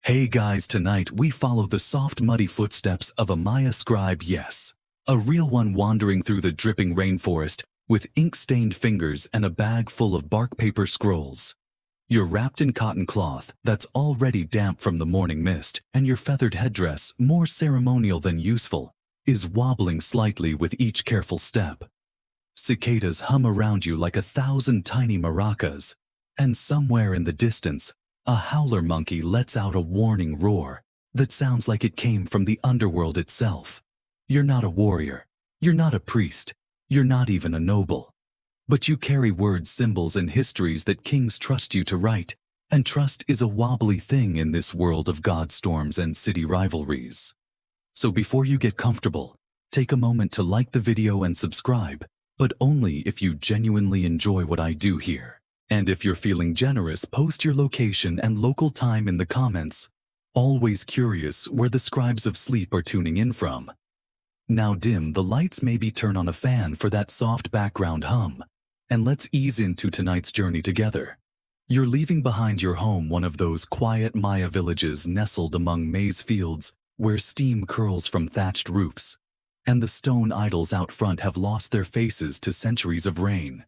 Hey guys, tonight we follow the soft muddy footsteps of a Maya scribe, yes. A real one wandering through the dripping rainforest with ink-stained fingers and a bag full of bark paper scrolls. You're wrapped in cotton cloth that's already damp from the morning mist, and your feathered headdress, more ceremonial than useful, is wobbling slightly with each careful step. Cicadas hum around you like 1,000 tiny maracas, and somewhere in the distance, a howler monkey lets out a warning roar that sounds like it came from the underworld itself. You're not a warrior, you're not a priest, you're not even a noble. But you carry words, symbols, and histories that kings trust you to write, and trust is a wobbly thing in this world of god storms and city rivalries. So before you get comfortable, take a moment to like the video and subscribe, but only if you genuinely enjoy what I do here. And if you're feeling generous, post your location and local time in the comments. Always curious where the scribes of sleep are tuning in from. Now dim the lights, maybe turn on a fan for that soft background hum, and let's ease into tonight's journey together. You're leaving behind your home, one of those quiet Maya villages nestled among maize fields where steam curls from thatched roofs, and the stone idols out front have lost their faces to centuries of rain.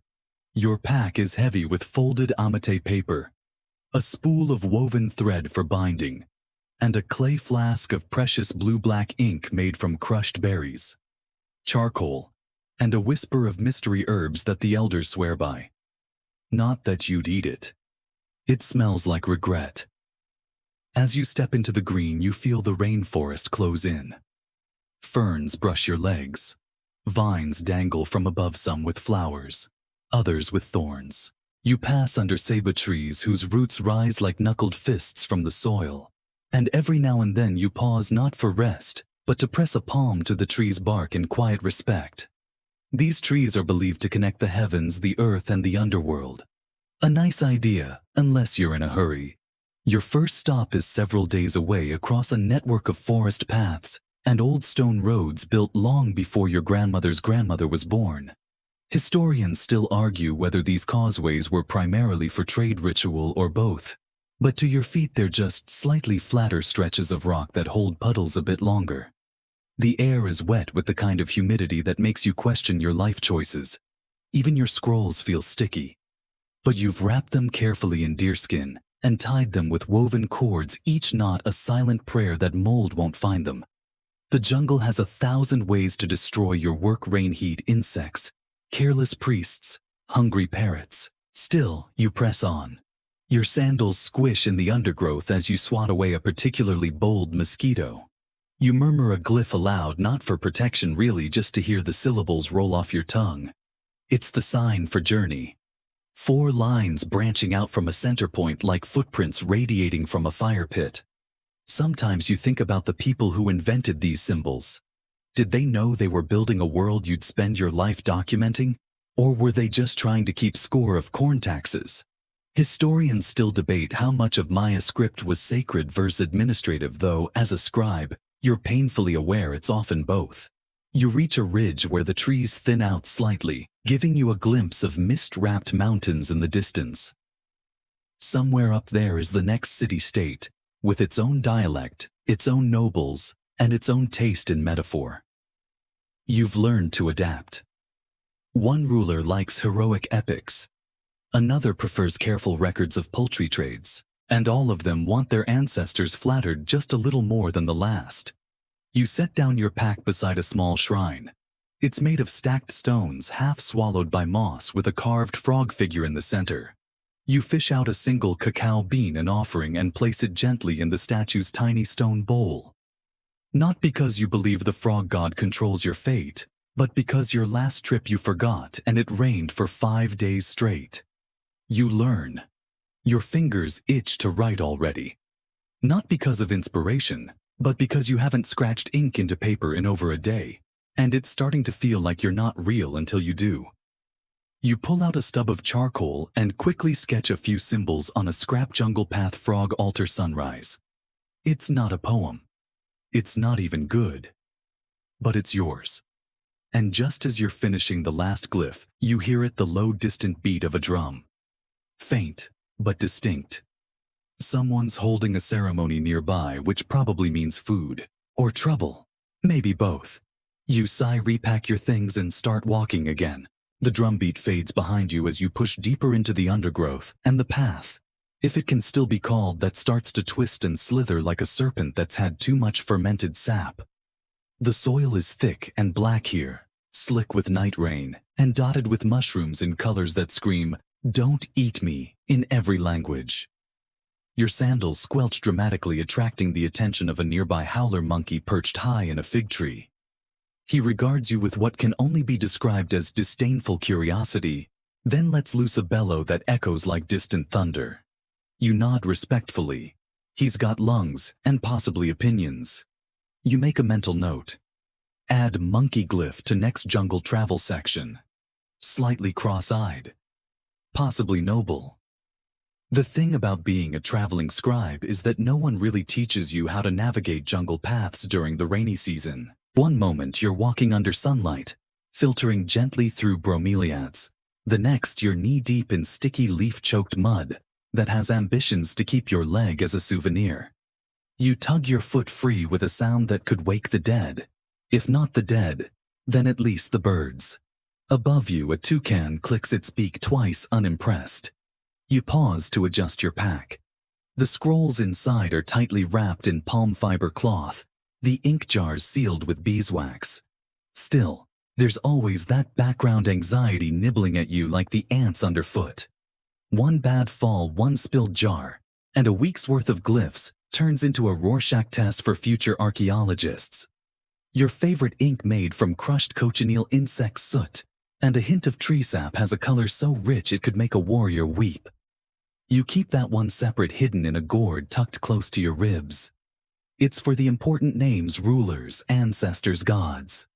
Your pack is heavy with folded amate paper, a spool of woven thread for binding, and a clay flask of precious blue-black ink made from crushed berries, charcoal, and a whisper of mystery herbs that the elders swear by. Not that you'd eat it. It smells like regret. As you step into the green, you feel the rainforest close in. Ferns brush your legs. Vines dangle from above, some with flowers, others with thorns. You pass under ceiba trees whose roots rise like knuckled fists from the soil. And every now and then you pause, not for rest, but to press a palm to the tree's bark in quiet respect. These trees are believed to connect the heavens, the earth, and the underworld. A nice idea, unless you're in a hurry. Your first stop is several days away, across a network of forest paths and old stone roads built long before your grandmother's grandmother was born. Historians still argue whether these causeways were primarily for trade, ritual, or both. But to your feet they're just slightly flatter stretches of rock that hold puddles a bit longer. The air is wet with the kind of humidity that makes you question your life choices. Even your scrolls feel sticky. But you've wrapped them carefully in deerskin and tied them with woven cords, each knot a silent prayer that mold won't find them. The jungle has 1,000 ways to destroy your work: rain, heat, insects, careless priests, hungry parrots. Still, you press on. Your sandals squish in the undergrowth as you swat away a particularly bold mosquito. You murmur a glyph aloud, not for protection really, just to hear the syllables roll off your tongue. It's the sign for journey. 4 lines branching out from a center point like footprints radiating from a fire pit. Sometimes you think about the people who invented these symbols. Did they know they were building a world you'd spend your life documenting? Or were they just trying to keep score of corn taxes? Historians still debate how much of Maya script was sacred versus administrative, though as a scribe, you're painfully aware it's often both. You reach a ridge where the trees thin out slightly, giving you a glimpse of mist-wrapped mountains in the distance. Somewhere up there is the next city-state, with its own dialect, its own nobles, and its own taste in metaphor. You've learned to adapt. One ruler likes heroic epics. Another prefers careful records of poultry trades, and all of them want their ancestors flattered just a little more than the last. You set down your pack beside a small shrine. It's made of stacked stones, half swallowed by moss, with a carved frog figure in the center. You fish out a single cacao bean, an offering, and place it gently in the statue's tiny stone bowl. Not because you believe the frog god controls your fate, but because your last trip you forgot and it rained for 5 days straight. You learn. Your fingers itch to write already. Not because of inspiration, but because you haven't scratched ink into paper in over a day, and it's starting to feel like you're not real until you do. You pull out a stub of charcoal and quickly sketch a few symbols on a scrap jungle path: frog altar, sunrise. It's not a poem. It's not even good. But it's yours. And just as you're finishing the last glyph, you hear it, the low, distant beat of a drum. Faint, but distinct. Someone's holding a ceremony nearby, which probably means food. Or trouble. Maybe both. You sigh, repack your things, and start walking again. The drumbeat fades behind you as you push deeper into the undergrowth, and the path, if it can still be called that, starts to twist and slither like a serpent that's had too much fermented sap. The soil is thick and black here, slick with night rain, and dotted with mushrooms in colors that scream, "Don't eat me," in every language. Your sandals squelch dramatically, attracting the attention of a nearby howler monkey perched high in a fig tree. He regards you with what can only be described as disdainful curiosity, then lets loose a bellow that echoes like distant thunder. You nod respectfully. He's got lungs and possibly opinions. You make a mental note. Add monkey glyph to next jungle travel section. Slightly cross-eyed. Possibly noble. The thing about being a traveling scribe is that no one really teaches you how to navigate jungle paths during the rainy season. One moment you're walking under sunlight, filtering gently through bromeliads. The next you're knee-deep in sticky leaf-choked mud that has ambitions to keep your leg as a souvenir. You tug your foot free with a sound that could wake the dead. If not the dead, then at least the birds. Above you, a toucan clicks its beak twice, unimpressed. You pause to adjust your pack. The scrolls inside are tightly wrapped in palm fiber cloth, the ink jars sealed with beeswax. Still, there's always that background anxiety nibbling at you like the ants underfoot. One bad fall, one spilled jar, and a week's worth of glyphs turns into a Rorschach test for future archaeologists. Your favorite ink made from crushed cochineal insect soot, and a hint of tree sap has a color so rich it could make a warrior weep. You keep that one separate hidden in a gourd tucked close to your ribs. It's for the important names, rulers, ancestors, gods.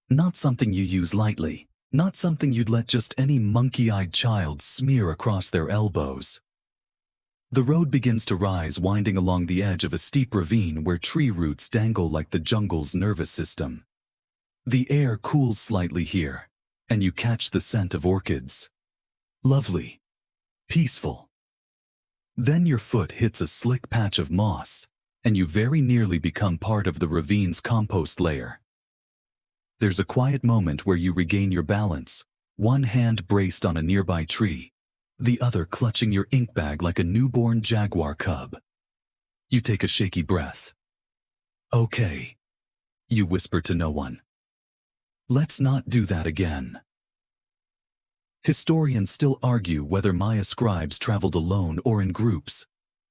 Not something you use lightly, not something you'd let just any monkey-eyed child smear across their elbows. The road begins to rise, winding along the edge of a steep ravine where tree roots dangle like the jungle's nervous system. The air cools slightly here, and you catch the scent of orchids. Lovely. Peaceful. Then your foot hits a slick patch of moss, and you very nearly become part of the ravine's compost layer. There's a quiet moment where you regain your balance, one hand braced on a nearby tree, the other clutching your ink bag like a newborn jaguar cub. You take a shaky breath. "Okay," you whisper to no one. "Let's not do that again." Historians still argue whether Maya scribes traveled alone or in groups,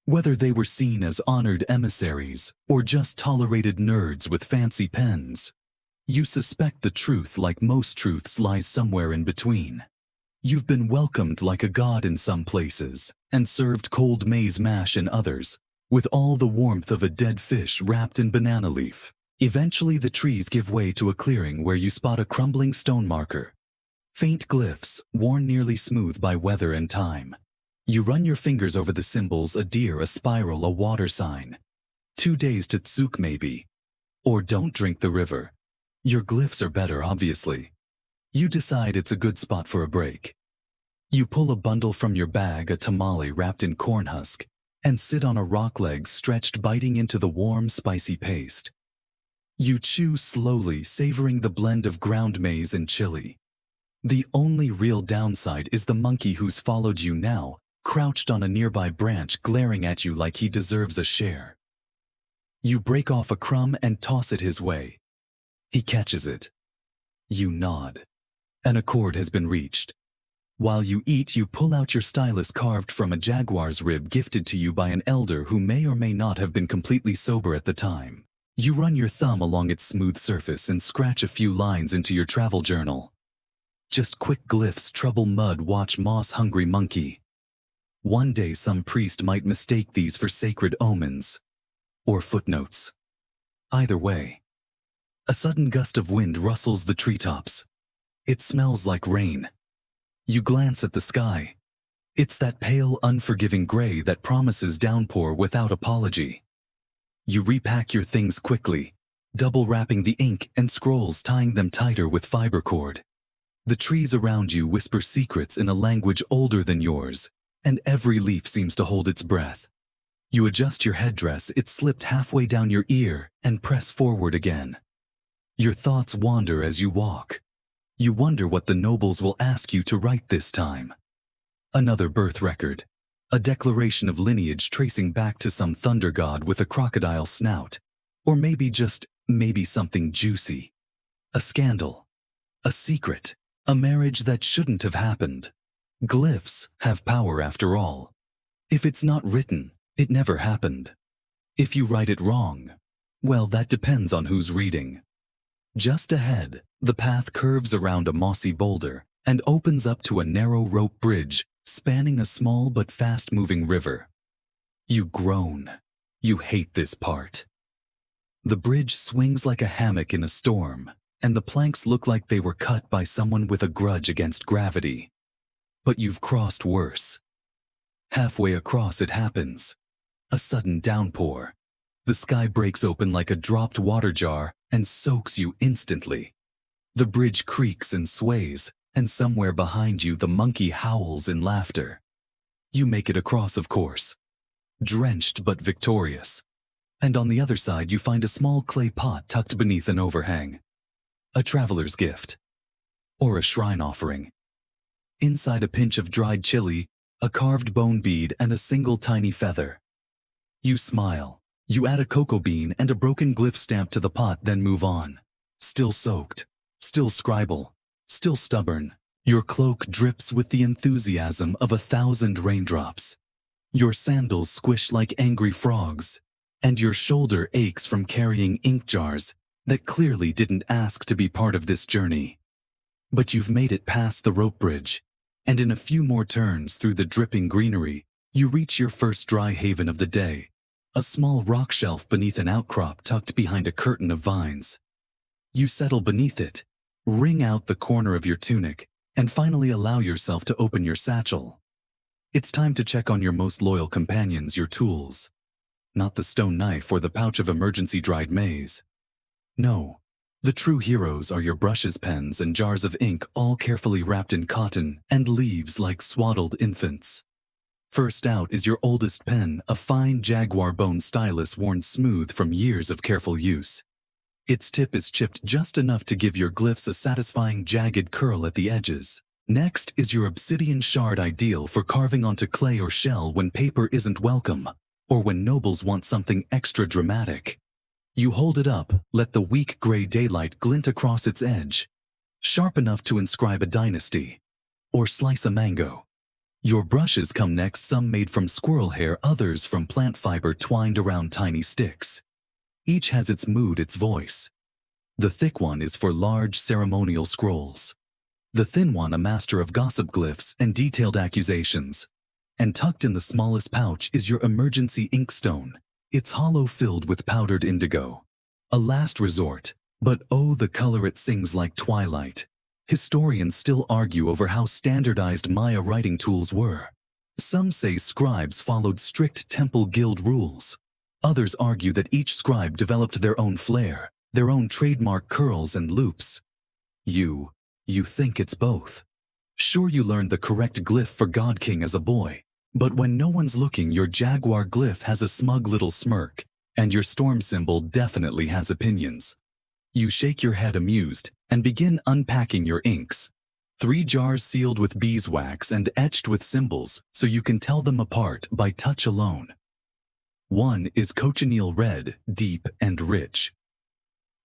whether they were seen as honored emissaries or just tolerated nerds with fancy pens. You suspect the truth, like most truths, lies somewhere in between. You've been welcomed like a god in some places, and served cold maize mash in others, with all the warmth of a dead fish wrapped in banana leaf. Eventually the trees give way to a clearing where you spot a crumbling stone marker. Faint glyphs, worn nearly smooth by weather and time. You run your fingers over the symbols, a deer, a spiral, a water sign. 2 days to Tsuk maybe. Or don't drink the river. Your glyphs are better, obviously. You decide it's a good spot for a break. You pull a bundle from your bag, a tamale wrapped in corn husk, and sit on a rock leg stretched, biting into the warm, spicy paste. You chew slowly, savoring the blend of ground maize and chili. The only real downside is the monkey who's followed you now, crouched on a nearby branch, glaring at you like he deserves a share. You break off a crumb and toss it his way. He catches it. You nod. An accord has been reached. While you eat, you pull out your stylus carved from a jaguar's rib gifted to you by an elder who may or may not have been completely sober at the time. You run your thumb along its smooth surface and scratch a few lines into your travel journal. Just quick glyphs: trouble mud, watch moss-hungry monkey. One day some priest might mistake these for sacred omens. Or footnotes. Either way. A sudden gust of wind rustles the treetops. It smells like rain. You glance at the sky. It's that pale, unforgiving gray that promises downpour without apology. You repack your things quickly, double wrapping the ink and scrolls, tying them tighter with fiber cord. The trees around you whisper secrets in a language older than yours, and every leaf seems to hold its breath. You adjust your headdress, it slipped halfway down your ear, and press forward again. Your thoughts wander as you walk. You wonder what the nobles will ask you to write this time. Another birth record. A declaration of lineage tracing back to some thunder god with a crocodile snout. Or maybe something juicy. A scandal. A secret. A marriage that shouldn't have happened. Glyphs have power after all. If it's not written, it never happened. If you write it wrong, well, that depends on who's reading. Just ahead, the path curves around a mossy boulder and opens up to a narrow rope bridge spanning a small but fast-moving river. You groan. You hate this part. The bridge swings like a hammock in a storm, and the planks look like they were cut by someone with a grudge against gravity. But you've crossed worse. Halfway across it happens. A sudden downpour. The sky breaks open like a dropped water jar and soaks you instantly. The bridge creaks and sways, and somewhere behind you the monkey howls in laughter. You make it across, of course. Drenched but victorious. And on the other side you find a small clay pot tucked beneath an overhang. A traveler's gift. Or a shrine offering. Inside a pinch of dried chili, a carved bone bead, and a single tiny feather. You smile. You add a cocoa bean and a broken glyph stamp to the pot, then move on. Still soaked. Still scribble. Still stubborn. Your cloak drips with the enthusiasm of 1,000 raindrops. Your sandals squish like angry frogs. And your shoulder aches from carrying ink jars that clearly didn't ask to be part of this journey. But you've made it past the rope bridge, and in a few more turns through the dripping greenery, you reach your first dry haven of the day, a small rock shelf beneath an outcrop tucked behind a curtain of vines. You settle beneath it, wring out the corner of your tunic, and finally allow yourself to open your satchel. It's time to check on your most loyal companions, your tools. Not the stone knife or the pouch of emergency dried maize. No, the true heroes are your brushes, pens, and jars of ink, all carefully wrapped in cotton and leaves like swaddled infants. First out is your oldest pen, a fine jaguar bone stylus worn smooth from years of careful use. Its tip is chipped just enough to give your glyphs a satisfying jagged curl at the edges. Next is your obsidian shard, ideal for carving onto clay or shell when paper isn't welcome, or when nobles want something extra dramatic. You hold it up, let the weak gray daylight glint across its edge, sharp enough to inscribe a dynasty, or slice a mango. Your brushes come next, some made from squirrel hair, others from plant fiber twined around tiny sticks. Each has its mood, its voice. The thick one is for large ceremonial scrolls. The thin one a master of gossip glyphs and detailed accusations. And tucked in the smallest pouch is your emergency inkstone, its hollow filled with powdered indigo. A last resort, but oh, the color it sings like twilight. Historians still argue over how standardized Maya writing tools were. Some say scribes followed strict temple guild rules. Others argue that each scribe developed their own flair, their own trademark curls and loops. You think it's both. Sure, you learned the correct glyph for God King as a boy, but when no one's looking, your jaguar glyph has a smug little smirk, and your storm symbol definitely has opinions. You shake your head amused and begin unpacking your inks. 3 jars sealed with beeswax and etched with symbols so you can tell them apart by touch alone. One is cochineal red, deep and rich.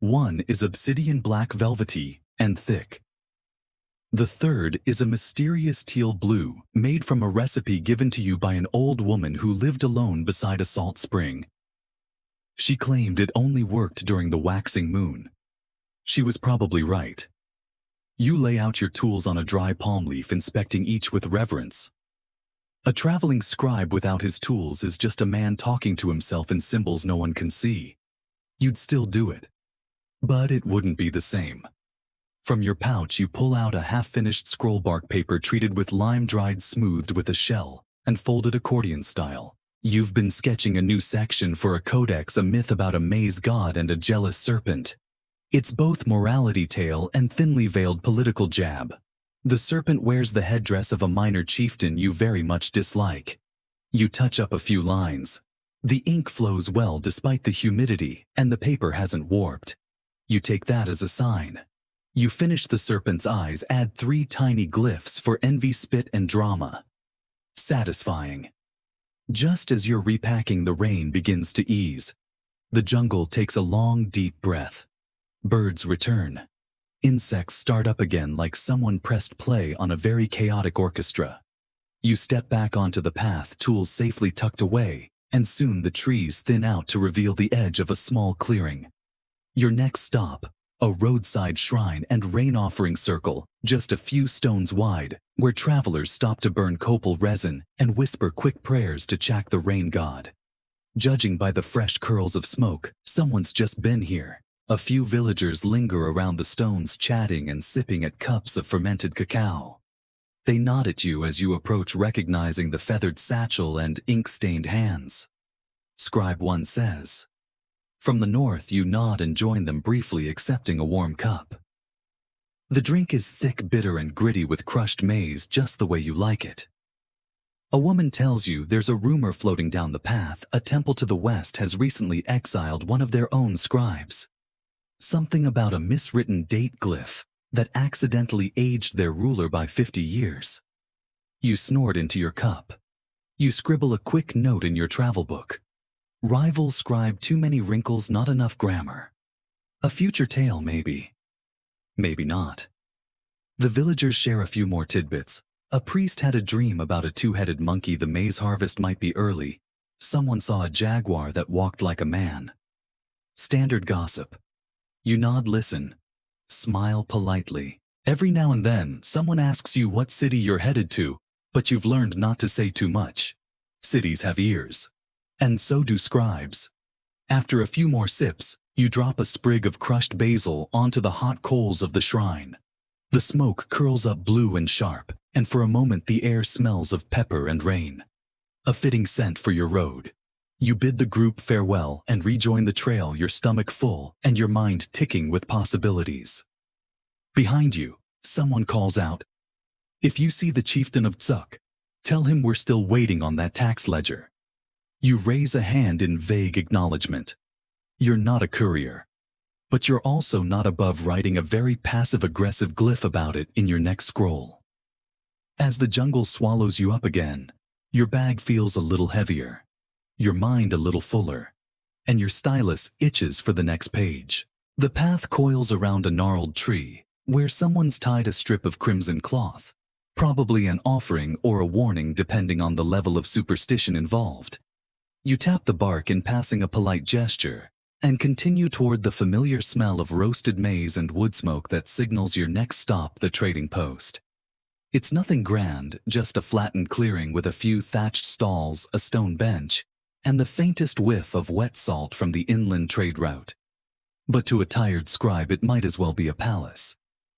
One is obsidian black, velvety and thick. The third is a mysterious teal blue, made from a recipe given to you by an old woman who lived alone beside a salt spring. She claimed it only worked during the waxing moon. She was probably right. You lay out your tools on a dry palm leaf, inspecting each with reverence. A traveling scribe without his tools is just a man talking to himself in symbols no one can see. You'd still do it, but it wouldn't be the same. From your pouch you pull out a half-finished scroll bark paper treated with lime, dried, smoothed with a shell, and folded accordion style. You've been sketching a new section for a codex, a myth about a maze god and a jealous serpent. It's both morality tale and thinly veiled political jab. The serpent wears the headdress of a minor chieftain you very much dislike. You touch up a few lines. The ink flows well despite the humidity, and the paper hasn't warped. You take that as a sign. You finish the serpent's eyes, add 3 tiny glyphs for envy, spit, and drama. Satisfying. Just as you're repacking, the rain begins to ease. The jungle takes a long, deep breath. Birds return. Insects start up again like someone pressed play on a very chaotic orchestra. You step back onto the path, tools safely tucked away, and soon the trees thin out to reveal the edge of a small clearing. Your next stop, a roadside shrine and rain offering circle, just a few stones wide, where travelers stop to burn copal resin and whisper quick prayers to Chak, the rain god. Judging by the fresh curls of smoke, someone's just been here. A few villagers linger around the stones, chatting and sipping at cups of fermented cacao. They nod at you as you approach, recognizing the feathered satchel and ink-stained hands. Scribe 1 says. From the north, you nod and join them briefly, accepting a warm cup. The drink is thick, bitter, and gritty with crushed maize, just the way you like it. A woman tells you there's a rumor floating down the path. A temple to the west has recently exiled one of their own scribes. Something about a miswritten date glyph that accidentally aged their ruler by 50 years. You snort into your cup. You scribble a quick note in your travel book. Rival scribe, too many wrinkles, not enough grammar. A future tale, maybe. Maybe not. The villagers share a few more tidbits. A priest had a dream about a 2-headed monkey. The maize harvest might be early. Someone saw a jaguar that walked like a man. Standard gossip. You nod, listen. Smile politely. Every now and then, someone asks you what city you're headed to, but you've learned not to say too much. Cities have ears. And so do scribes. After a few more sips, you drop a sprig of crushed basil onto the hot coals of the shrine. The smoke curls up blue and sharp, and for a moment the air smells of pepper and rain. A fitting scent for your road. You bid the group farewell and rejoin the trail, your stomach full and your mind ticking with possibilities. Behind you, someone calls out, "If you see the chieftain of Tsuk, tell him we're still waiting on that tax ledger." You raise a hand in vague acknowledgement. You're not a courier, but you're also not above writing a very passive-aggressive glyph about it in your next scroll. As the jungle swallows you up again, your bag feels a little heavier, your mind a little fuller, and your stylus itches for the next page. The path coils around a gnarled tree, where someone's tied a strip of crimson cloth, probably an offering or a warning depending on the level of superstition involved. You tap the bark in passing a polite gesture, and continue toward the familiar smell of roasted maize and wood smoke that signals your next stop, the trading post. It's nothing grand, just a flattened clearing with a few thatched stalls, a stone bench, and the faintest whiff of wet salt from the inland trade route. But to a tired scribe it might as well be a palace.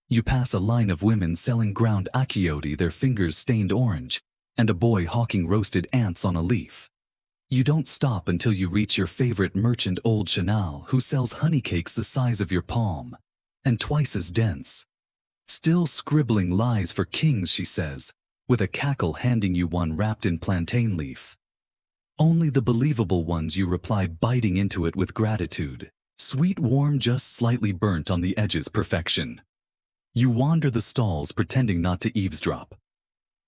You pass a line of women selling ground achiote, their fingers stained orange, and a boy hawking roasted ants on a leaf. You don't stop until you reach your favorite merchant, Old Chanel, who sells honey cakes the size of your palm, and twice as dense. "Still scribbling lies for kings," she says, with a cackle, handing you one wrapped in plantain leaf. "Only the believable ones," you reply, biting into it with gratitude. Sweet, warm, just slightly burnt on the edges, perfection. You wander the stalls, pretending not to eavesdrop.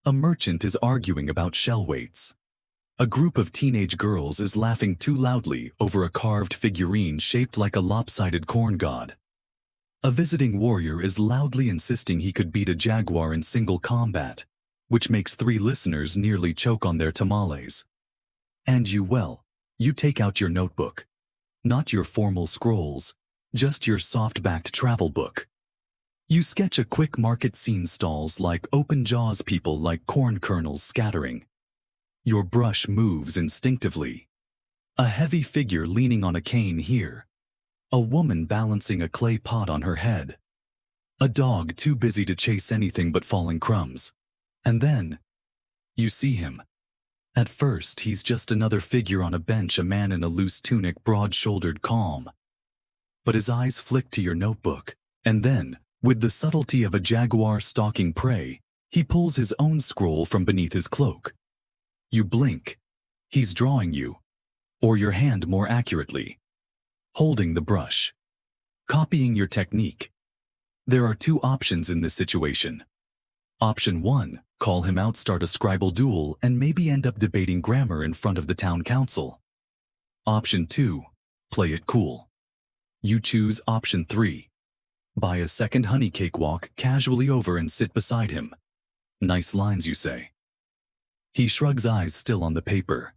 A merchant is arguing about shell weights. A group of teenage girls is laughing too loudly over a carved figurine shaped like a lopsided corn god. A visiting warrior is loudly insisting he could beat a jaguar in single combat, which makes 3 listeners nearly choke on their tamales. And you take out your notebook. Not your formal scrolls, just your soft-backed travel book. You sketch a quick market scene, stalls like open jaws, people like corn kernels scattering. Your brush moves instinctively. A heavy figure leaning on a cane here. A woman balancing a clay pot on her head. A dog too busy to chase anything but falling crumbs. And then, you see him. At first, he's just another figure on a bench, a man in a loose tunic, broad-shouldered, calm. But his eyes flick to your notebook, and then, with the subtlety of a jaguar stalking prey, he pulls his own scroll from beneath his cloak. You blink. He's drawing you. Or your hand more accurately. Holding the brush. Copying your technique. There are two options in this situation. Option 1, call him out, start a scribal duel, and maybe end up debating grammar in front of the town council. Option 2, play it cool. You choose option 3. Buy a second honey cake, walk casually over and sit beside him. Nice lines, you say. He shrugs, eyes still on the paper.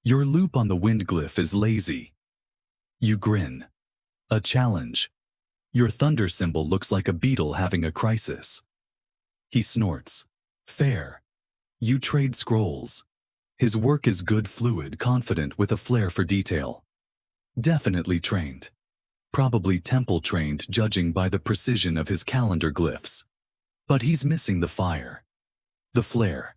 Your loop on the wind glyph is lazy. You grin. A challenge. Your thunder symbol looks like a beetle having a crisis. He snorts. Fair. You trade scrolls. His work is good, fluid, confident, with a flair for detail. Definitely trained. Probably temple trained, judging by the precision of his calendar glyphs. But he's missing the fire. The flair.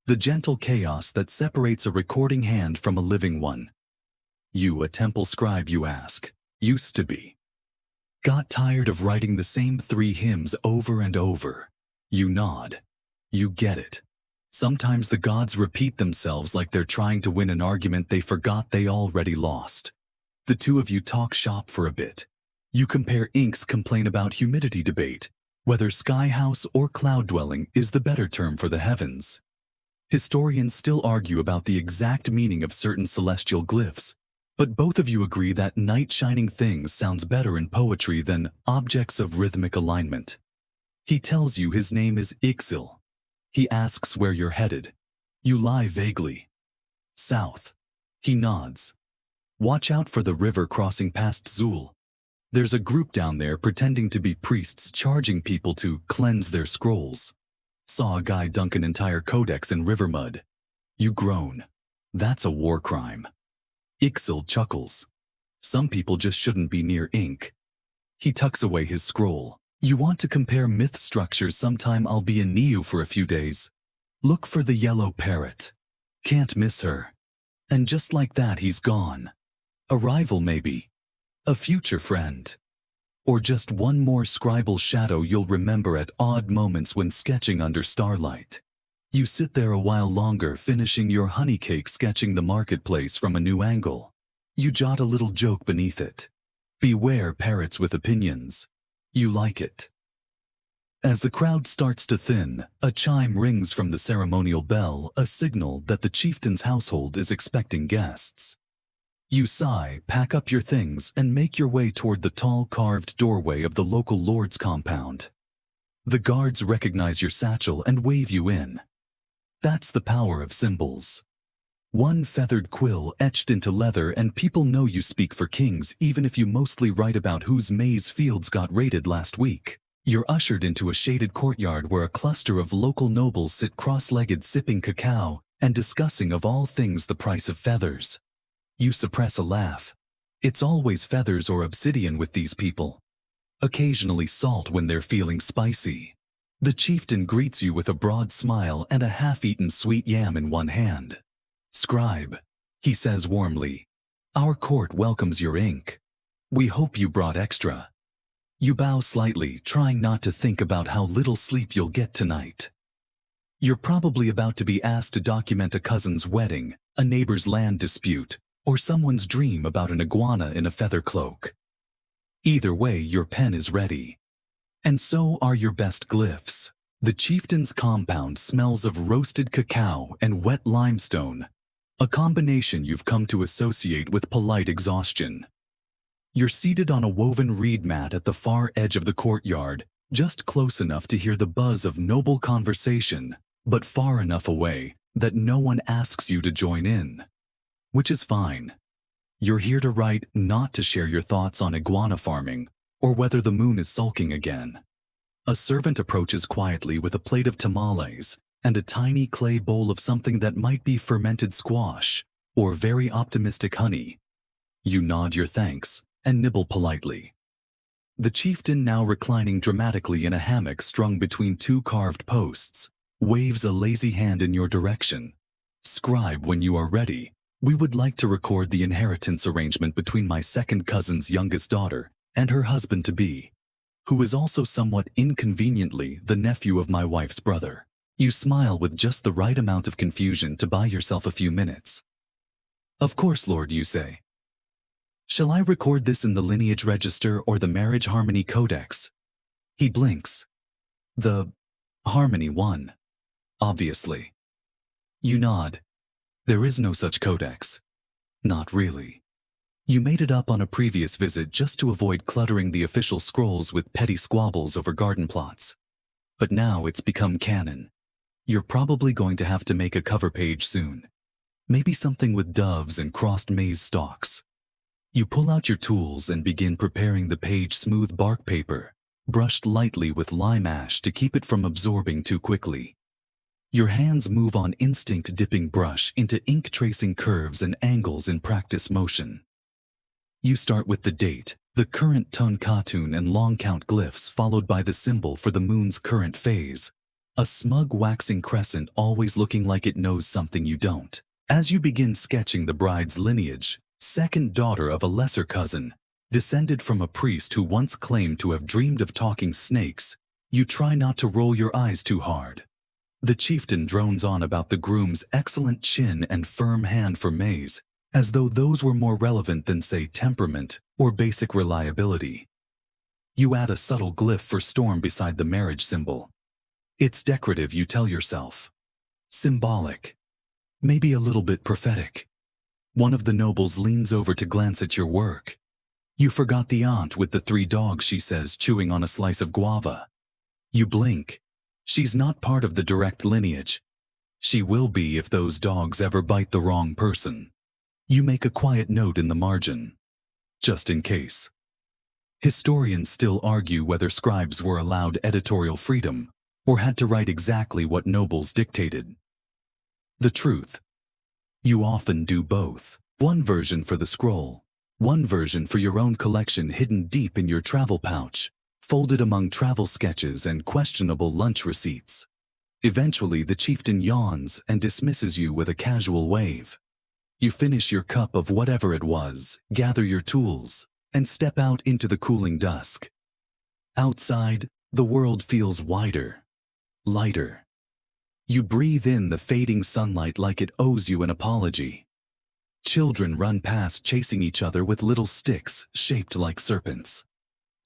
The gentle chaos that separates a recording hand from a living one. You a temple scribe, you ask? Used to be. Got tired of writing the same 3 hymns over and over? You nod. You get it. Sometimes the gods repeat themselves like they're trying to win an argument they forgot they already lost. The two of you talk shop for a bit. You compare inks, complain about humidity debate, whether sky house or cloud dwelling is the better term for the heavens. Historians still argue about the exact meaning of certain celestial glyphs, but both of you agree that night shining things sounds better in poetry than objects of rhythmic alignment. He tells you his name is Ixil. He asks where you're headed. You lie vaguely. South. He nods. Watch out for the river crossing past Zul. There's a group down there pretending to be priests, charging people to cleanse their scrolls. Saw a guy dunk an entire codex in river mud. You groan. That's a war crime. Ixil chuckles. Some people just shouldn't be near ink. He tucks away his scroll. You want to compare myth structures? Sometime I'll be in Niu for a few days. Look for the yellow parrot. Can't miss her. And just like that, he's gone. A rival maybe. A future friend. Or just one more scribal shadow you'll remember at odd moments when sketching under starlight. You sit there a while longer, finishing your honey cake, sketching the marketplace from a new angle. You jot a little joke beneath it. Beware parrots with opinions. You like it. As the crowd starts to thin, a chime rings from the ceremonial bell, a signal that the chieftain's household is expecting guests. You sigh, pack up your things, and make your way toward the tall carved doorway of the local lord's compound. The guards recognize your satchel and wave you in. That's the power of symbols. One feathered quill etched into leather and people know you speak for kings, even if you mostly write about whose maize fields got raided last week. You're ushered into a shaded courtyard where a cluster of local nobles sit cross-legged, sipping cacao and discussing of all things the price of feathers. You suppress a laugh. It's always feathers or obsidian with these people. Occasionally salt when they're feeling spicy. The chieftain greets you with a broad smile and a half-eaten sweet yam in one hand. Scribe, he says warmly, our court welcomes your ink. We hope you brought extra. You bow slightly, trying not to think about how little sleep you'll get tonight. You're probably about to be asked to document a cousin's wedding, a neighbor's land dispute, or someone's dream about an iguana in a feather cloak. Either way, your pen is ready. And so are your best glyphs. The chieftain's compound smells of roasted cacao and wet limestone, a combination you've come to associate with polite exhaustion. You're seated on a woven reed mat at the far edge of the courtyard, just close enough to hear the buzz of noble conversation, but far enough away that no one asks you to join in. Which is fine. You're here to write, not to share your thoughts on iguana farming, or whether the moon is sulking again. A servant approaches quietly with a plate of tamales and a tiny clay bowl of something that might be fermented squash or very optimistic honey. You nod your thanks and nibble politely. The chieftain, now reclining dramatically in a hammock strung between 2 carved posts, waves a lazy hand in your direction. Scribe, when you are ready, we would like to record the inheritance arrangement between my second cousin's youngest daughter and her husband-to-be, who is also somewhat inconveniently the nephew of my wife's brother. You smile with just the right amount of confusion to buy yourself a few minutes. Of course, Lord, you say. Shall I record this in the lineage register or the marriage harmony codex? He blinks. The harmony one, obviously. You nod. There is no such codex. Not really. You made it up on a previous visit just to avoid cluttering the official scrolls with petty squabbles over garden plots. But now it's become canon. You're probably going to have to make a cover page soon. Maybe something with doves and crossed maize stalks. You pull out your tools and begin preparing the page smooth bark paper, brushed lightly with lime ash to keep it from absorbing too quickly. Your hands move on instinct, dipping brush into ink, tracing curves and angles in practice motion. You start with the date, the current ton cartoon and long count glyphs, followed by the symbol for the moon's current phase, a smug waxing crescent always looking like it knows something you don't. As you begin sketching the bride's lineage, second daughter of a lesser cousin, descended from a priest who once claimed to have dreamed of talking snakes, you try not to roll your eyes too hard. The chieftain drones on about the groom's excellent chin and firm hand for maize, as though those were more relevant than, say, temperament or basic reliability. You add a subtle glyph for storm beside the marriage symbol. It's decorative, you tell yourself. Symbolic. Maybe a little bit prophetic. One of the nobles leans over to glance at your work. You forgot the aunt with the 3 dogs, she says, chewing on a slice of guava. You blink. She's not part of the direct lineage. She will be if those dogs ever bite the wrong person. You make a quiet note in the margin. Just in case. Historians still argue whether scribes were allowed editorial freedom or had to write exactly what nobles dictated. The truth. You often do both. One version for the scroll, one version for your own collection hidden deep in your travel pouch, folded among travel sketches and questionable lunch receipts. Eventually the chieftain yawns and dismisses you with a casual wave. You finish your cup of whatever it was, gather your tools, and step out into the cooling dusk. Outside, the world feels wider, lighter. You breathe in the fading sunlight like it owes you an apology. Children run past chasing each other with little sticks shaped like serpents.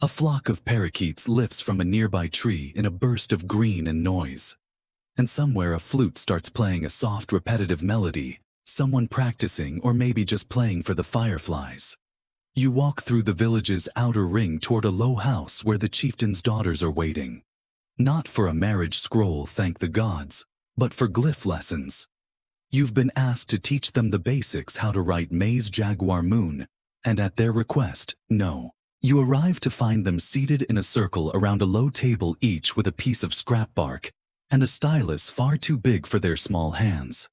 A flock of parakeets lifts from a nearby tree in a burst of green and noise. And somewhere a flute starts playing a soft, repetitive melody, someone practicing or maybe just playing for the fireflies. You walk through the village's outer ring toward a low house where the chieftain's daughters are waiting. Not for a marriage scroll, thank the gods, but for glyph lessons. You've been asked to teach them the basics, how to write maize jaguar moon, and at their request, no. You arrive to find them seated in a circle around a low table, each with a piece of scrap bark and a stylus far too big for their small hands.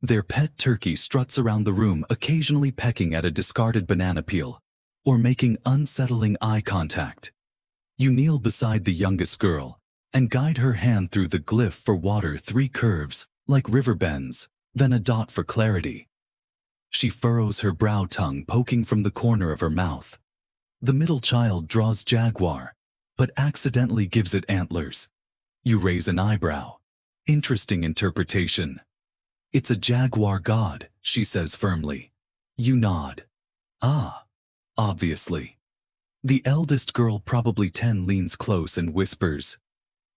Their pet turkey struts around the room, occasionally pecking at a discarded banana peel or making unsettling eye contact. You kneel beside the youngest girl and guide her hand through the glyph for water, 3 curves, like river bends, then a dot for clarity. She furrows her brow, tongue poking from the corner of her mouth. The middle child draws jaguar, but accidentally gives it antlers. You raise an eyebrow. Interesting interpretation. It's a jaguar god, she says firmly. You nod. Ah, obviously. The eldest girl, probably 10, leans close and whispers,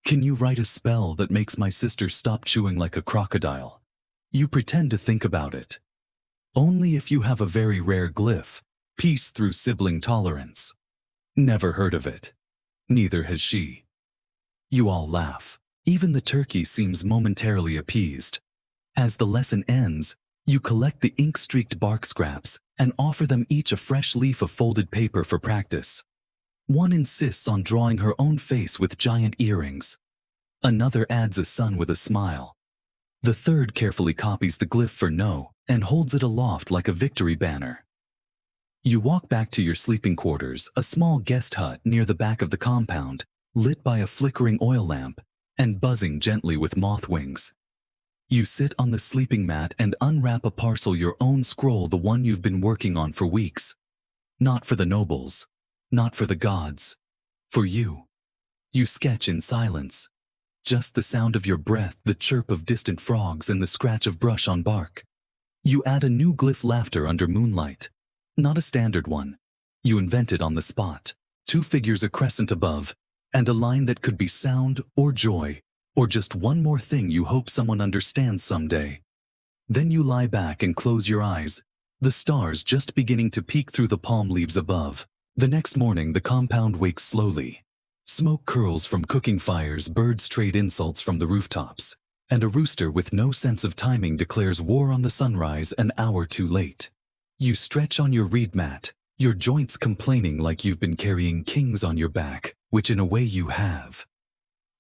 "Can you write a spell that makes my sister stop chewing like a crocodile?" You pretend to think about it. Only if you have a very rare glyph, peace through sibling tolerance. Never heard of it. Neither has she. You all laugh. Even the turkey seems momentarily appeased. As the lesson ends, you collect the ink-streaked bark scraps and offer them each a fresh leaf of folded paper for practice. One insists on drawing her own face with giant earrings. Another adds a sun with a smile. The third carefully copies the glyph for no and holds it aloft like a victory banner. You walk back to your sleeping quarters, a small guest hut near the back of the compound, lit by a flickering oil lamp and buzzing gently with moth wings. You sit on the sleeping mat and unwrap a parcel, your own scroll, the one you've been working on for weeks. Not for the nobles, not for the gods, for you. You sketch in silence. Just the sound of your breath, the chirp of distant frogs, and the scratch of brush on bark. You add a new glyph laughter under moonlight. Not a standard one. You invent it on the spot. 2 figures a crescent above, and a line that could be sound or joy, or just one more thing you hope someone understands someday. Then you lie back and close your eyes, the stars just beginning to peek through the palm leaves above. The next morning, the compound wakes slowly. Smoke curls from cooking fires, birds trade insults from the rooftops, and a rooster with no sense of timing declares war on the sunrise an hour too late. You stretch on your reed mat, your joints complaining like you've been carrying kings on your back, which in a way you have.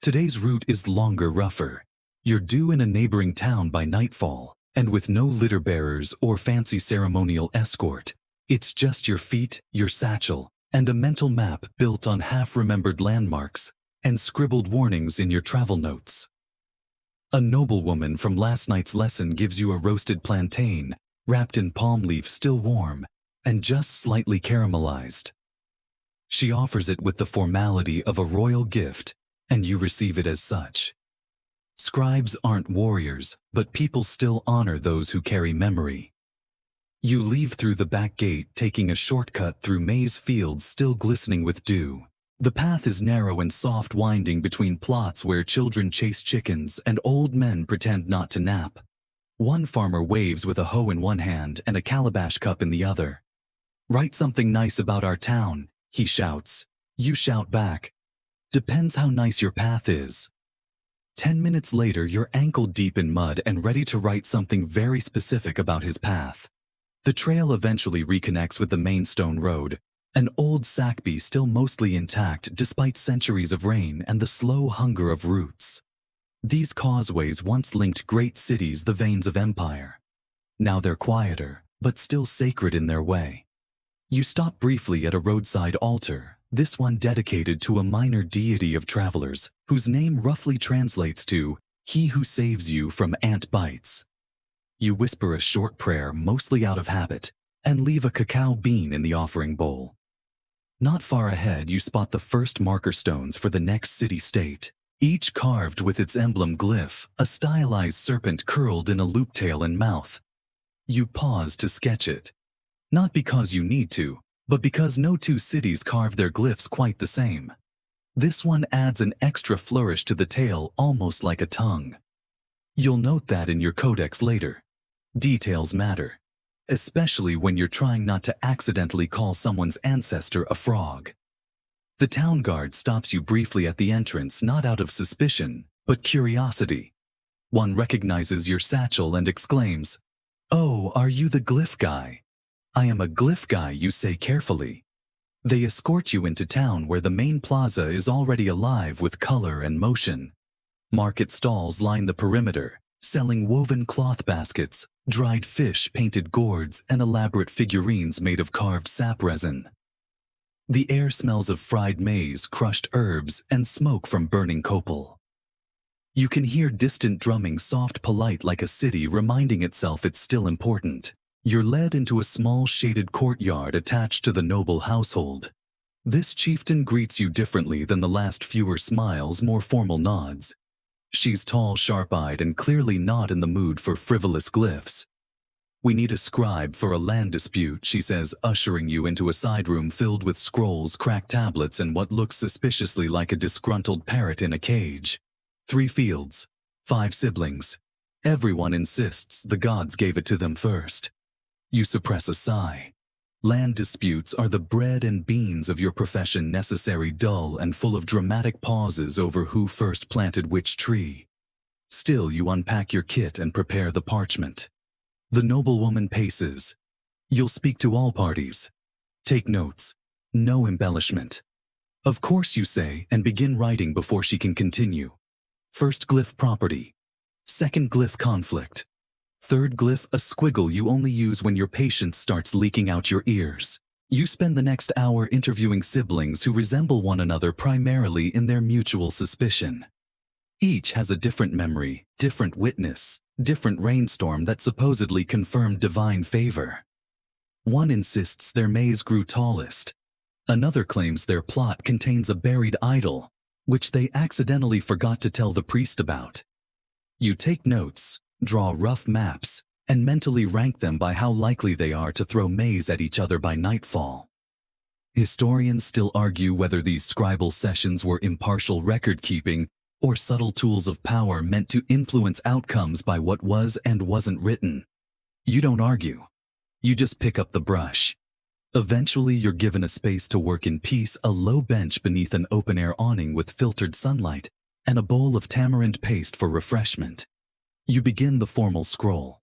Today's route is longer, rougher. You're due in a neighboring town by nightfall, and with no litter bearers or fancy ceremonial escort. It's just your feet, your satchel, and a mental map built on half-remembered landmarks and scribbled warnings in your travel notes. A noblewoman from last night's lesson gives you a roasted plantain, wrapped in palm leaf still warm, and just slightly caramelized. She offers it with the formality of a royal gift, and you receive it as such. Scribes aren't warriors, but people still honor those who carry memory. You leave through the back gate, taking a shortcut through maize fields still glistening with dew. The path is narrow and soft, winding between plots where children chase chickens and old men pretend not to nap. One farmer waves with a hoe in one hand and a calabash cup in the other. "Write something nice about our town," he shouts. You shout back. "Depends how nice your path is." 10 minutes later, you're ankle deep in mud and ready to write something very specific about his path. The trail eventually reconnects with the main stone road, an old sackby still mostly intact despite centuries of rain and the slow hunger of roots. These causeways once linked great cities, the veins of empire. Now they're quieter, but still sacred in their way. You stop briefly at a roadside altar, this one dedicated to a minor deity of travelers, whose name roughly translates to "he who saves you from ant bites." You whisper a short prayer, mostly out of habit, and leave a cacao bean in the offering bowl. Not far ahead, you spot the first marker stones for the next city-state, each carved with its emblem glyph, a stylized serpent curled in a loop-tail and mouth. You pause to sketch it. Not because you need to, but because no 2 cities carve their glyphs quite the same. This one adds an extra flourish to the tail, almost like a tongue. You'll note that in your codex later. Details matter, especially when you're trying not to accidentally call someone's ancestor a frog. The town guard stops you briefly at the entrance, not out of suspicion, but curiosity. One recognizes your satchel and exclaims, "Oh, are you the glyph guy?" "I am a glyph guy," you say carefully. They escort you into town, where the main plaza is already alive with color and motion. Market stalls line the perimeter, selling woven cloth baskets, dried fish, painted gourds, and elaborate figurines made of carved sap resin. The air smells of fried maize, crushed herbs, and smoke from burning copal. You can hear distant drumming, soft, polite, like a city reminding itself it's still important. You're led into a small shaded courtyard attached to the noble household. This chieftain greets you differently than the last, fewer smiles, more formal nods. She's tall, sharp-eyed, and clearly not in the mood for frivolous glyphs. "We need a scribe for a land dispute," she says, ushering you into a side room filled with scrolls, cracked tablets, and what looks suspiciously like a disgruntled parrot in a cage. 3 fields, 5 siblings. Everyone insists the gods gave it to them first. You suppress a sigh. Land disputes are the bread and beans of your profession, necessary, dull, and full of dramatic pauses over who first planted which tree. Still, you unpack your kit and prepare the parchment. The noblewoman paces. "You'll speak to all parties. Take notes. No embellishment." "Of course," you say, and begin writing before she can continue. First glyph, property. Second glyph, conflict. Third glyph, a squiggle you only use when your patience starts leaking out your ears. You spend the next hour interviewing siblings who resemble one another primarily in their mutual suspicion. Each has a different memory, different witness, different rainstorm that supposedly confirmed divine favor. One insists their maize grew tallest. Another claims their plot contains a buried idol, which they accidentally forgot to tell the priest about. You take notes, draw rough maps, and mentally rank them by how likely they are to throw maize at each other by nightfall. Historians still argue whether these scribal sessions were impartial record-keeping or subtle tools of power meant to influence outcomes by what was and wasn't written. You don't argue. You just pick up the brush. Eventually, you're given a space to work in peace, a low bench beneath an open-air awning with filtered sunlight, and a bowl of tamarind paste for refreshment. You begin the formal scroll.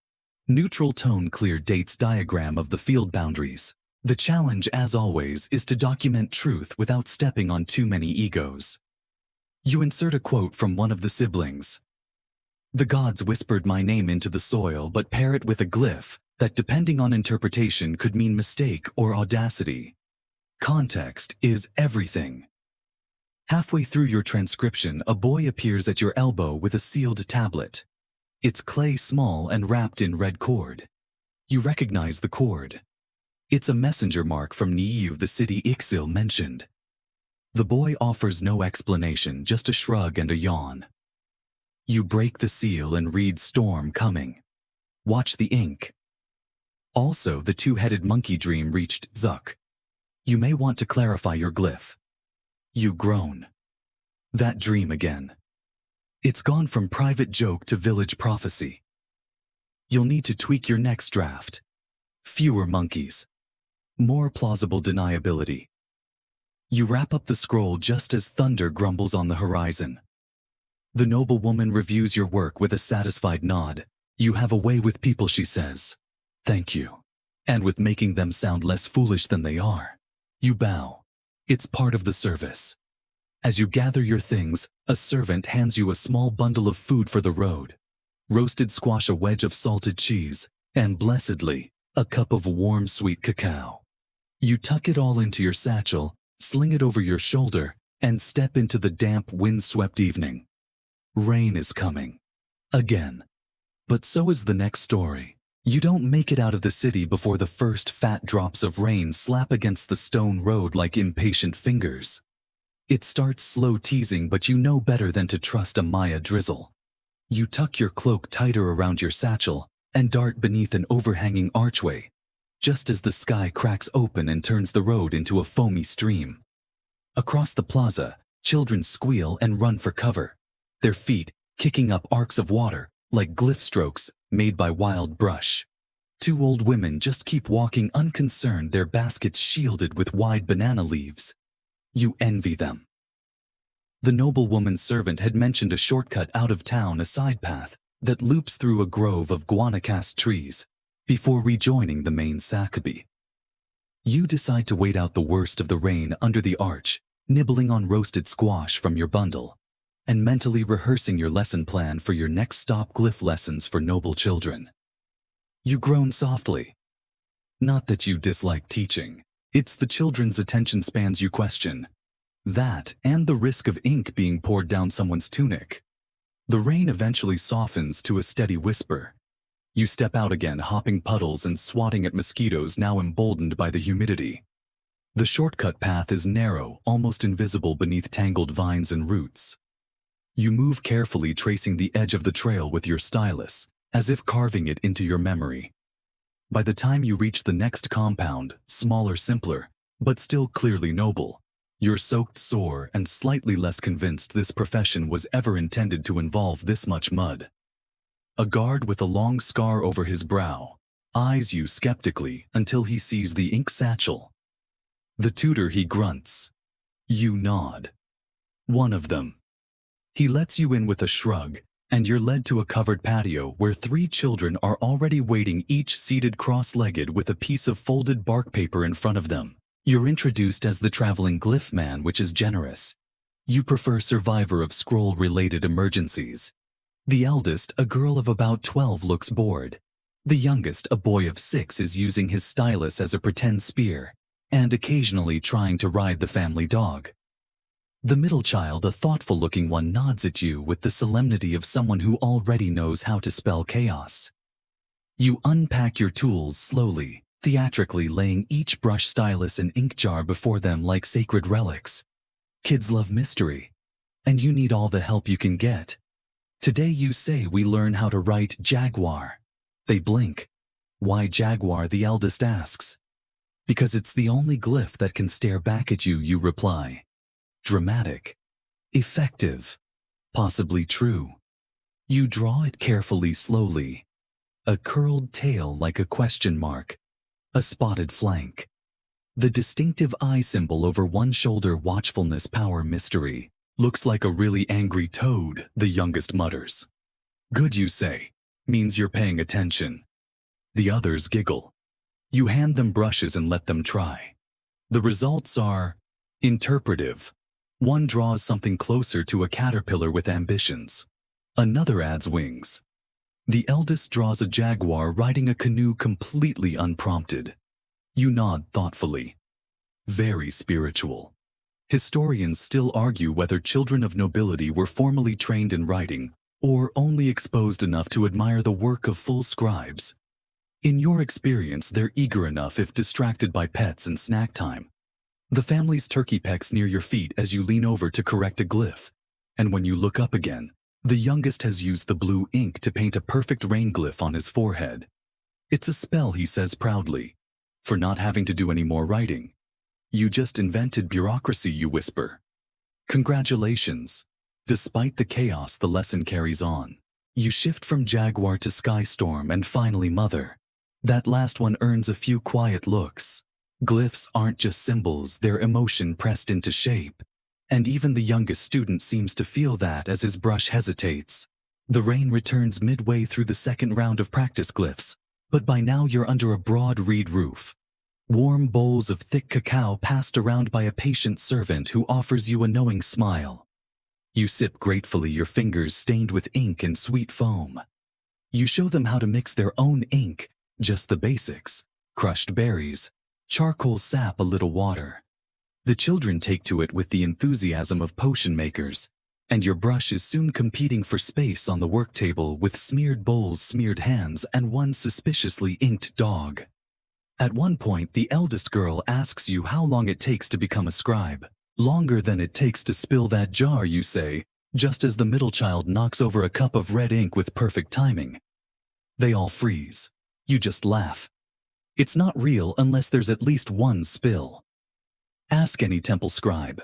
Neutral tone, clear dates, diagram of the field boundaries. The challenge, as always, is to document truth without stepping on too many egos. You insert a quote from one of the siblings. The gods whispered my name into the soil, but pair it with a glyph that, depending on interpretation, could mean mistake or audacity. Context is everything. Halfway through your transcription, a boy appears at your elbow with a sealed tablet. It's clay small and wrapped in red cord. You recognize the cord. It's a messenger mark from Niiv, the city Ixil mentioned. The boy offers no explanation, just a shrug and a yawn. You break the seal and read storm coming. Watch the ink. Also, the two-headed monkey dream reached Zuck. You may want to clarify your glyph. You groan. That dream again. It's gone from private joke to village prophecy. You'll need to tweak your next draft. Fewer monkeys. More plausible deniability. You wrap up the scroll just as thunder grumbles on the horizon. The noblewoman reviews your work with a satisfied nod. You have a way with people, she says. Thank you. And with making them sound less foolish than they are. You bow. It's part of the service. As you gather your things, a servant hands you a small bundle of food for the road. Roasted squash, a wedge of salted cheese, and blessedly, a cup of warm sweet cacao. You tuck it all into your satchel, sling it over your shoulder, and step into the damp, wind-swept evening. Rain is coming. Again. But so is the next story. You don't make it out of the city before the first fat drops of rain slap against the stone road like impatient fingers. It starts slow teasing, but you know better than to trust a Maya drizzle. You tuck your cloak tighter around your satchel and dart beneath an overhanging archway, just as the sky cracks open and turns the road into a foamy stream. Across the plaza, children squeal and run for cover, their feet kicking up arcs of water like glyph strokes made by wild brush. Two old women just keep walking unconcerned, their baskets shielded with wide banana leaves. You envy them. The noblewoman's servant had mentioned a shortcut out of town, a side path that loops through a grove of guanacast trees before rejoining the main Sakabi. You decide to wait out the worst of the rain under the arch, nibbling on roasted squash from your bundle, and mentally rehearsing your lesson plan for your next stop, glyph lessons for noble children. You groan softly. Not that you dislike teaching. It's the children's attention spans you question. That and the risk of ink being poured down someone's tunic. The rain eventually softens to a steady whisper. You step out again, hopping puddles and swatting at mosquitoes now emboldened by the humidity. The shortcut path is narrow, almost invisible beneath tangled vines and roots. You move carefully, tracing the edge of the trail with your stylus, as if carving it into your memory. By the time you reach the next compound, smaller, simpler, but still clearly noble, you're soaked, sore, and slightly less convinced this profession was ever intended to involve this much mud. A guard with a long scar over his brow eyes you skeptically until he sees the ink satchel. The tutor, he grunts. You nod. One of them. He lets you in with a shrug, and you're led to a covered patio where 3 children are already waiting, each seated cross-legged with a piece of folded bark paper in front of them. You're introduced as the traveling glyph man, which is generous. You prefer survivor of scroll-related emergencies. The eldest, a girl of about 12, looks bored. The youngest, a boy of 6, is using his stylus as a pretend spear, and occasionally trying to ride the family dog. The middle child, a thoughtful-looking one, nods at you with the solemnity of someone who already knows how to spell chaos. You unpack your tools slowly, theatrically laying each brush, stylus, and ink jar before them like sacred relics. Kids love mystery, and you need all the help you can get. Today you say we learn how to write jaguar. They blink. Why jaguar, the eldest asks. Because it's the only glyph that can stare back at you, you reply. Dramatic. Effective. Possibly true. You draw it carefully, slowly. A curled tail like a question mark. A spotted flank. The distinctive eye symbol over one shoulder, watchfulness, power, mystery. Looks like a really angry toad, the youngest mutters. Good, you say. Means you're paying attention. The others giggle. You hand them brushes and let them try. The results are interpretive. One draws something closer to a caterpillar with ambitions. Another adds wings. The eldest draws a jaguar riding a canoe completely unprompted. You nod thoughtfully. Very spiritual. Historians still argue whether children of nobility were formally trained in writing or only exposed enough to admire the work of full scribes. In your experience, they're eager enough if distracted by pets and snack time. The family's turkey pecks near your feet as you lean over to correct a glyph, and when you look up again, the youngest has used the blue ink to paint a perfect rain glyph on his forehead. It's a spell, he says proudly, for not having to do any more writing. You just invented bureaucracy, you whisper. Congratulations. Despite the chaos, the lesson carries on. You shift from jaguar to sky storm and finally mother. That last one earns a few quiet looks. Glyphs aren't just symbols, they're emotion pressed into shape. And even the youngest student seems to feel that as his brush hesitates. The rain returns midway through the second round of practice glyphs, but by now you're under a broad reed roof. Warm bowls of thick cacao passed around by a patient servant who offers you a knowing smile. You sip gratefully, your fingers stained with ink and sweet foam. You show them how to mix their own ink, just the basics: crushed berries, charcoal sap, a little water. The children take to it with the enthusiasm of potion makers, and your brush is soon competing for space on the work table with smeared bowls, smeared hands, and one suspiciously inked dog. At one point, the eldest girl asks you how long it takes to become a scribe. Longer than it takes to spill that jar, you say, just as the middle child knocks over a cup of red ink with perfect timing. They all freeze. You just laugh. It's not real unless there's at least one spill. Ask any temple scribe.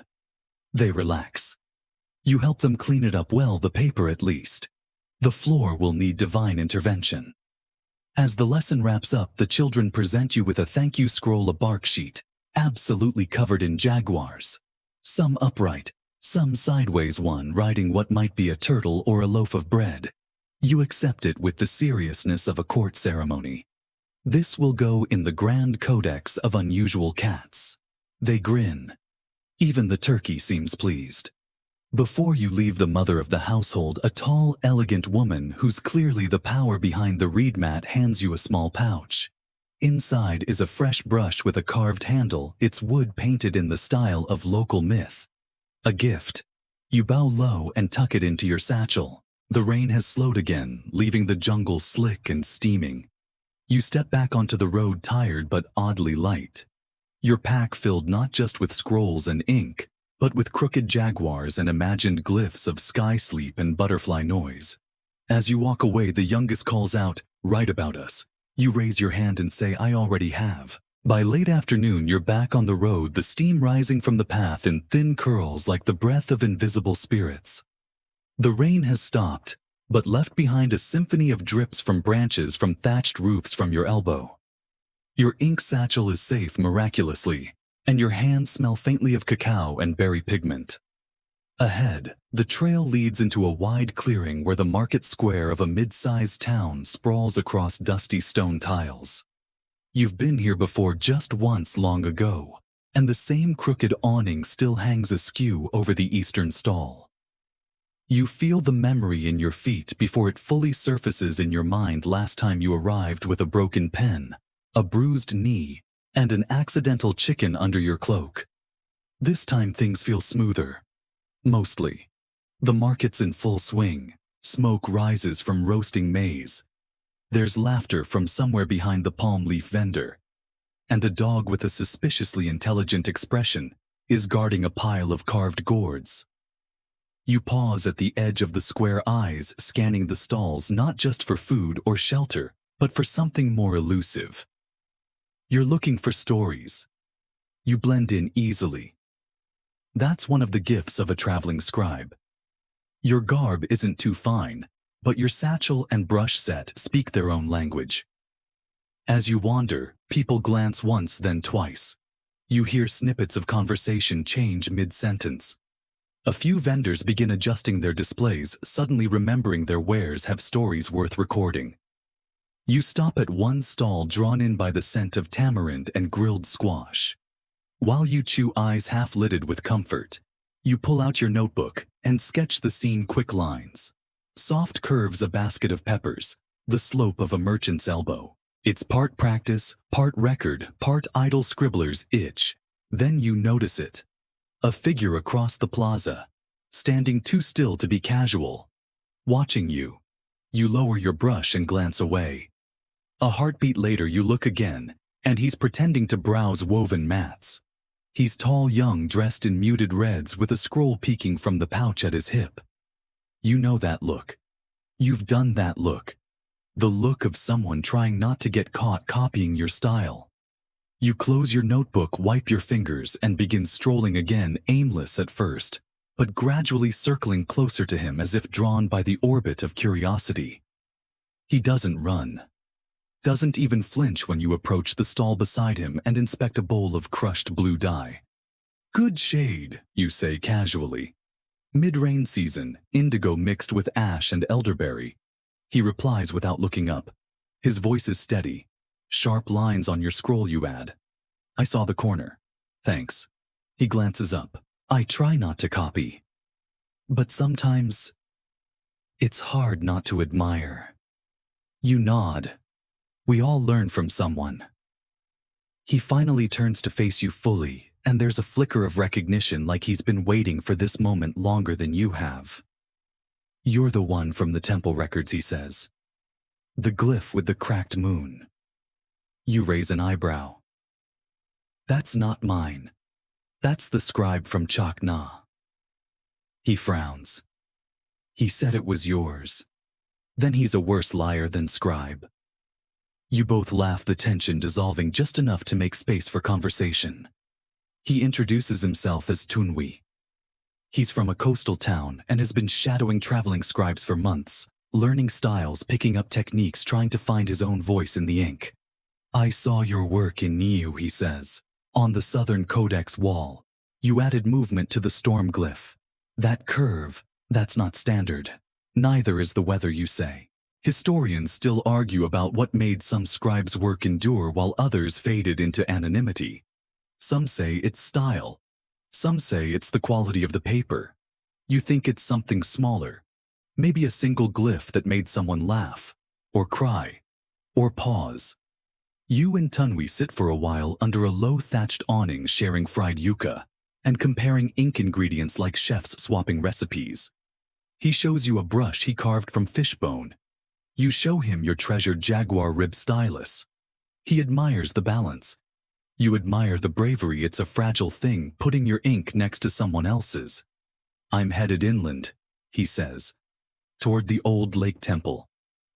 They relax. You help them clean it up well, the paper at least. The floor will need divine intervention. As the lesson wraps up, the children present you with a thank you scroll, a bark sheet, absolutely covered in jaguars. Some upright, some sideways, one riding what might be a turtle or a loaf of bread. You accept it with the seriousness of a court ceremony. This will go in the Grand Codex of Unusual Cats. They grin. Even the turkey seems pleased. Before you leave the mother of the household, a tall, elegant woman who's clearly the power behind the reed mat hands you a small pouch. Inside is a fresh brush with a carved handle, its wood painted in the style of local myth. A gift. You bow low and tuck it into your satchel. The rain has slowed again, leaving the jungle slick and steaming. You step back onto the road, tired but oddly light. Your pack filled not just with scrolls and ink, but with crooked jaguars and imagined glyphs of sky sleep and butterfly noise. As you walk away, the youngest calls out, "Write about us." You raise your hand and say, "I already have." By late afternoon, you're back on the road, the steam rising from the path in thin curls like the breath of invisible spirits. The rain has stopped, but left behind a symphony of drips from branches from thatched roofs from your elbow. Your ink satchel is safe miraculously, and your hands smell faintly of cacao and berry pigment. Ahead, the trail leads into a wide clearing where the market square of a mid-sized town sprawls across dusty stone tiles. You've been here before, just once long ago, and the same crooked awning still hangs askew over the eastern stall. You feel the memory in your feet before it fully surfaces in your mind. Last time you arrived with a broken pen, a bruised knee, and an accidental chicken under your cloak. This time things feel smoother. Mostly. The market's in full swing. Smoke rises from roasting maize. There's laughter from somewhere behind the palm leaf vendor. And a dog with a suspiciously intelligent expression is guarding a pile of carved gourds. You pause at the edge of the square, eyes scanning the stalls not just for food or shelter, but for something more elusive. You're looking for stories. You blend in easily. That's one of the gifts of a traveling scribe. Your garb isn't too fine, but your satchel and brush set speak their own language. As you wander, people glance once then twice. You hear snippets of conversation change mid-sentence. A few vendors begin adjusting their displays, suddenly remembering their wares have stories worth recording. You stop at one stall drawn in by the scent of tamarind and grilled squash. While you chew, eyes half-lidded with comfort, you pull out your notebook and sketch the scene. Quick lines. Soft curves, a basket of peppers, the slope of a merchant's elbow. It's part practice, part record, part idle scribbler's itch. Then you notice it. A figure across the plaza, standing too still to be casual. Watching you. You lower your brush and glance away. A heartbeat later you look again, and he's pretending to browse woven mats. He's tall, young, dressed in muted reds with a scroll peeking from the pouch at his hip. You know that look. You've done that look. The look of someone trying not to get caught copying your style. You close your notebook, wipe your fingers, and begin strolling again, aimless at first, but gradually circling closer to him as if drawn by the orbit of curiosity. He doesn't run. Doesn't even flinch when you approach the stall beside him and inspect a bowl of crushed blue dye. Good shade, you say casually. Mid-rain season, indigo mixed with ash and elderberry. He replies without looking up. His voice is steady. Sharp lines on your scroll, you add. I saw the corner. Thanks. He glances up. I try not to copy. But sometimes, it's hard not to admire. You nod. We all learn from someone. He finally turns to face you fully, and there's a flicker of recognition, like he's been waiting for this moment longer than you have. You're the one from the temple records, he says. The glyph with the cracked moon. You raise an eyebrow. That's not mine. That's the scribe from Chakna. He frowns. He said it was yours. Then he's a worse liar than scribe. You both laugh, the tension dissolving just enough to make space for conversation. He introduces himself as Tunwi. He's from a coastal town and has been shadowing traveling scribes for months, learning styles, picking up techniques, trying to find his own voice in the ink. I saw your work in Niu, he says. On the southern codex wall, you added movement to the storm glyph. That curve, that's not standard. Neither is the weather, you say. Historians still argue about what made some scribes' work endure while others faded into anonymity. Some say it's style. Some say it's the quality of the paper. You think it's something smaller. Maybe a single glyph that made someone laugh, or cry, or pause. You and Tunwi sit for a while under a low thatched awning, sharing fried yuca, and comparing ink ingredients like chefs swapping recipes. He shows you a brush he carved from fishbone. You show him your treasured jaguar rib stylus. He admires the balance. You admire the bravery. It's a fragile thing, putting your ink next to someone else's. I'm headed inland, he says, toward the old lake temple.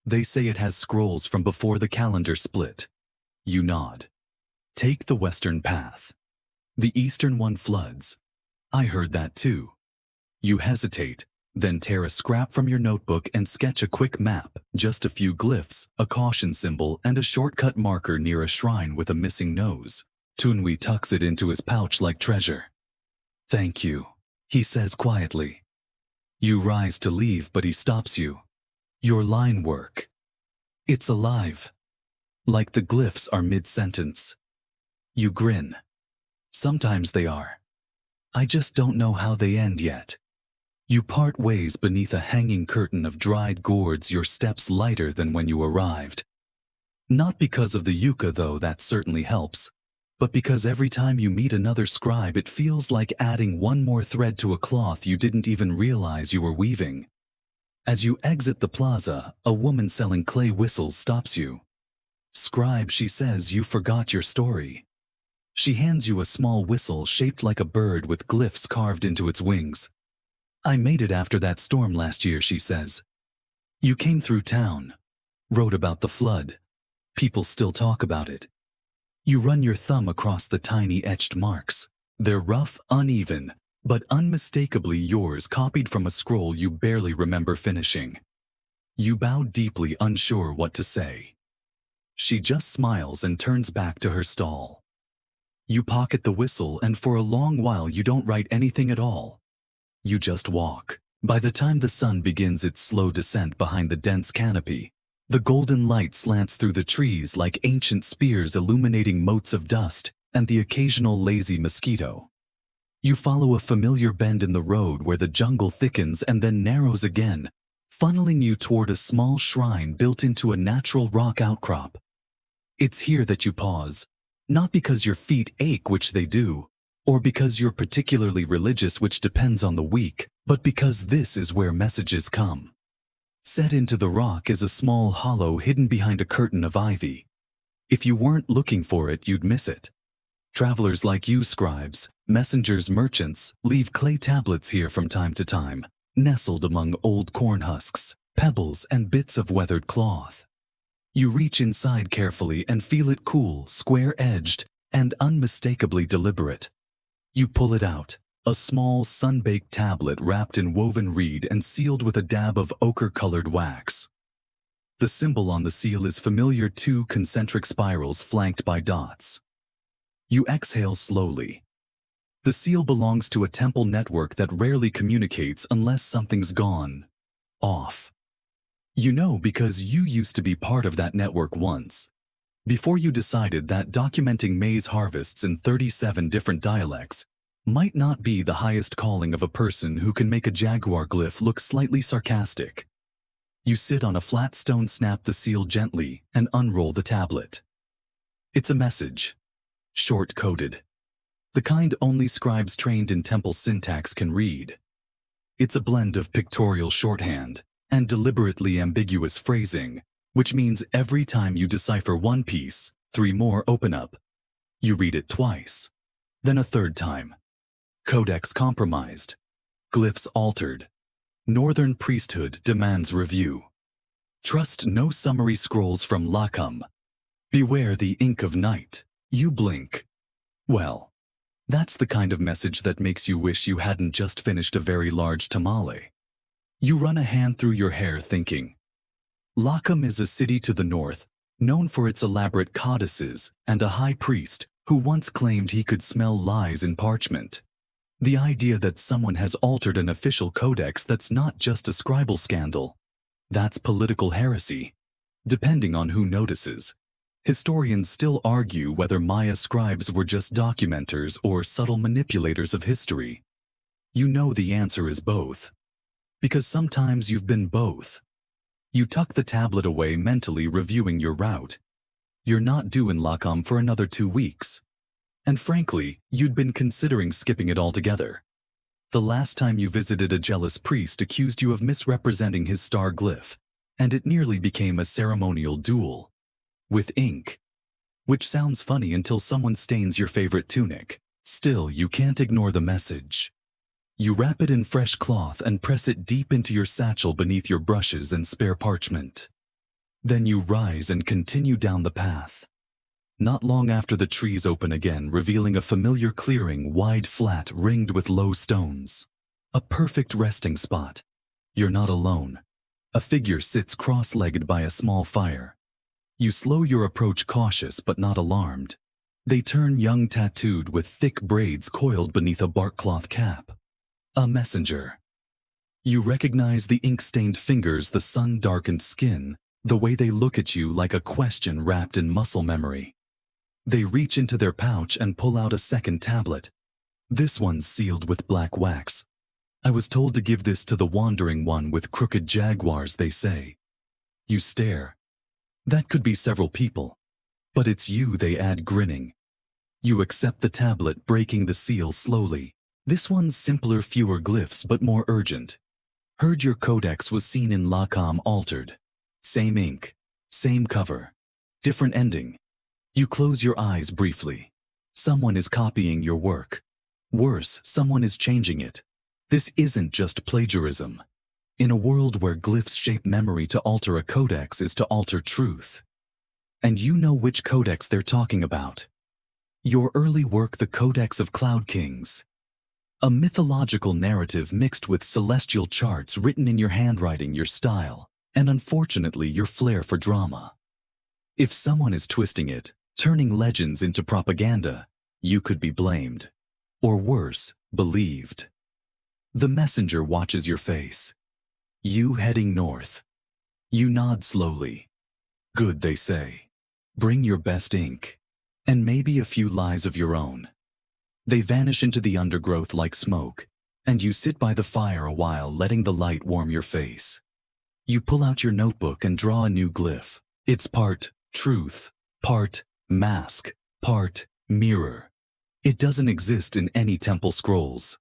They say it has scrolls from before the calendar split. You nod. Take the western path. The eastern one floods. I heard that too. You hesitate, then tear a scrap from your notebook and sketch a quick map, just a few glyphs, a caution symbol, and a shortcut marker near a shrine with a missing nose. Tunwi tucks it into his pouch like treasure. Thank you, he says quietly. You rise to leave, but he stops you. Your line work. It's alive. Like the glyphs are mid-sentence. You grin. Sometimes they are. I just don't know how they end yet. You part ways beneath a hanging curtain of dried gourds, your steps lighter than when you arrived. Not because of the yucca, though that certainly helps, but because every time you meet another scribe it feels like adding one more thread to a cloth you didn't even realize you were weaving. As you exit the plaza, a woman selling clay whistles stops you. Scribe, she says, you forgot your story. She hands you a small whistle shaped like a bird with glyphs carved into its wings. I made it after that storm last year, she says. You came through town, wrote about the flood, People still talk about it. You run your thumb across the tiny etched marks. They're rough, uneven, but unmistakably yours, copied from a scroll you barely remember finishing. You bow deeply, unsure what to say. She just smiles and turns back to her stall. You pocket the whistle, and for a long while you don't write anything at all. You just walk. By the time the sun begins its slow descent behind the dense canopy, the golden light slants through the trees like ancient spears illuminating motes of dust and the occasional lazy mosquito. You follow a familiar bend in the road where the jungle thickens and then narrows again, funneling you toward a small shrine built into a natural rock outcrop. It's here that you pause, not because your feet ache, which they do, or because you're particularly religious, which depends on the week, but because this is where messages come. Set into the rock is a small hollow hidden behind a curtain of ivy. If you weren't looking for it, you'd miss it. Travelers like you, scribes, messengers, merchants, leave clay tablets here from time to time, nestled among old corn husks, pebbles, and bits of weathered cloth. You reach inside carefully and feel it cool, square-edged, and unmistakably deliberate. You pull it out. A small, sun-baked tablet wrapped in woven reed and sealed with a dab of ochre-colored wax. The symbol on the seal is familiar: two concentric spirals flanked by dots. You exhale slowly. The seal belongs to a temple network that rarely communicates unless something's gone off. You know because you used to be part of that network once. Before you decided that documenting maize harvests in 37 different dialects might not be the highest calling of a person who can make a jaguar glyph look slightly sarcastic. You sit on a flat stone, snap the seal gently, and unroll the tablet. It's a message. Short-coded. The kind only scribes trained in temple syntax can read. It's a blend of pictorial shorthand and deliberately ambiguous phrasing, which means every time you decipher one piece, 3 more open up. You read it twice, then a third time. Codex compromised. Glyphs altered. Northern priesthood demands review. Trust no summary scrolls from Lacum. Beware the ink of night. You blink. Well, that's the kind of message that makes you wish you hadn't just finished a very large tamale. You run a hand through your hair, thinking. Lacum is a city to the north, known for its elaborate codices and a high priest who once claimed he could smell lies in parchment. The idea that someone has altered an official codex, that's not just a scribal scandal. That's political heresy, depending on who notices. Historians still argue whether Maya scribes were just documenters or subtle manipulators of history. You know the answer is both. Because sometimes you've been both. You tuck the tablet away, mentally reviewing your route. You're not due in Lacum for another 2 weeks. And frankly, you'd been considering skipping it altogether. The last time you visited, a jealous priest accused you of misrepresenting his star glyph, and it nearly became a ceremonial duel. With ink. Which sounds funny until someone stains your favorite tunic. Still, you can't ignore the message. You wrap it in fresh cloth and press it deep into your satchel beneath your brushes and spare parchment. Then you rise and continue down the path. Not long after, the trees open again, revealing a familiar clearing, wide, flat, ringed with low stones. A perfect resting spot. You're not alone. A figure sits cross-legged by a small fire. You slow your approach, cautious but not alarmed. They turn young, tattooed with thick braids coiled beneath a bark cloth cap. A messenger. You recognize the ink-stained fingers, the sun-darkened skin, the way they look at you like a question wrapped in muscle memory. They reach into their pouch and pull out a second tablet. This one's sealed with black wax. I was told to give this to the wandering one with crooked jaguars, they say. You stare. That could be several people. But it's you, they add, grinning. You accept the tablet, breaking the seal slowly. This one's simpler, fewer glyphs, but more urgent. Heard your codex was seen in Lacum altered. Same ink. Same cover. Different ending. You close your eyes briefly. Someone is copying your work. Worse, someone is changing it. This isn't just plagiarism. In a world where glyphs shape memory, to alter a codex is to alter truth. and you know which codex they're talking about. Your early work, the Codex of Cloud Kings. A mythological narrative mixed with celestial charts written in your handwriting, your style, and unfortunately your flair for drama. If someone is twisting it, turning legends into propaganda, you could be blamed. Or worse, believed. The messenger watches your face. You heading north. You nod slowly. Good, they say. Bring your best ink. And maybe a few lies of your own. They vanish into the undergrowth like smoke, and you sit by the fire a while letting the light warm your face. You pull out your notebook and draw a new glyph. It's part truth, part mask, part mirror. It doesn't exist in any temple scrolls.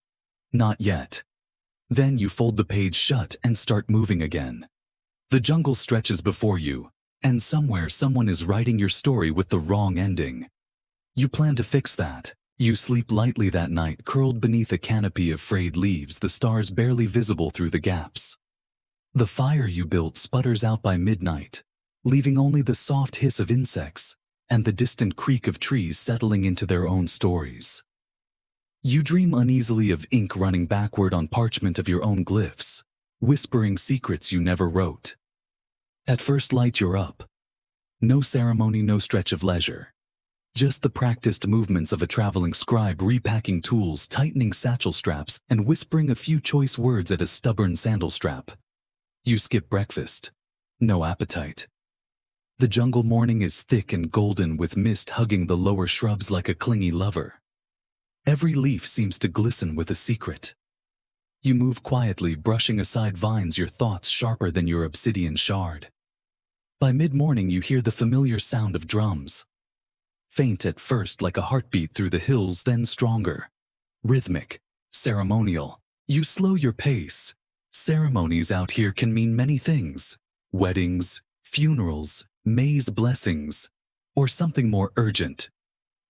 Not yet. Then you fold the page shut and start moving again. The jungle stretches before you, and somewhere someone is writing your story with the wrong ending. You plan to fix that. You sleep lightly that night, curled beneath a canopy of frayed leaves, the stars barely visible through the gaps. The fire you built sputters out by midnight, leaving only the soft hiss of insects and the distant creak of trees settling into their own stories. You dream uneasily of ink running backward on parchment of your own glyphs, whispering secrets you never wrote. At first light you're up. No ceremony, no stretch of leisure. Just the practiced movements of a traveling scribe, repacking tools, tightening satchel straps, and whispering a few choice words at a stubborn sandal strap. You skip breakfast. No appetite. The jungle morning is thick and golden, with mist hugging the lower shrubs like a clingy lover. Every leaf seems to glisten with a secret. You move quietly, brushing aside vines, your thoughts sharper than your obsidian shard. By mid-morning you hear the familiar sound of drums. Faint at first, like a heartbeat through the hills, then stronger. Rhythmic, ceremonial. You slow your pace. Ceremonies out here can mean many things. Weddings, funerals, maize blessings, or something more urgent.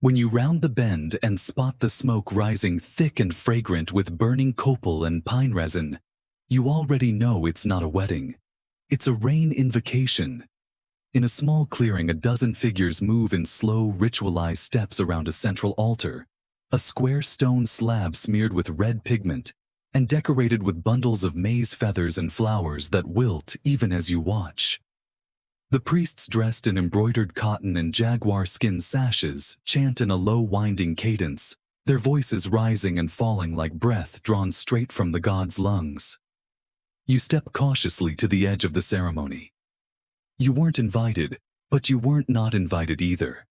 When you round the bend and spot the smoke rising thick and fragrant with burning copal and pine resin, you already know it's not a wedding. It's a rain invocation. In a small clearing, a dozen figures move in slow, ritualized steps around a central altar, a square stone slab smeared with red pigment and decorated with bundles of maize feathers and flowers that wilt even as you watch. The priests, dressed in embroidered cotton and jaguar skin sashes, chant in a low, winding cadence, their voices rising and falling like breath drawn straight from the god's lungs. You step cautiously to the edge of the ceremony. You weren't invited, but you weren't not invited either.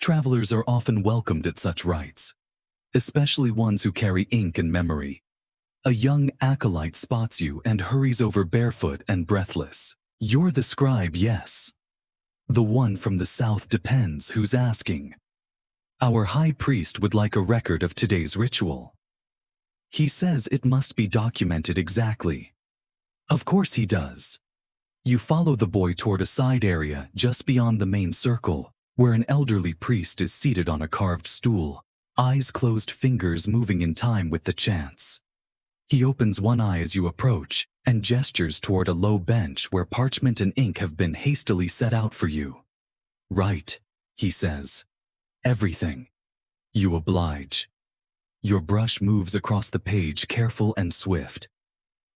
Travelers are often welcomed at such rites, especially ones who carry ink and memory. A young acolyte spots you and hurries over barefoot and breathless. You're the scribe, yes. The one from the south. Depends who's asking. Our high priest would like a record of today's ritual. He says it must be documented exactly. Of course he does. You follow the boy toward a side area just beyond the main circle, where an elderly priest is seated on a carved stool, eyes closed, fingers moving in time with the chants. He opens one eye as you approach and gestures toward a low bench where parchment and ink have been hastily set out for you. Right, he says. Everything. You oblige. Your brush moves across the page, careful and swift.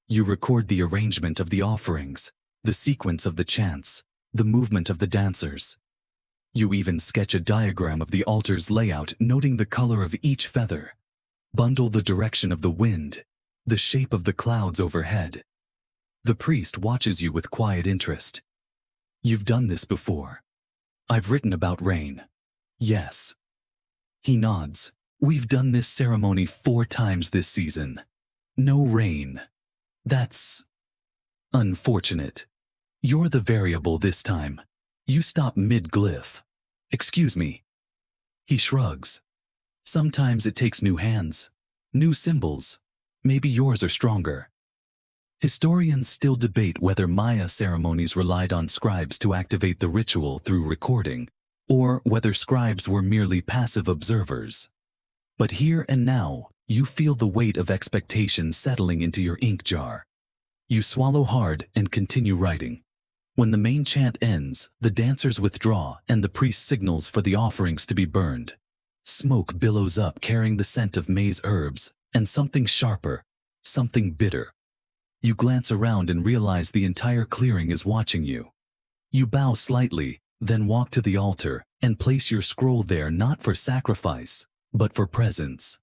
You record the arrangement of the offerings, the sequence of the chants, the movement of the dancers. You even sketch a diagram of the altar's layout, noting the color of each feather, bundle the direction of the wind, the shape of the clouds overhead. The priest watches you with quiet interest. You've done this before. I've written about rain. Yes. He nods. We've done this ceremony 4 times this season. No rain. That's unfortunate. You're the variable this time. You stop mid-glyph. Excuse me. He shrugs. Sometimes it takes new hands, new symbols. Maybe yours are stronger. Historians still debate whether Maya ceremonies relied on scribes to activate the ritual through recording, or whether scribes were merely passive observers. But here and now, you feel the weight of expectation settling into your ink jar. You swallow hard and continue writing. When the main chant ends, the dancers withdraw and the priest signals for the offerings to be burned. Smoke billows up carrying the scent of maize herbs and something sharper, something bitter. You glance around and realize the entire clearing is watching you. You bow slightly, then walk to the altar and place your scroll there not for sacrifice, but for presence.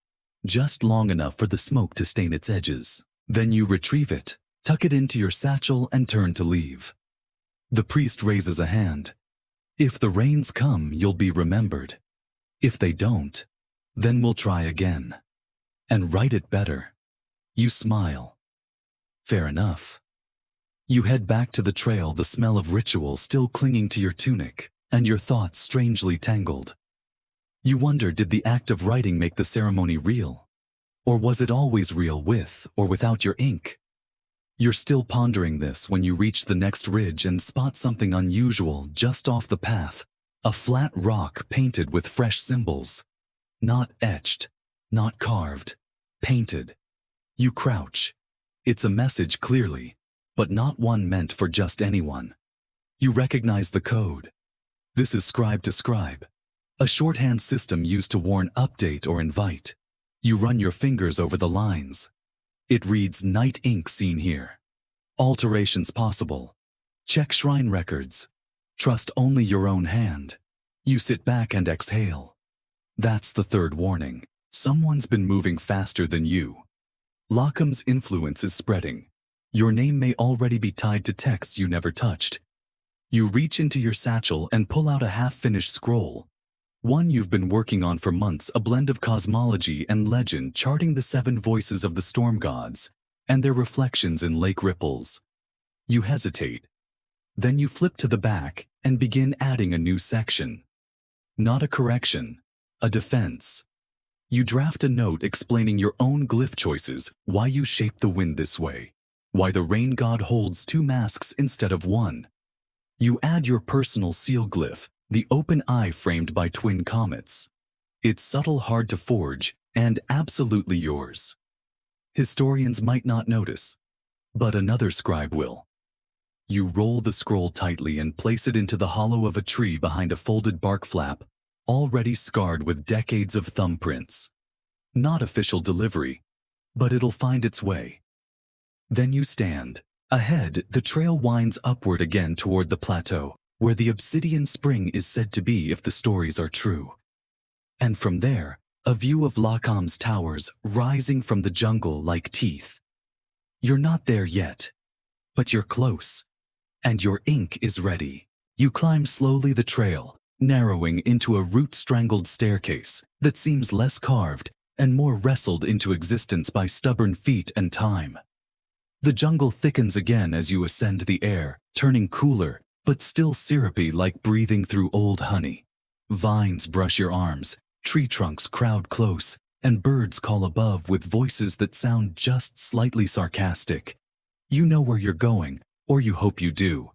Just long enough for the smoke to stain its edges. Then you retrieve it, tuck it into your satchel and turn to leave. The priest raises a hand. If the rains come, you'll be remembered. If they don't, then we'll try again. And write it better. You smile. Fair enough. You head back to the trail, the smell of ritual still clinging to your tunic, and your thoughts strangely tangled. You wonder, did the act of writing make the ceremony real? Or was it always real with or without your ink? You're still pondering this when you reach the next ridge and spot something unusual just off the path. A flat rock painted with fresh symbols. Not etched, not carved, painted. You crouch. It's a message clearly, but not one meant for just anyone. You recognize the code. This is scribe to scribe, a shorthand system used to warn, update, or invite. You run your fingers over the lines. It reads, night ink seen here. Alterations possible. Check shrine records. Trust only your own hand. You sit back and exhale. That's the third warning. Someone's been moving faster than you. Lockham's influence is spreading. Your name may already be tied to texts you never touched. You reach into your satchel and pull out a half-finished scroll. One you've been working on for months, a blend of cosmology and legend charting the 7 voices of the storm gods and their reflections in lake ripples. You hesitate. Then you flip to the back and begin adding a new section. Not a correction, a defense. You draft a note explaining your own glyph choices, why you shaped the wind this way, why the rain god holds 2 masks instead of 1. You add your personal seal glyph, the open eye framed by twin comets. It's subtle, hard to forge, and absolutely yours. Historians might not notice, but another scribe will. You roll the scroll tightly and place it into the hollow of a tree behind a folded bark flap, already scarred with decades of thumbprints. Not official delivery, but it'll find its way. Then you stand. Ahead, the trail winds upward again toward the plateau, where the obsidian spring is said to be if the stories are true. And from there, a view of Lockham's towers rising from the jungle like teeth. You're not there yet, but you're close, and your ink is ready. You climb slowly the trail, narrowing into a root-strangled staircase that seems less carved and more wrestled into existence by stubborn feet and time. The jungle thickens again as you ascend the air, turning cooler, but still syrupy like breathing through old honey. Vines brush your arms, tree trunks crowd close, and birds call above with voices that sound just slightly sarcastic. You know where you're going, or you hope you do.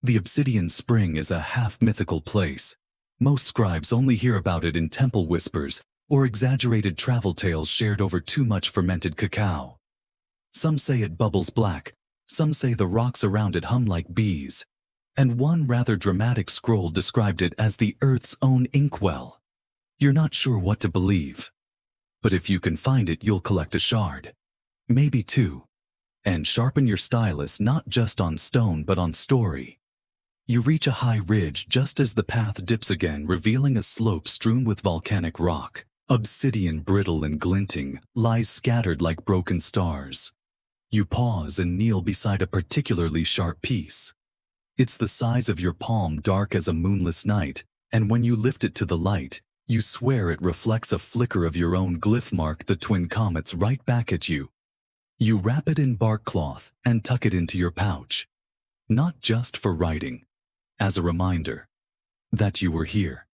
The Obsidian Spring is a half-mythical place. Most scribes only hear about it in temple whispers or exaggerated travel tales shared over too much fermented cacao. Some say it bubbles black, some say the rocks around it hum like bees, and one rather dramatic scroll described it as the Earth's own inkwell. You're not sure what to believe, but if you can find it, you'll collect a shard, maybe 2, and sharpen your stylus not just on stone but on story. You reach a high ridge just as the path dips again, revealing a slope strewn with volcanic rock. Obsidian, brittle and glinting, lies scattered like broken stars. You pause and kneel beside a particularly sharp piece. It's the size of your palm, dark as a moonless night, and when you lift it to the light, you swear it reflects a flicker of your own glyph mark, the twin comets, right back at you. You wrap it in bark cloth and tuck it into your pouch. Not just for writing, as a reminder that you were here,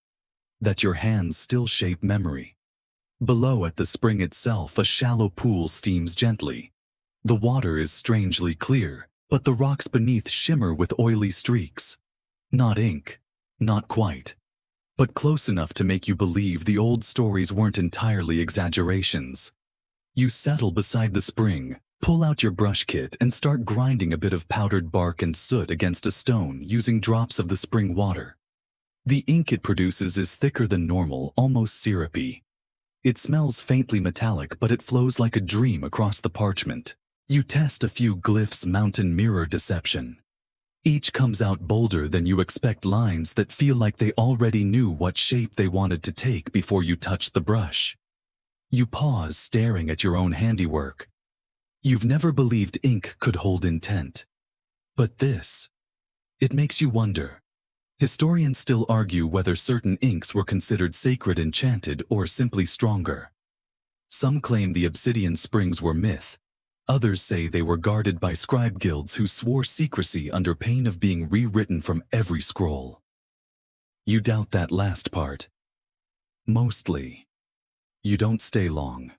that your hands still shape memory. Below at the spring itself, a shallow pool steams gently. The water is strangely clear, but the rocks beneath shimmer with oily streaks. Not ink, not quite, but close enough to make you believe the old stories weren't entirely exaggerations. You settle beside the spring, Pull out your brush kit and start grinding a bit of powdered bark and soot against a stone using drops of the spring water. The ink it produces is thicker than normal, almost syrupy. It smells faintly metallic, but it flows like a dream across the parchment. You test a few glyphs, mountain mirror deception. Each comes out bolder than you expect, lines that feel like they already knew what shape they wanted to take before you touched the brush. You pause, staring at your own handiwork. You've never believed ink could hold intent. But this, it makes you wonder. Historians still argue whether certain inks were considered sacred, enchanted, or simply stronger. Some claim the obsidian springs were myth. Others say they were guarded by scribe guilds who swore secrecy under pain of being rewritten from every scroll. You doubt that last part. Mostly. You don't stay long.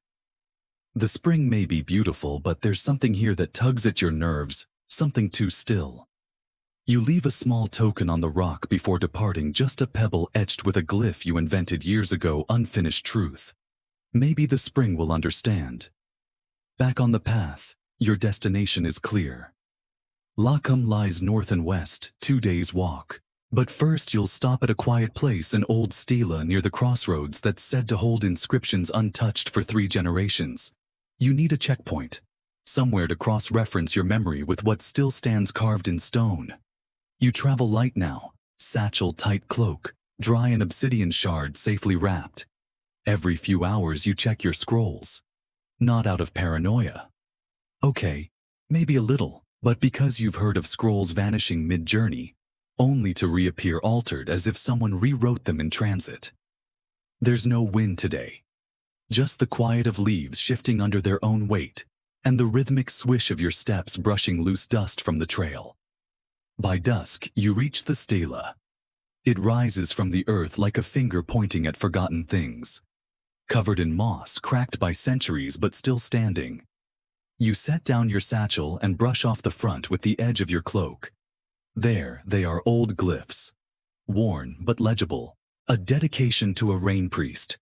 The spring may be beautiful, but there's something here that tugs at your nerves, something too still. You leave a small token on the rock before departing, just a pebble etched with a glyph you invented years ago, unfinished truth. Maybe the spring will understand. Back on the path, your destination is clear. Lacum lies north and west, 2 days' walk. But first you'll stop at a quiet place, an old stela near the crossroads that's said to hold inscriptions untouched for 3 generations. You need a checkpoint, somewhere to cross-reference your memory with what still stands carved in stone. You travel light now, satchel, tight cloak, dry and obsidian shard safely wrapped. Every few hours you check your scrolls. Not out of paranoia. Okay, maybe a little, but because you've heard of scrolls vanishing mid-journey, only to reappear altered as if someone rewrote them in transit. There's no wind today. Just the quiet of leaves shifting under their own weight, and the rhythmic swish of your steps brushing loose dust from the trail. By dusk, you reach the stela. It rises from the earth like a finger pointing at forgotten things. Covered in moss, cracked by centuries but still standing. You set down your satchel and brush off the front with the edge of your cloak. There they are, old glyphs. Worn but legible. A dedication to a rain priest.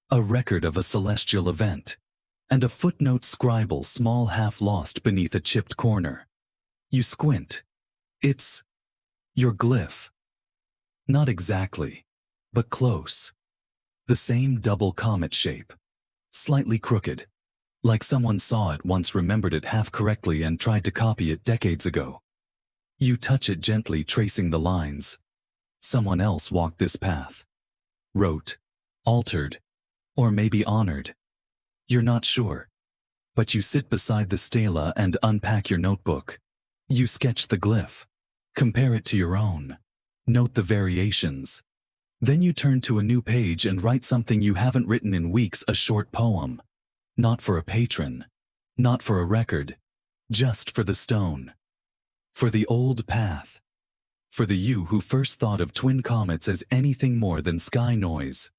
A record of a celestial event. And a footnote scribble, small, half lost beneath a chipped corner. You squint. It's your glyph. Not exactly, but close. The same double comet shape. Slightly crooked. Like someone saw it once, remembered it half correctly, and tried to copy it decades ago. You touch it gently, tracing the lines. Someone else walked this path. Wrote, altered, or maybe honored. You're not sure. But you sit beside the stela and unpack your notebook. You sketch the glyph. Compare it to your own. Note the variations. Then you turn to a new page and write something you haven't written in weeks, a short poem. Not for a patron. Not for a record. Just for the stone. For the old path. For the you who first thought of twin comets as anything more than sky noise.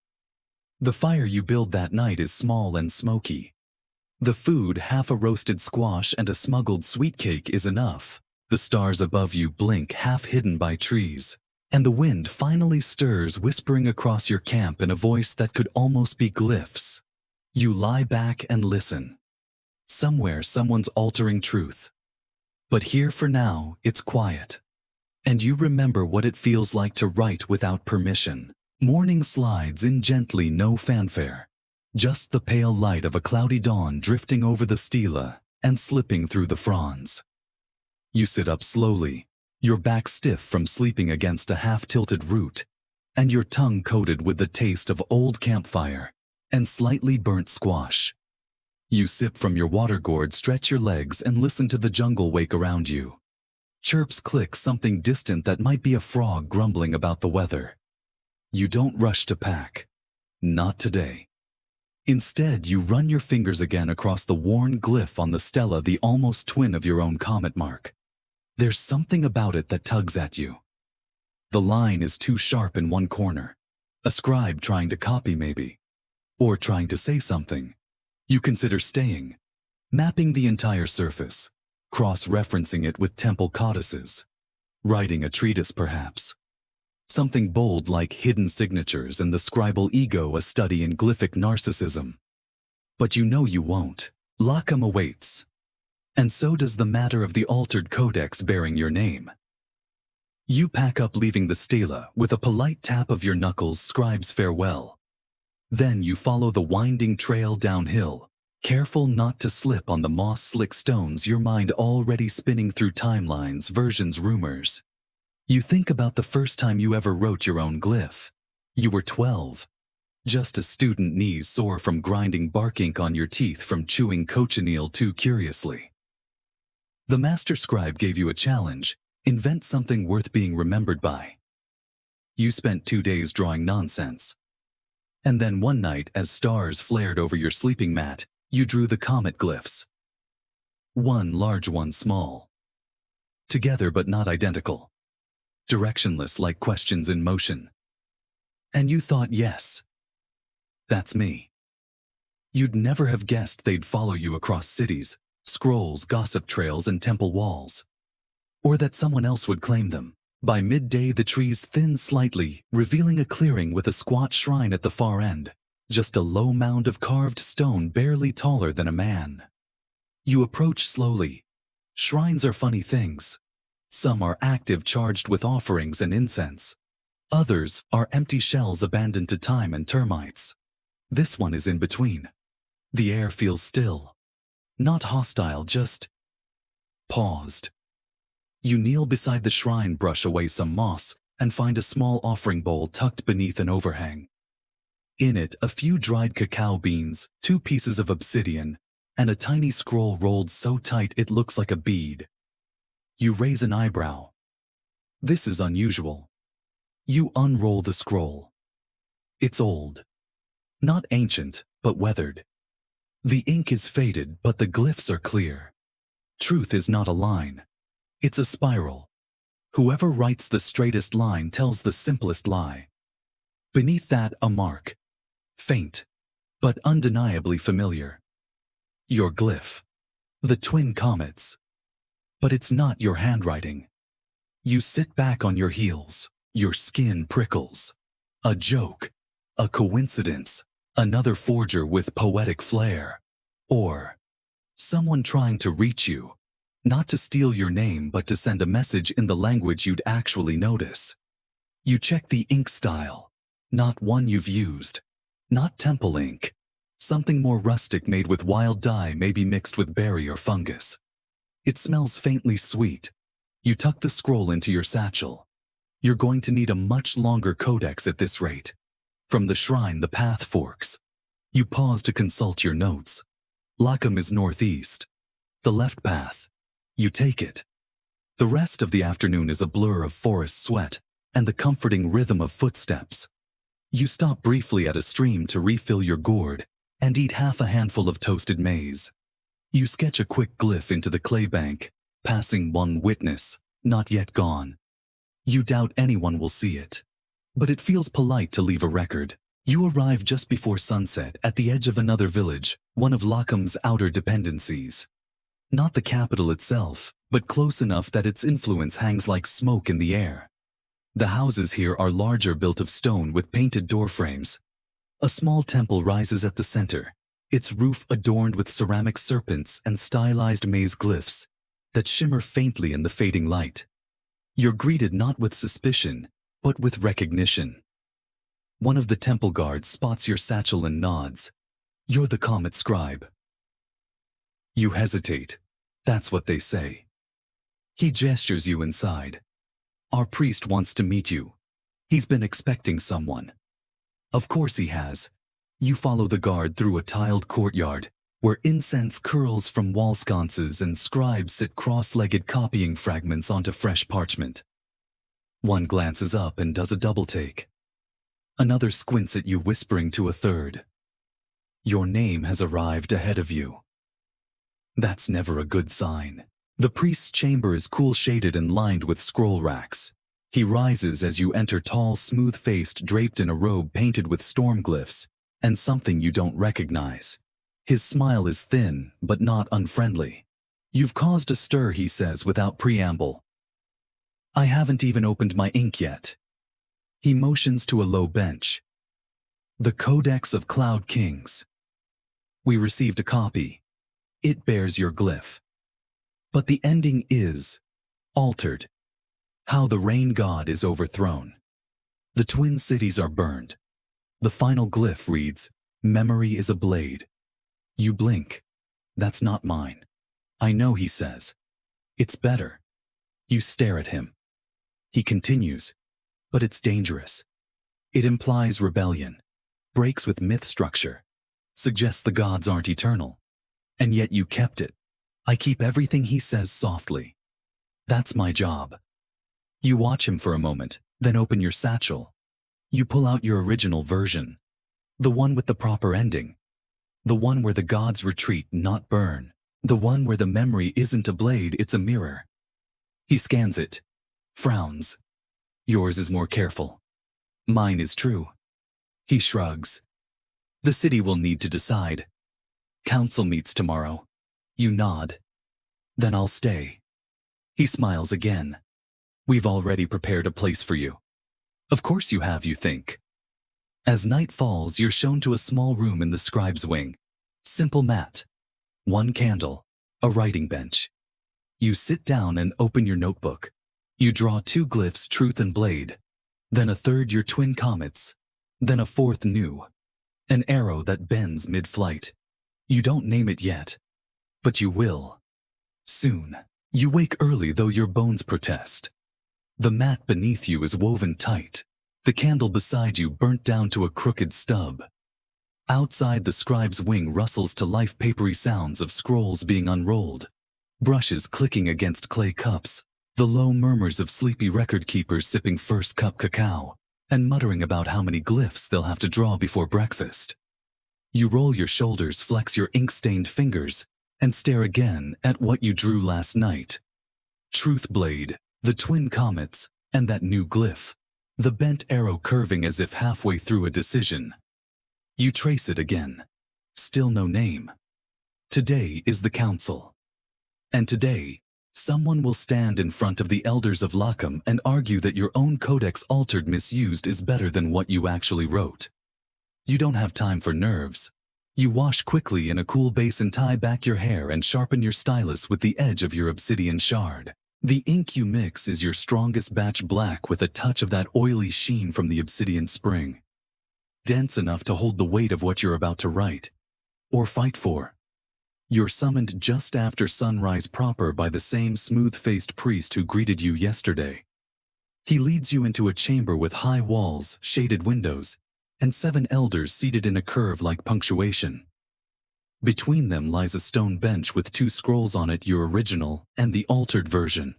The fire you build that night is small and smoky. The food, half a roasted squash and a smuggled sweet cake, is enough. The stars above you blink, half hidden by trees. And the wind finally stirs, whispering across your camp in a voice that could almost be glyphs. You lie back and listen. Somewhere someone's altering truth. But here for now, it's quiet. And you remember what it feels like to write without permission. Morning slides in gently, no fanfare. Just the pale light of a cloudy dawn drifting over the stela and slipping through the fronds. You sit up slowly, your back stiff from sleeping against a half-tilted root, and your tongue coated with the taste of old campfire and slightly burnt squash. You sip from your water gourd, stretch your legs, and listen to the jungle wake around you. Chirps click, something distant that might be a frog grumbling about the weather. You don't rush to pack. Not today. Instead, you run your fingers again across the worn glyph on the stela, the almost twin of your own comet mark. There's something about it that tugs at you. The line is too sharp in one corner. A scribe trying to copy, maybe. Or trying to say something. You consider staying. Mapping the entire surface. Cross-referencing it with temple codices. Writing a treatise, perhaps. Something bold like hidden signatures and the scribal ego, a study in glyphic narcissism. But you know you won't. Lacum awaits. And so does the matter of the altered codex bearing your name. You pack up, leaving the stela with a polite tap of your knuckles, scribe's farewell. Then you follow the winding trail downhill, careful not to slip on the moss-slick stones, your mind already spinning through timelines, versions, rumors. You think about the first time you ever wrote your own glyph. You were 12. Just a student, knees sore from grinding bark, ink on your teeth from chewing cochineal too curiously. The master scribe gave you a challenge: invent something worth being remembered by. You spent 2 days drawing nonsense. And then one night, as stars flared over your sleeping mat, you drew the comet glyphs. One large, one small. Together but not identical. Directionless like questions in motion. And you thought, yes, that's me. You'd never have guessed they'd follow you across cities, scrolls, gossip trails, and temple walls. Or that someone else would claim them. By midday the trees thinned slightly, revealing a clearing with a squat shrine at the far end. Just a low mound of carved stone barely taller than a man. You approach slowly. Shrines are funny things. Some are active, charged with offerings and incense. Others are empty shells abandoned to time and termites. This one is in between. The air feels still. Not hostile, just paused. You kneel beside the shrine, brush away some moss, and find a small offering bowl tucked beneath an overhang. In it, a few dried cacao beans, 2 pieces of obsidian, and a tiny scroll rolled so tight it looks like a bead. You raise an eyebrow. This is unusual. You unroll the scroll. It's old. Not ancient, but weathered. The ink is faded, but the glyphs are clear. Truth is not a line. It's a spiral. Whoever writes the straightest line tells the simplest lie. Beneath that, a mark. Faint, but undeniably familiar. Your glyph. The twin comets. But it's not your handwriting. You sit back on your heels. Your skin prickles. A joke. A coincidence. Another forger with poetic flair. Or someone trying to reach you. Not to steal your name, but to send a message in the language you'd actually notice. You check the ink style. Not one you've used. Not temple ink. Something more rustic, made with wild dye, maybe mixed with berry or fungus. It smells faintly sweet. You tuck the scroll into your satchel. You're going to need a much longer codex at this rate. From the shrine, the path forks. You pause to consult your notes. Lacum is northeast. The left path. You take it. The rest of the afternoon is a blur of forest sweat and the comforting rhythm of footsteps. You stop briefly at a stream to refill your gourd and eat half a handful of toasted maize. You sketch a quick glyph into the clay bank, passing one witness, not yet gone. You doubt anyone will see it. But it feels polite to leave a record. You arrive just before sunset at the edge of another village, one of Lacum's outer dependencies. Not the capital itself, but close enough that its influence hangs like smoke in the air. The houses here are larger, built of stone with painted doorframes. A small temple rises at the center, its roof adorned with ceramic serpents and stylized maze glyphs that shimmer faintly in the fading light. You're greeted not with suspicion, but with recognition. One of the temple guards spots your satchel and nods. You're the comet scribe. You hesitate. That's what they say. He gestures you inside. Our priest wants to meet you. He's been expecting someone. Of course he has. You follow the guard through a tiled courtyard, where incense curls from wall sconces and scribes sit cross-legged copying fragments onto fresh parchment. One glances up and does a double take. Another squints at you, whispering to a third. Your name has arrived ahead of you. That's never a good sign. The priest's chamber is cool-shaded and lined with scroll racks. He rises as you enter, tall, smooth-faced, draped in a robe painted with storm glyphs, and something you don't recognize. His smile is thin, but not unfriendly. You've caused a stir, he says without preamble. I haven't even opened my ink yet. He motions to a low bench. The Codex of Cloud Kings. We received a copy. It bears your glyph. But the ending is altered. How the rain god is overthrown. The twin cities are burned. The final glyph reads, "Memory is a blade." You blink. "That's not mine." "I know," he says. "It's better." You stare at him. He continues, "But it's dangerous. It implies rebellion, breaks with myth structure, suggests the gods aren't eternal. And yet you kept it." I keep everything he says softly. That's my job. You watch him for a moment, then open your satchel. You pull out your original version. The one with the proper ending. The one where the gods retreat, not burn. The one where the memory isn't a blade, it's a mirror. He scans it, frowns. "Yours is more careful. Mine is true." He shrugs. "The city will need to decide. Council meets tomorrow." You nod. "Then I'll stay." He smiles again. "We've already prepared a place for you." Of course you have, you think. As night falls, you're shown to a small room in the scribe's wing. Simple mat. One candle. A writing bench. You sit down and open your notebook. You draw 2 glyphs, truth and blade. Then a third, your twin comets. Then a fourth, new. An arrow that bends mid-flight. You don't name it yet. But you will. Soon. You wake early, though your bones protest. The mat beneath you is woven tight. The candle beside you burnt down to a crooked stub. Outside, the scribe's wing rustles to life, papery sounds of scrolls being unrolled. Brushes clicking against clay cups. The low murmurs of sleepy record keepers sipping first cup cacao. And muttering about how many glyphs they'll have to draw before breakfast. You roll your shoulders, flex your ink-stained fingers, and stare again at what you drew last night. Truth blade, the twin comets, and that new glyph. The bent arrow curving as if halfway through a decision. You trace it again. Still no name. Today is the council. And today, someone will stand in front of the elders of Lacam and argue that your own codex, altered, misused, is better than what you actually wrote. You don't have time for nerves. You wash quickly in a cool basin, tie back your hair, and sharpen your stylus with the edge of your obsidian shard. The ink you mix is your strongest batch, black with a touch of that oily sheen from the obsidian spring. Dense enough to hold the weight of what you're about to write. Or fight for. You're summoned just after sunrise proper by the same smooth-faced priest who greeted you yesterday. He leads you into a chamber with high walls, shaded windows, and 7 elders seated in a curve like punctuation. Between them lies a stone bench with 2 scrolls on it, your original and the altered version.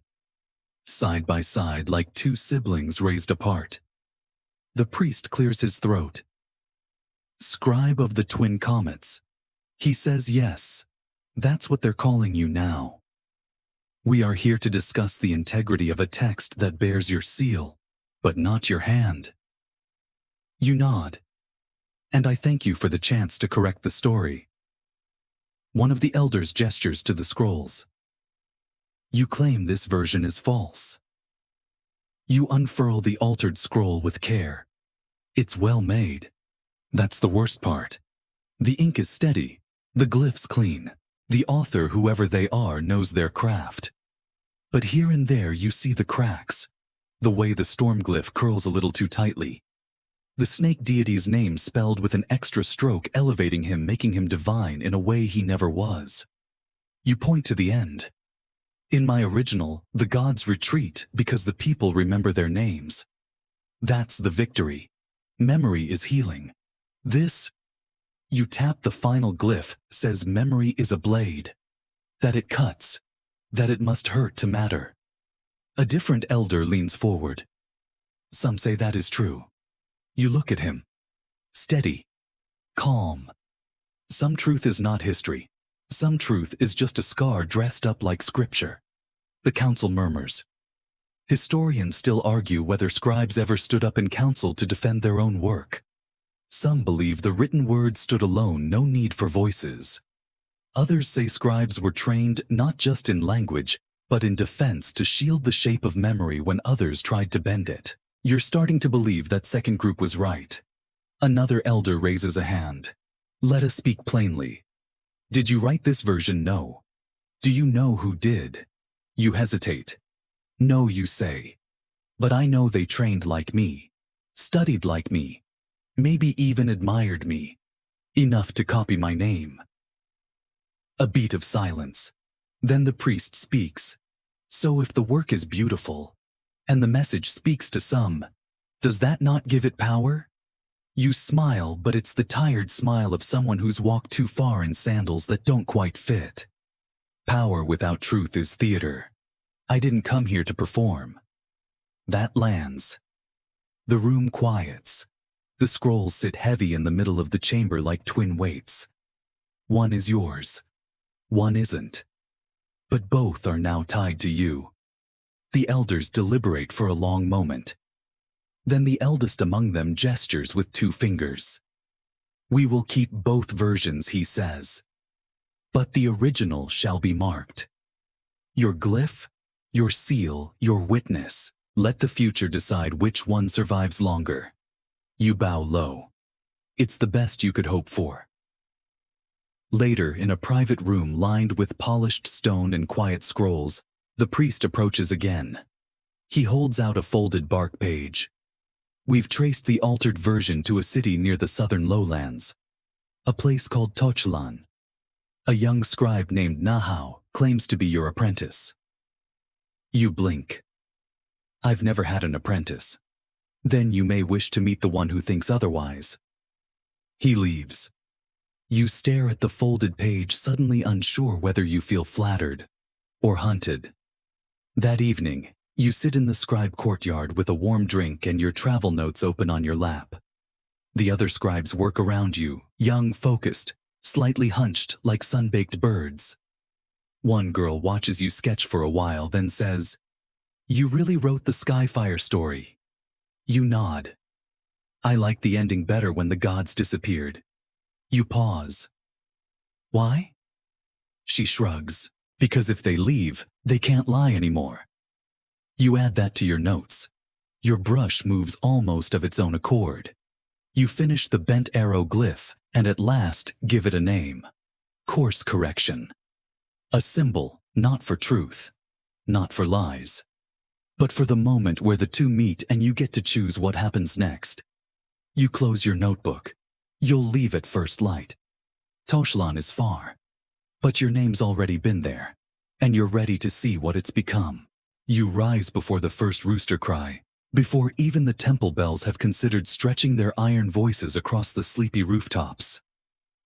Side by side like 2 siblings raised apart. The priest clears his throat. "Scribe of the twin comets." He says, "Yes, that's what they're calling you now. We are here to discuss the integrity of a text that bears your seal, but not your hand." You nod. "And I thank you for the chance to correct the story." One of the elders gestures to the scrolls. "You claim this version is false." You unfurl the altered scroll with care. It's well made. That's the worst part. The ink is steady, the glyphs clean. The author, whoever they are, knows their craft. But here and there you see the cracks. The way the storm glyph curls a little too tightly. The snake deity's name spelled with an extra stroke, elevating him, making him divine in a way he never was. You point to the end. "In my original, the gods retreat because the people remember their names. That's the victory. Memory is healing. This..." You tap the final glyph, says memory is a blade. That it cuts. That it must hurt to matter. A different elder leans forward. "Some say that is true." You look at him. Steady. Calm. "Some truth is not history. Some truth is just a scar dressed up like scripture." The council murmurs. Historians still argue whether scribes ever stood up in council to defend their own work. Some believe the written word stood alone, no need for voices. Others say scribes were trained not just in language, but in defense to shield the shape of memory when others tried to bend it. You're starting to believe that second group was right. Another elder raises a hand. "Let us speak plainly. Did you write this version?" "No." Do you know who did? You hesitate. No, you say. But I know they trained like me, studied like me, maybe even admired me, enough to copy my name. A beat of silence. Then the priest speaks. So if the work is beautiful, and the message speaks to some, does that not give it power? You smile, but it's the tired smile of someone who's walked too far in sandals that don't quite fit. Power without truth is theater. I didn't come here to perform. That lands. The room quiets. The scrolls sit heavy in the middle of the chamber like twin weights. One is yours. One isn't. But both are now tied to you. The elders deliberate for a long moment. Then the eldest among them gestures with 2 fingers. We will keep both versions, he says. But the original shall be marked. Your glyph, your seal, your witness. Let the future decide which one survives longer. You bow low. It's the best you could hope for. Later, in a private room lined with polished stone and quiet scrolls, the priest approaches again. He holds out a folded bark page. We've traced the altered version to a city near the southern lowlands, a place called Tochlan. A young scribe named Nahau claims to be your apprentice. You blink. I've never had an apprentice. Then you may wish to meet the one who thinks otherwise. He leaves. You stare at the folded page, suddenly unsure whether you feel flattered or hunted. That evening, you sit in the scribe courtyard with a warm drink and your travel notes open on your lap. The other scribes work around you, young, focused, slightly hunched like sun-baked birds. One girl watches you sketch for a while, then says, "You really wrote the Skyfire story." You nod. I like the ending better when the gods disappeared. You pause. Why? She shrugs. Because if they leave, they can't lie anymore. You add that to your notes. Your brush moves almost of its own accord. You finish the bent arrow glyph and at last give it a name. Course correction. A symbol, not for truth, not for lies, but for the moment where the two meet and you get to choose what happens next. You close your notebook. You'll leave at first light. Tochlan is far, but your name's already been there, and you're ready to see what it's become. You rise before the first rooster cry, before even the temple bells have considered stretching their iron voices across the sleepy rooftops.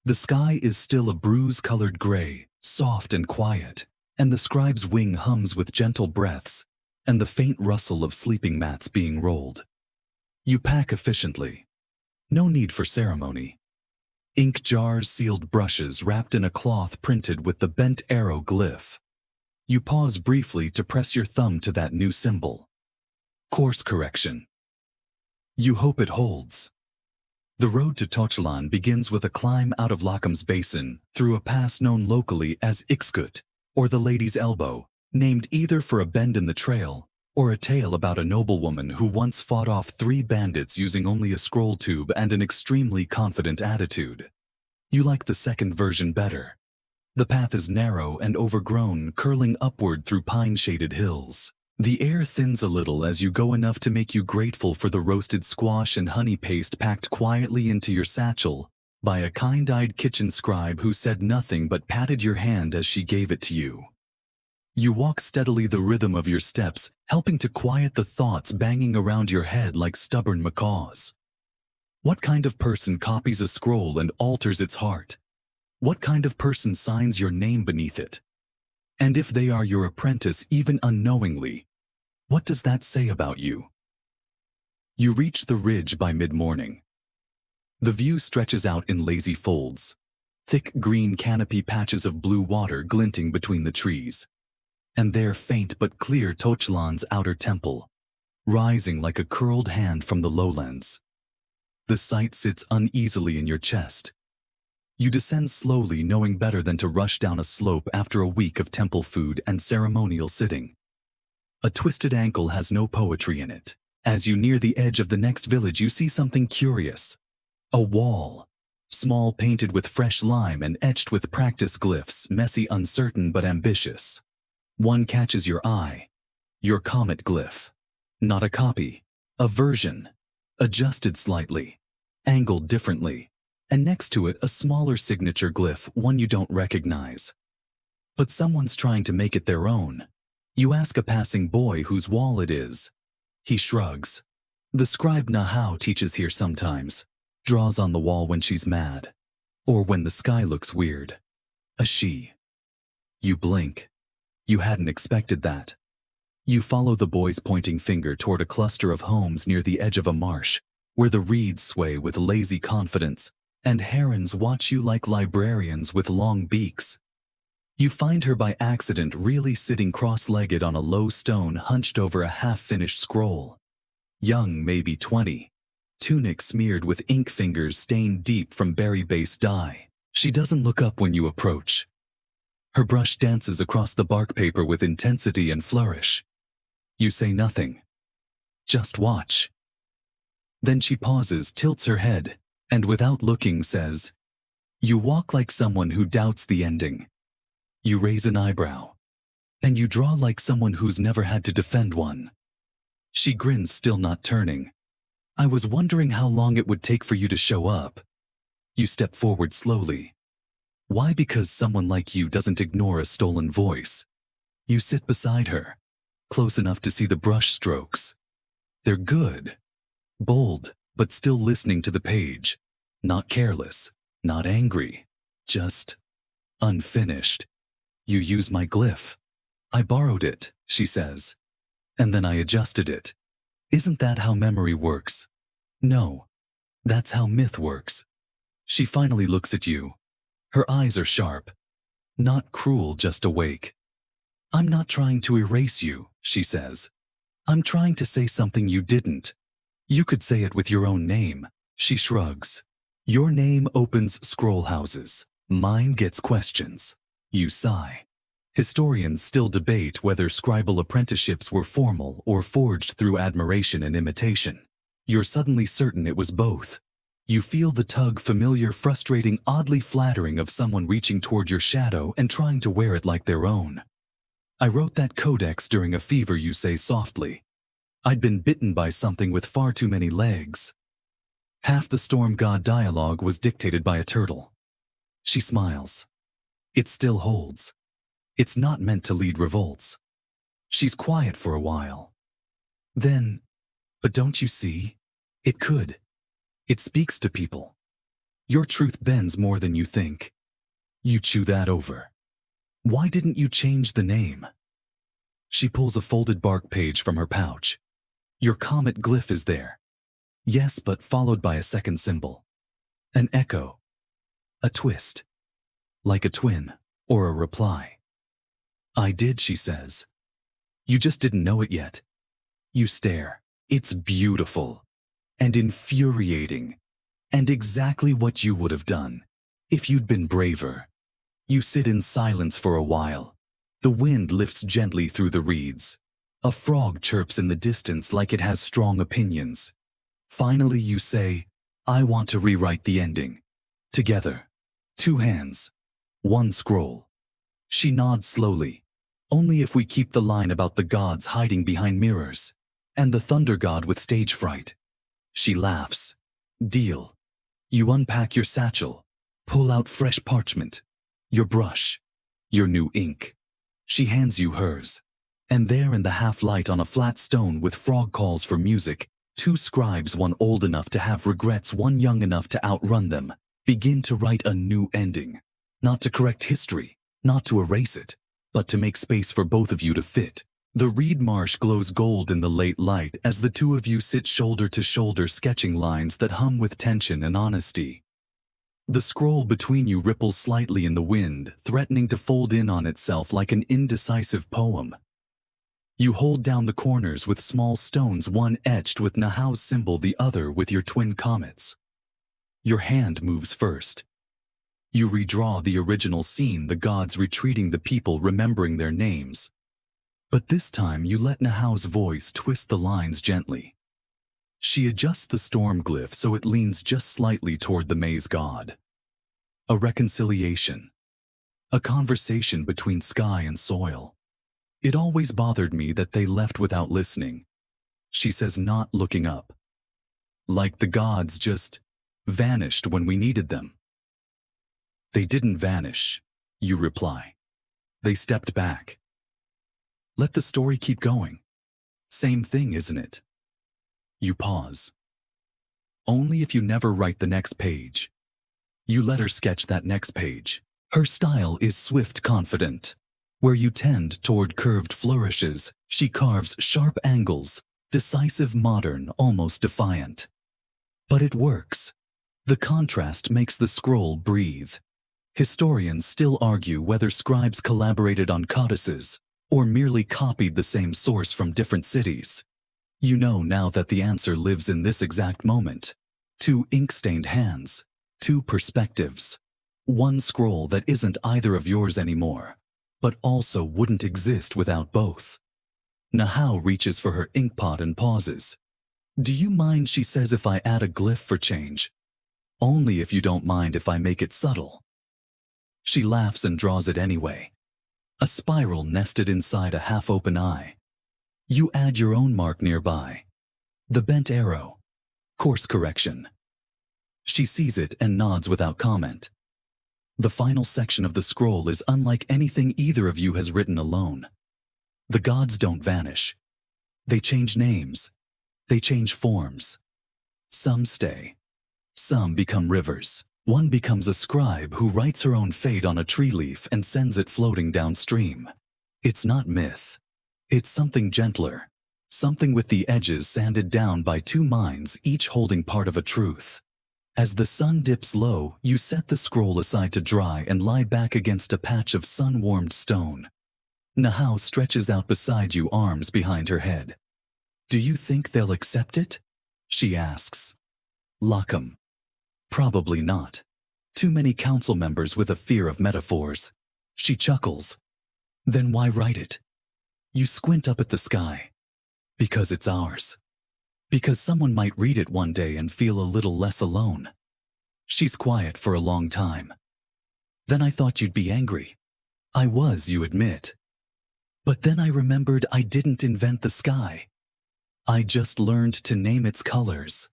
The sky is still a bruise-colored gray, soft and quiet, and the scribe's wing hums with gentle breaths and the faint rustle of sleeping mats being rolled. You pack efficiently. No need for ceremony. Ink jars, sealed brushes wrapped in a cloth printed with the bent arrow glyph. You pause briefly to press your thumb to that new symbol. Course correction. You hope it holds. The road to Tochlan begins with a climb out of Lacham's Basin through a pass known locally as Ixkut, or the Lady's Elbow, named either for a bend in the trail or a tale about a noblewoman who once fought off 3 bandits using only a scroll tube and an extremely confident attitude. You like the second version better. The path is narrow and overgrown, curling upward through pine-shaded hills. The air thins a little as you go, enough to make you grateful for the roasted squash and honey paste packed quietly into your satchel by a kind-eyed kitchen scribe who said nothing but patted your hand as she gave it to you. You walk steadily, the rhythm of your steps helping to quiet the thoughts banging around your head like stubborn macaws. What kind of person copies a scroll and alters its heart? What kind of person signs your name beneath it? And if they are your apprentice, even unknowingly, what does that say about you? You reach the ridge by mid-morning. The view stretches out in lazy folds, thick green canopy patches of blue water glinting between the trees. And there, faint but clear, Tochlan's outer temple, rising like a curled hand from the lowlands. The sight sits uneasily in your chest. You descend slowly, knowing better than to rush down a slope after a week of temple food and ceremonial sitting. A twisted ankle has no poetry in it. As you near the edge of the next village, you see something curious. A wall, Small, painted with fresh lime and etched with practice glyphs, messy, uncertain, but ambitious. One catches your eye. Your comet glyph. Not a copy. A version. Adjusted slightly. Angled differently. And next to it, a smaller signature glyph, one you don't recognize. But someone's trying to make it their own. You ask a passing boy whose wall it is. He shrugs. The scribe Nahau teaches here sometimes. Draws on the wall when she's mad. Or when the sky looks weird. A she. You blink. You hadn't expected that. You follow the boy's pointing finger toward a cluster of homes near the edge of a marsh, where the reeds sway with lazy confidence, and herons watch you like librarians with long beaks. You find her by accident really sitting cross-legged on a low stone hunched over a half-finished scroll. Young, maybe 20. Tunic smeared with ink, fingers stained deep from berry-based dye. She doesn't look up when you approach. Her brush dances across the bark paper with intensity and flourish. You say nothing. Just watch. Then she pauses, tilts her head, and without looking says, "You walk like someone who doubts the ending." You raise an eyebrow. And you draw like someone who's never had to defend one. She grins, still not turning. "I was wondering how long it would take for you to show up." You step forward slowly. Why? Because someone like you doesn't ignore a stolen voice. You sit beside her, close enough to see the brush strokes. They're good. Bold, but still listening to the page. Not careless, not angry, just unfinished. "You use my glyph." "I borrowed it," she says. "And then I adjusted it." "Isn't that how memory works?" "No. That's how myth works." She finally looks at you. Her eyes are sharp. Not cruel, just awake. "I'm not trying to erase you," she says. "I'm trying to say something you didn't. You could say it with your own name." She shrugs. "Your name opens scroll houses. Mine gets questions." You sigh. Historians still debate whether scribal apprenticeships were formal or forged through admiration and imitation. You're suddenly certain it was both. You feel the tug, familiar, frustrating, oddly flattering, of someone reaching toward your shadow and trying to wear it like their own. "I wrote that codex during a fever," you say softly. "I'd been bitten by something with far too many legs." Half the storm god dialogue was dictated by a turtle. She smiles. It still holds. It's not meant to lead revolts. She's quiet for a while. Then, "But don't you see? It could. It speaks to people. Your truth bends more than you think." You chew that over. "Why didn't you change the name?" She pulls a folded bark page from her pouch. "Your comet glyph is there." "Yes, but," followed by a second symbol. An echo. A twist. Like a twin, or a reply. "I did," she says. "You just didn't know it yet." You stare. It's beautiful. And infuriating. And exactly what you would have done if you'd been braver. You sit in silence for a while. The wind lifts gently through the reeds. A frog chirps in the distance like it has strong opinions. Finally you say, "I want to rewrite the ending." Together. 2 hands. 1 scroll. She nods slowly. "Only if we keep the line about the gods hiding behind mirrors. And the thunder god with stage fright." She laughs. "Deal." You unpack your satchel. Pull out fresh parchment. Your brush. Your new ink. She hands you hers. And there in the half-light on a flat stone with frog calls for music, 2 scribes, one old enough to have regrets, one young enough to outrun them, begin to write a new ending. Not to correct history, not to erase it, but to make space for both of you to fit. The reed marsh glows gold in the late light as the 2 of you sit shoulder to shoulder, sketching lines that hum with tension and honesty. The scroll between you ripples slightly in the wind, threatening to fold in on itself like an indecisive poem. You hold down the corners with small stones, one etched with Nahau's symbol, the other with your twin comets. Your hand moves first. You redraw the original scene, the gods retreating, the people remembering their names. But this time you let Nahau's voice twist the lines gently. She adjusts the storm glyph so it leans just slightly toward the maze god. A reconciliation. A conversation between sky and soil. It always bothered me that they left without listening. She says, not looking up. Like the gods just vanished when we needed them. They didn't vanish, you reply. They stepped back. Let the story keep going. Same thing, isn't it? You pause. Only if you never write the next page. You let her sketch that next page. Her style is swift, confident. Where you tend toward curved flourishes, she carves sharp angles, decisive, modern, almost defiant. But it works. The contrast makes the scroll breathe. Historians still argue whether scribes collaborated on codices or merely copied the same source from different cities. You know now that the answer lives in this exact moment. 2 ink-stained hands, 2 perspectives. One scroll that isn't either of yours anymore, but also wouldn't exist without both. Nahau reaches for her inkpot and pauses. Do you mind, she says, if I add a glyph for change? Only if you don't mind if I make it subtle. She laughs and draws it anyway. A spiral nested inside a half-open eye. You add your own mark nearby. The bent arrow. Course correction. She sees it and nods without comment. The final section of the scroll is unlike anything either of you has written alone. The gods don't vanish. They change names. They change forms. Some stay. Some become rivers. One becomes a scribe who writes her own fate on a tree leaf and sends it floating downstream. It's not myth. It's something gentler. Something with the edges sanded down by 2 minds, each holding part of a truth. As the sun dips low, you set the scroll aside to dry and lie back against a patch of sun-warmed stone. Nahau stretches out beside you, arms behind her head. Do you think they'll accept it? She asks. Lockham. Probably not. Too many council members with a fear of metaphors. She chuckles. Then why write it? You squint up at the sky. Because it's ours. Because someone might read it one day and feel a little less alone. She's quiet for a long time. Then I thought you'd be angry. I was, you admit. But then I remembered I didn't invent the sky. I just learned to name its colors.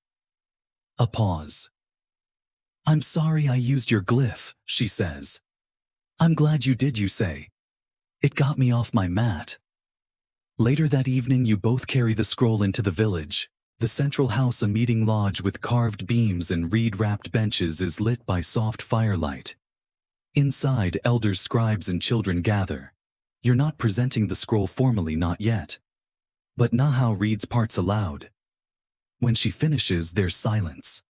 A pause. I'm sorry I used your glyph, she says. I'm glad you did, you say. It got me off my mat. Later that evening, you both carry the scroll into the village. The central house, a meeting lodge with carved beams and reed-wrapped benches, is lit by soft firelight. Inside, elders, scribes, and children gather. You're not presenting the scroll formally, not yet. But Nahau reads parts aloud. When she finishes, there's silence.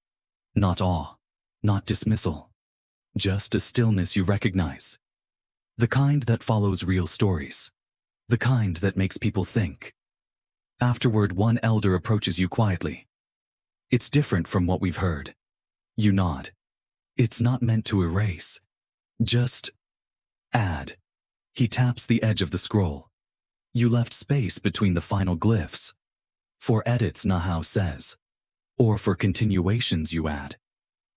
Not awe, not dismissal. Just a stillness you recognize. The kind that follows real stories. The kind that makes people think. Afterward, one elder approaches you quietly. It's different from what we've heard. You nod. It's not meant to erase. Just add. He taps the edge of the scroll. You left space between the final glyphs. For edits, Nahau says. Or for continuations, you add.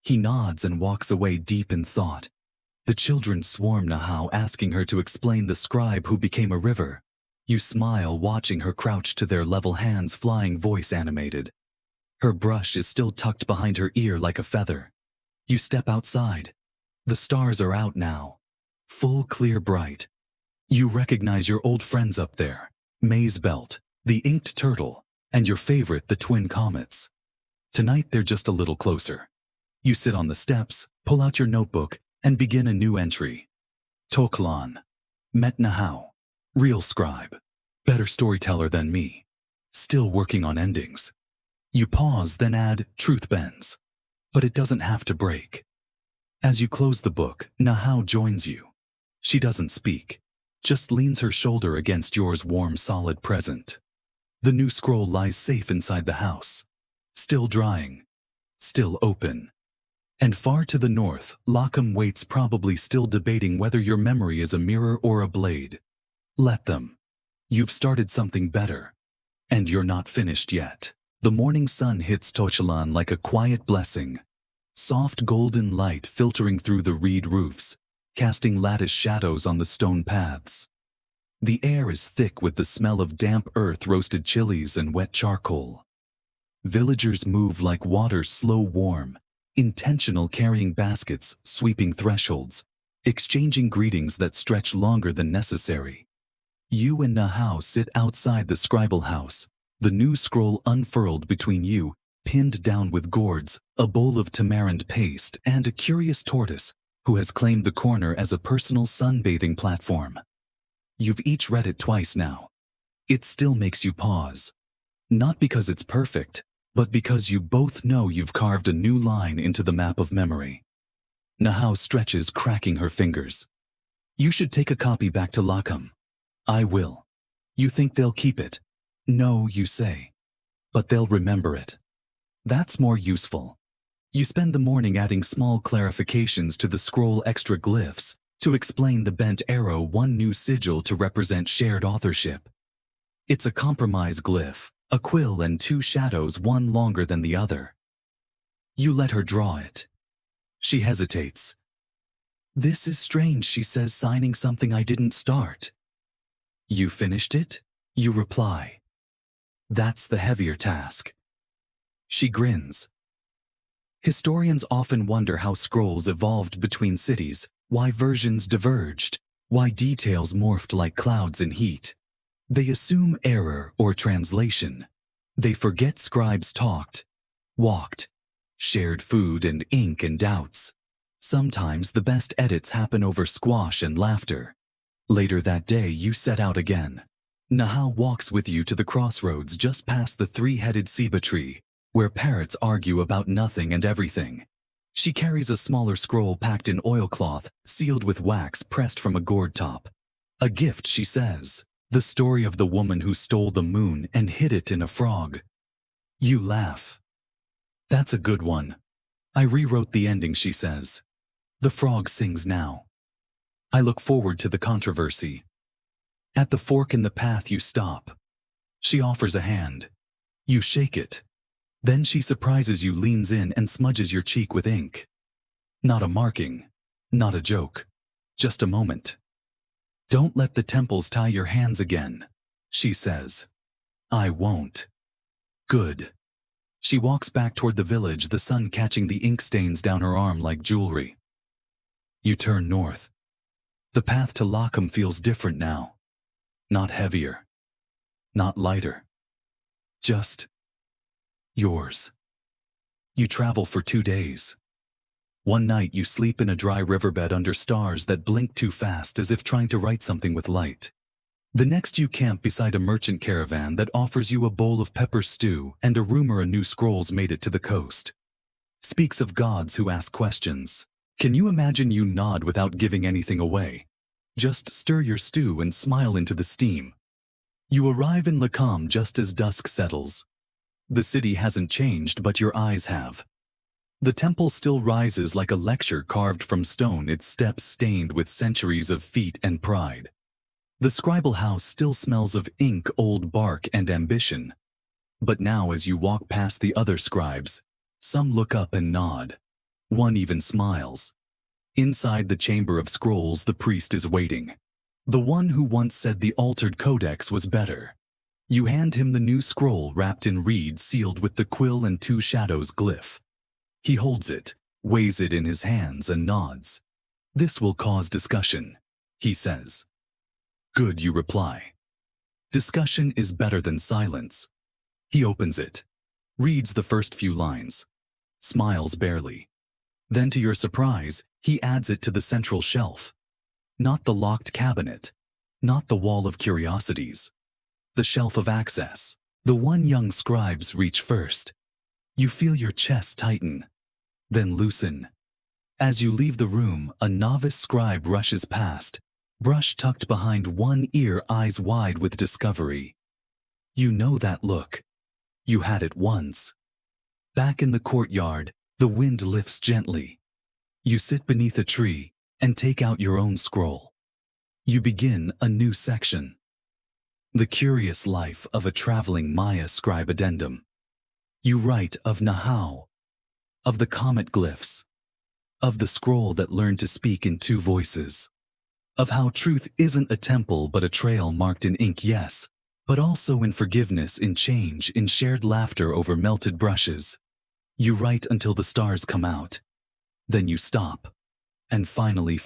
He nods and walks away deep in thought. The children swarm Nahau, asking her to explain the scribe who became a river. You smile, watching her crouch to their level, hands flying, voice animated. Her brush is still tucked behind her ear like a feather. You step outside. The stars are out now. Full, clear, bright. You recognize your old friends up there. Maze Belt, the inked turtle, and your favorite, the twin comets. Tonight they're just a little closer. You sit on the steps, pull out your notebook, and begin a new entry. Toklan. Met Nahau. Real scribe. Better storyteller than me. Still working on endings. You pause, then add, truth bends. But it doesn't have to break. As you close the book, Nahau joins you. She doesn't speak, just leans her shoulder against yours, warm, solid, present. The new scroll lies safe inside the house. Still drying. Still open. And far to the north, Lockham waits, probably still debating whether your memory is a mirror or a blade. Let them. You've started something better. And you're not finished yet. The morning sun hits Tochalan like a quiet blessing. soft golden light filtering through the reed roofs, casting lattice shadows on the stone paths. The air is thick with the smell of damp earth, roasted chilies, and wet charcoal. Villagers move like water, slow, warm, intentional, carrying baskets, sweeping thresholds, exchanging greetings that stretch longer than necessary. You and Nahau sit outside the scribal house, the new scroll unfurled between you, pinned down with gourds, a bowl of tamarind paste, and a curious tortoise who has claimed the corner as a personal sunbathing platform. You've each read it twice now. It still makes you pause. Not because it's perfect, but because you both know you've carved a new line into the map of memory. Nahau stretches, cracking her fingers. You should take a copy back to Lackham. I will. You think they'll keep it? No, you say. But they'll remember it. That's more useful. You spend the morning adding small clarifications to the scroll, extra glyphs, to explain the bent arrow, one new sigil to represent shared authorship. It's a compromise glyph, a quill and two shadows, one longer than the other. You let her draw it. She hesitates. This is strange, she says, signing something I didn't start. You finished it? You reply. That's the heavier task. She grins. Historians often wonder how scrolls evolved between cities, why versions diverged, why details morphed like clouds in heat. They assume error or translation. They forget scribes talked, walked, shared food and ink and doubts. Sometimes the best edits happen over squash and laughter. Later that day, you set out again. Nahau walks with you to the crossroads just past the three-headed ceiba tree, where parrots argue about nothing and everything. She carries a smaller scroll packed in oilcloth, sealed with wax pressed from a gourd top. A gift, she says. The story of the woman who stole the moon and hid it in a frog. You laugh. That's a good one. I rewrote the ending, she says. The frog sings now. I look forward to the controversy. At the fork in the path, you stop. She offers a hand. You shake it. Then she surprises you, leans in and smudges your cheek with ink. Not a marking, not a joke, just a moment. Don't let the temples tie your hands again, she says. I won't. Good. She walks back toward the village, the sun catching the ink stains down her arm like jewelry. You turn north. The path to Lackham feels different now. Not heavier. Not lighter. Just yours. You travel for 2 days. One night you sleep in a dry riverbed under stars that blink too fast, as if trying to write something with light. The next you camp beside a merchant caravan that offers you a bowl of pepper stew and a rumor a new scroll's made it to the coast. Speaks of gods who ask questions. Can you imagine? You nod without giving anything away. Just stir your stew and smile into the steam. You arrive in Lackham just as dusk settles. The city hasn't changed, but your eyes have. The temple still rises like a lecture carved from stone, its steps stained with centuries of feet and pride. The scribal house still smells of ink, old bark, and ambition. But now, as you walk past the other scribes, some look up and nod. One even smiles. Inside the chamber of scrolls, the priest is waiting. The one who once said the altered codex was better. You hand him the new scroll wrapped in reed, sealed with the quill and two shadows glyph. He holds it, weighs it in his hands, and nods. This will cause discussion, he says. Good, you reply. Discussion is better than silence. He opens it, reads the first few lines, smiles barely. Then, to your surprise, he adds it to the central shelf. Not the locked cabinet, not the wall of curiosities. The shelf of access, the one young scribes reach first. You feel your chest tighten, then loosen. As you leave the room, a novice scribe rushes past, brush tucked behind one ear, eyes wide with discovery. You know that look. You had it once. Back in the courtyard, the wind lifts gently. You sit beneath a tree and take out your own scroll. You begin a new section. The curious life of a traveling Maya scribe addendum. You write of Nahau, of the comet glyphs, of the scroll that learned to speak in two voices, of how truth isn't a temple but a trail marked in ink, yes, but also in forgiveness, in change, in shared laughter over melted brushes. You write until the stars come out. Then you stop. And finally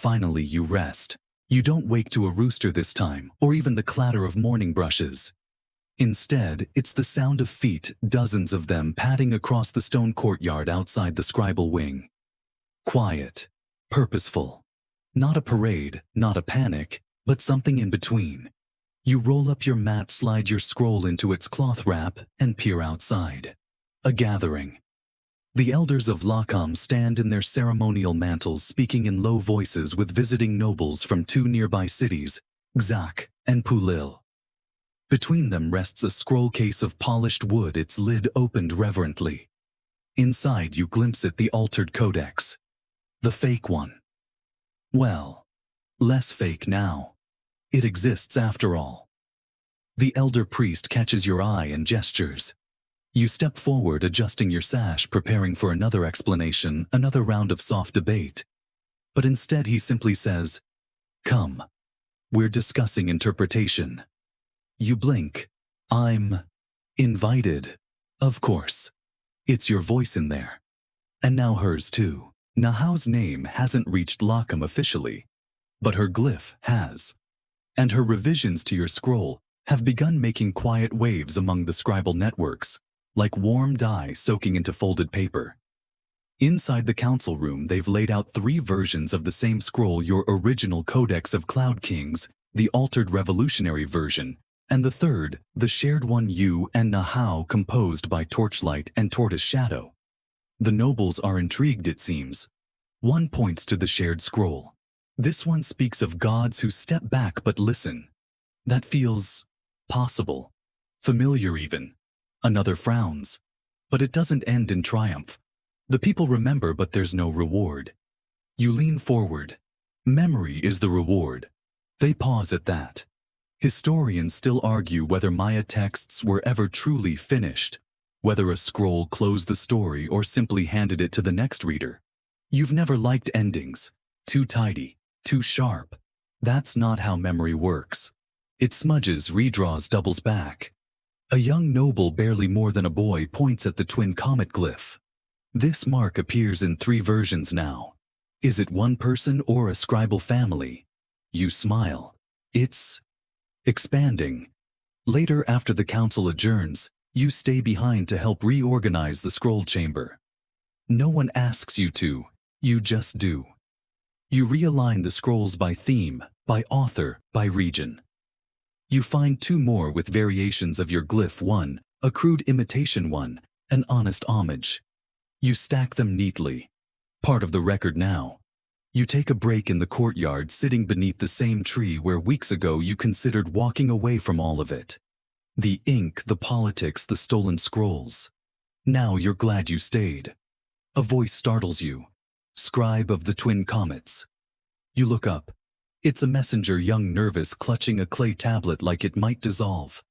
you rest. You don't wake to a rooster this time, or even the clatter of morning brushes. Instead, it's the sound of feet, dozens of them padding across the stone courtyard outside the scribal wing. Quiet, purposeful. Not a parade, not a panic, but something in between. You roll up your mat, slide your scroll into its cloth wrap, and peer outside. A gathering. The elders of Lakam stand in their ceremonial mantles, speaking in low voices with visiting nobles from two nearby cities, Xak and Pulil. Between them rests a scroll case of polished wood, its lid opened reverently. Inside you glimpse the altered codex. The fake one. Well, less fake now. It exists after all. The elder priest catches your eye and gestures. You step forward, adjusting your sash, preparing for another explanation, another round of soft debate. But instead he simply says, "Come. We're discussing interpretation." You blink. "I'm invited." Of course. It's your voice in there. And now hers too. Nahao's name hasn't reached Lakam officially, but her glyph has. And her revisions to your scroll have begun making quiet waves among the scribal networks, like warm dye soaking into folded paper. Inside the council room, they've laid out 3 versions of the same scroll: your original Codex of Cloud Kings, the altered revolutionary version, and the third, the shared one you and Nahao composed by Torchlight and Tortoise Shadow. The nobles are intrigued, it seems. One points to the shared scroll. This one speaks of gods who step back but listen. That feels possible, familiar even. Another frowns. But it doesn't end in triumph. The people remember, but there's no reward. You lean forward. Memory is the reward. They pause at that. Historians still argue whether Maya texts were ever truly finished, whether a scroll closed the story or simply handed it to the next reader. You've never liked endings. Too tidy, too sharp. That's not how memory works. It smudges, redraws, doubles back. A young noble, barely more than a boy, points at the twin comet glyph. This mark appears in 3 versions now. Is it one person or a scribal family? You smile. It's expanding. Later, after the council adjourns, you stay behind to help reorganize the scroll chamber. No one asks you to, you just do. You realign the scrolls by theme, by author, by region. You find 2 more with variations of your glyph, one, a crude imitation, one, an honest homage. You stack them neatly. Part of the record now. You take a break in the courtyard, sitting beneath the same tree where weeks ago you considered walking away from all of it. The ink, the politics, the stolen scrolls. Now you're glad you stayed. A voice startles you. Scribe of the twin comets. You look up. It's a messenger, young, nervous, clutching a clay tablet like it might dissolve.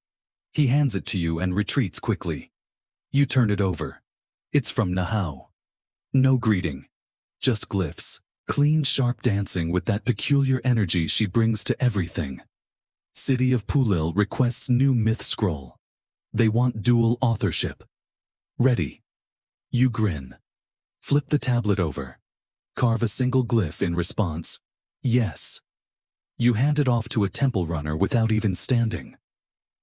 He hands it to you and retreats quickly. You turn it over. It's from Nahao. No greeting. Just glyphs. Clean, sharp dancing with that peculiar energy she brings to everything. City of Pulil requests new myth scroll. They want dual authorship. Ready. You grin. Flip the tablet over. Carve a single glyph in response. Yes. You hand it off to a temple runner without even standing.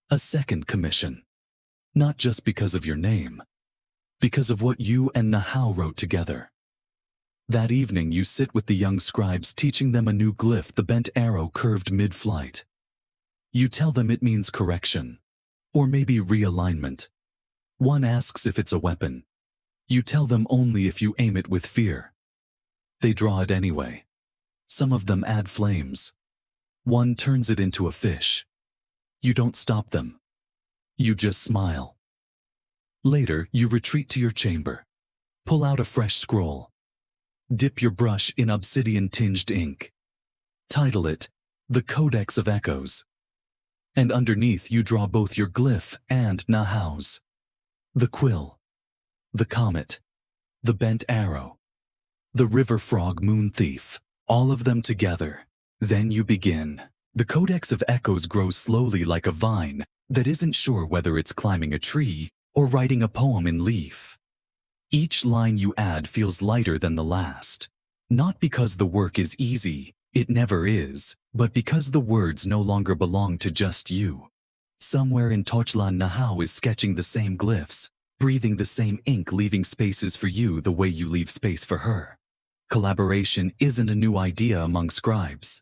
A second commission. Not just because of your name. Because of what you and Nahao wrote together. That evening you sit with the young scribes, teaching them a new glyph, the bent arrow curved mid-flight. You tell them it means correction. Or maybe realignment. One asks if it's a weapon. You tell them only if you aim it with fear. They draw it anyway. Some of them add flames. One turns it into a fish. You don't stop them. You just smile. Later, you retreat to your chamber. Pull out a fresh scroll. Dip your brush in obsidian-tinged ink. Title it, The Codex of Echoes. And underneath you draw both your glyph and Nahao's. The quill. The comet. the bent arrow, the river frog moon thief, all of them together. Then you begin. The codex of echoes grows slowly like a vine that isn't sure whether it's climbing a tree or writing a poem in leaf. Each line you add feels lighter than the last. Not because the work is easy, it never is, but because the words no longer belong to just you. Somewhere in Tochlan Nahau is sketching the same glyphs, breathing the same ink, leaving spaces for you the way you leave space for her. Collaboration isn't a new idea among scribes,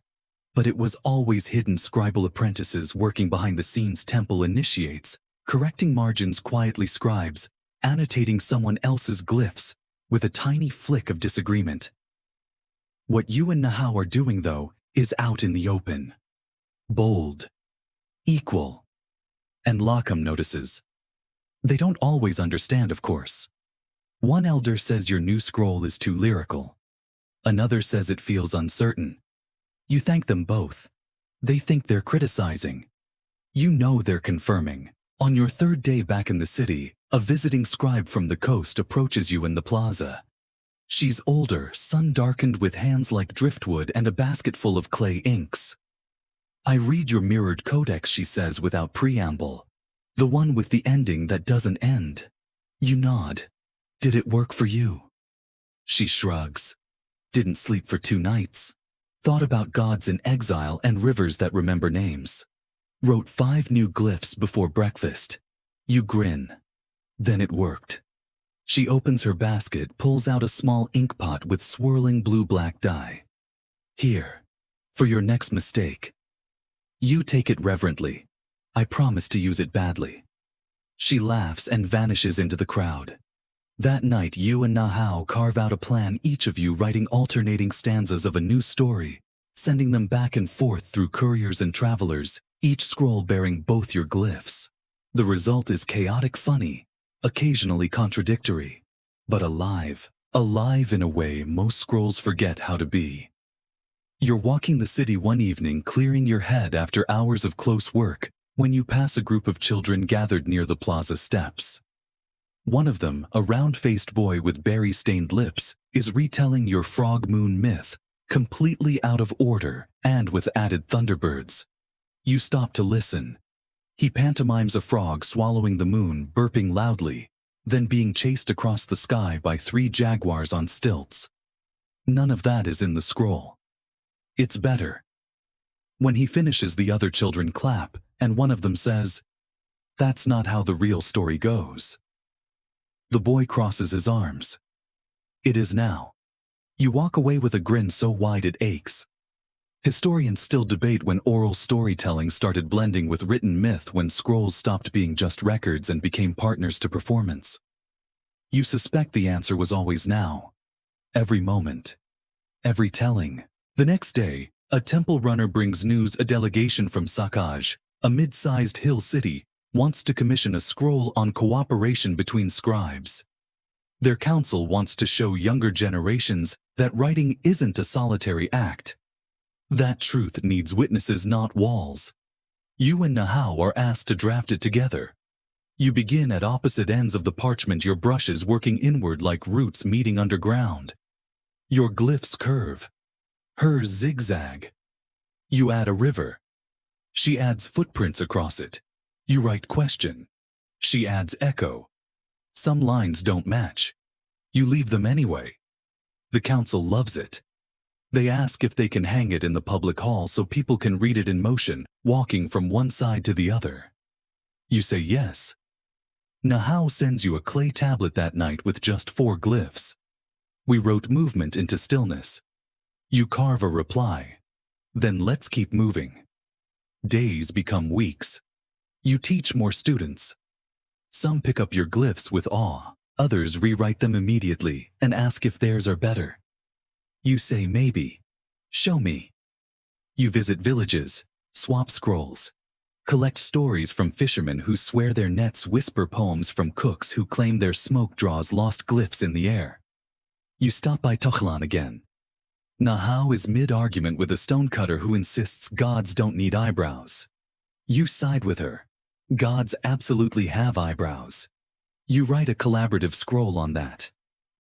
but it was always hidden. Scribal apprentices working behind the scenes, temple initiates, correcting margins quietly, scribes, annotating someone else's glyphs with a tiny flick of disagreement. What you and Nahau are doing, though, is out in the open. Bold, equal, and Lachem notices. They don't always understand, of course. One elder says your new scroll is too lyrical. Another says it feels uncertain. You thank them both. They think they're criticizing. You know they're confirming. On your third day back in the city, a visiting scribe from the coast approaches you in the plaza. She's older, sun-darkened, with hands like driftwood and a basket full of clay inks. I read your mirrored codex, she says without preamble. The one with the ending that doesn't end. You nod. Did it work for you? She shrugs. Didn't sleep for 2 nights. Thought about gods in exile and rivers that remember names. Wrote 5 new glyphs before breakfast. You grin. Then it worked. She opens her basket, pulls out a small ink pot with swirling blue-black dye. Here, for your next mistake. You take it reverently. I promise to use it badly. She laughs and vanishes into the crowd. That night, you and Nahau carve out a plan, each of you writing alternating stanzas of a new story, sending them back and forth through couriers and travelers, each scroll bearing both your glyphs. The result is chaotic, funny, occasionally contradictory, but alive in a way most scrolls forget how to be. You're walking the city one evening, clearing your head after hours of close work, when you pass a group of children gathered near the plaza steps. One of them, a round-faced boy with berry-stained lips, is retelling your frog moon myth, completely out of order and with added thunderbirds. You stop to listen. He pantomimes a frog swallowing the moon, burping loudly, then being chased across the sky by 3 jaguars on stilts. None of that is in the scroll. It's better. When he finishes, the other children clap, and one of them says, "That's not how the real story goes." The boy crosses his arms. It is now. You walk away with a grin so wide it aches. Historians still debate when oral storytelling started blending with written myth, when scrolls stopped being just records and became partners to performance. You suspect the answer was always now. Every moment. Every telling. The next day, a temple runner brings news. A delegation from Sakaj, a mid-sized hill city, wants to commission a scroll on cooperation between scribes. Their council wants to show younger generations that writing isn't a solitary act. That truth needs witnesses, not walls. You and Nahau are asked to draft it together. You begin at opposite ends of the parchment, your brushes working inward like roots meeting underground. Your glyphs curve. Hers zigzag. You add a river. She adds footprints across it. You write question. She adds echo. Some lines don't match. You leave them anyway. The council loves it. They ask if they can hang it in the public hall so people can read it in motion, walking from one side to the other. You say yes. Nahau sends you a clay tablet that night with just 4 glyphs. We wrote movement into stillness. You carve a reply. Then let's keep moving. Days become weeks. You teach more students. Some pick up your glyphs with awe. Others rewrite them immediately and ask if theirs are better. You say maybe. Show me. You visit villages, swap scrolls, collect stories from fishermen who swear their nets, whisper poems from cooks who claim their smoke draws lost glyphs in the air. You stop by Tochlan again. Nahau is mid-argument with a stonecutter who insists gods don't need eyebrows. You side with her. Gods absolutely have eyebrows. You write a collaborative scroll on that.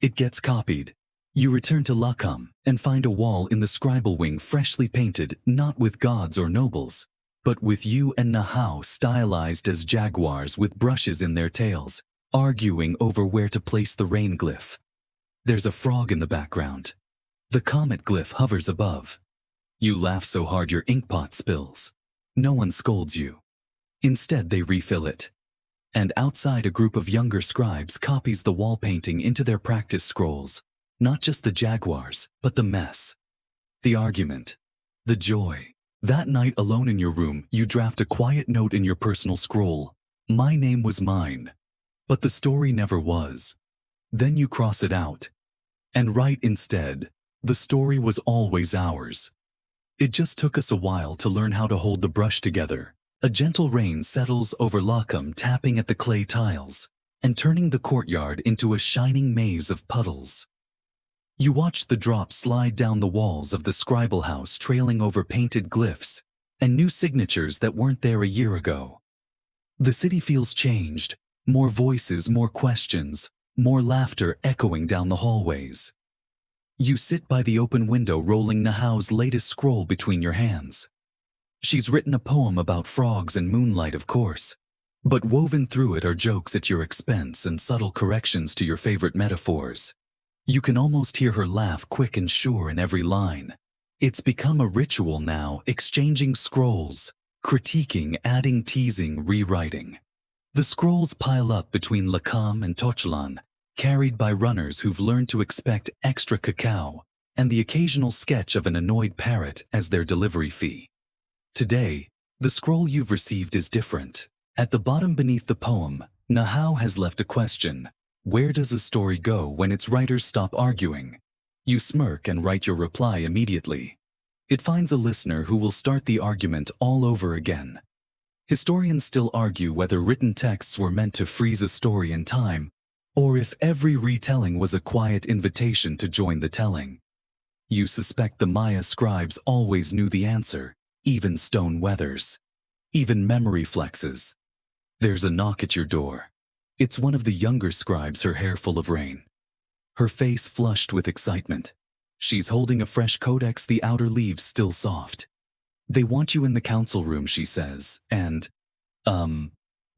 It gets copied. You return to Lakam and find a wall in the scribal wing freshly painted, not with gods or nobles, but with you and Nahau stylized as jaguars with brushes in their tails, arguing over where to place the rain glyph. There's a frog in the background. The comet glyph hovers above. You laugh so hard your inkpot spills. No one scolds you. Instead, they refill it. And outside, a group of younger scribes copies the wall painting into their practice scrolls. Not just the jaguars, but the mess. The argument. The joy. That night alone in your room, you draft a quiet note in your personal scroll. My name was mine. But the story never was. Then you cross it out. And write instead, the story was always ours. It just took us a while to learn how to hold the brush together. A gentle rain settles over Lakam, tapping at the clay tiles and turning the courtyard into a shining maze of puddles. You watch the drops slide down the walls of the scribal house, trailing over painted glyphs and new signatures that weren't there a year ago. The city feels changed. More voices, more questions, more laughter echoing down the hallways. You sit by the open window, rolling Nahau's latest scroll between your hands. She's written a poem about frogs and moonlight, of course, but woven through it are jokes at your expense and subtle corrections to your favorite metaphors. You can almost hear her laugh, quick and sure in every line. It's become a ritual now, exchanging scrolls, critiquing, adding, teasing, rewriting. The scrolls pile up between Lakam and Tochlan, carried by runners who've learned to expect extra cacao and the occasional sketch of an annoyed parrot as their delivery fee. Today, the scroll you've received is different. At the bottom beneath the poem, Nahau has left a question. Where does a story go when its writers stop arguing? You smirk and write your reply immediately. It finds a listener who will start the argument all over again. Historians still argue whether written texts were meant to freeze a story in time, or if every retelling was a quiet invitation to join the telling. You suspect the Maya scribes always knew the answer, even stone weathers, even memory flexes. There's a knock at your door. It's one of the younger scribes, her hair full of rain, her face flushed with excitement. She's holding a fresh codex, the outer leaves still soft. They want you in the council room, she says, and,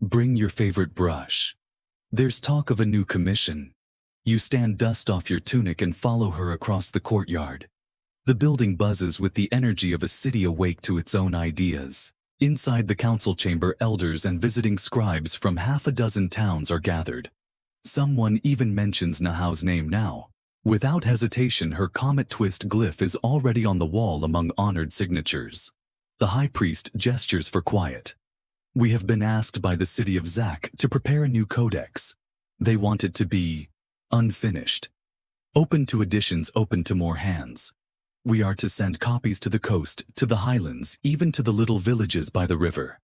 bring your favorite brush. There's talk of a new commission. You stand, dust off your tunic, and follow her across the courtyard. The building buzzes with the energy of a city awake to its own ideas. Inside the council chamber, elders and visiting scribes from half a dozen towns are gathered. Someone even mentions Nahau's name now. Without hesitation, her comet twist glyph is already on the wall among honored signatures. The high priest gestures for quiet. We have been asked by the city of Zak to prepare a new codex. They want it to be unfinished, open to additions, open to more hands. We are to send copies to the coast, to the highlands, even to the little villages by the river.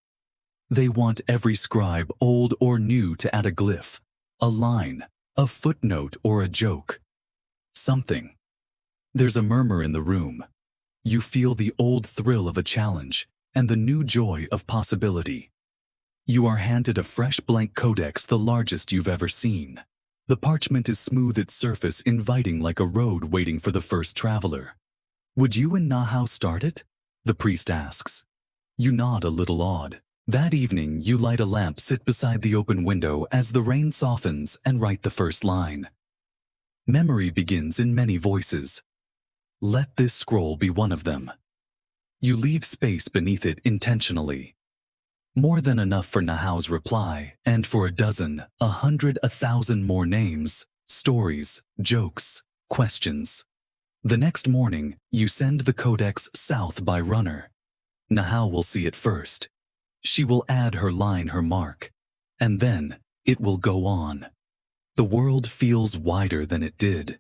They want every scribe, old or new, to add a glyph, a line, a footnote, or a joke. Something. There's a murmur in the room. You feel the old thrill of a challenge and the new joy of possibility. You are handed a fresh blank codex, the largest you've ever seen. The parchment is smooth, its surface inviting, like a road waiting for the first traveler. Would you and Nahau start it? The priest asks. You nod, a little awed. That evening, you light a lamp, sit beside the open window as the rain softens, and write the first line. Memory begins in many voices. Let this scroll be one of them. You leave space beneath it intentionally. More than enough for Nahau's reply, and for a dozen, 100, 1,000 more names, stories, jokes, questions. The next morning, you send the codex south by runner. Nahau will see it first. She will add her line, her mark, and then it will go on. The world feels wider than it did.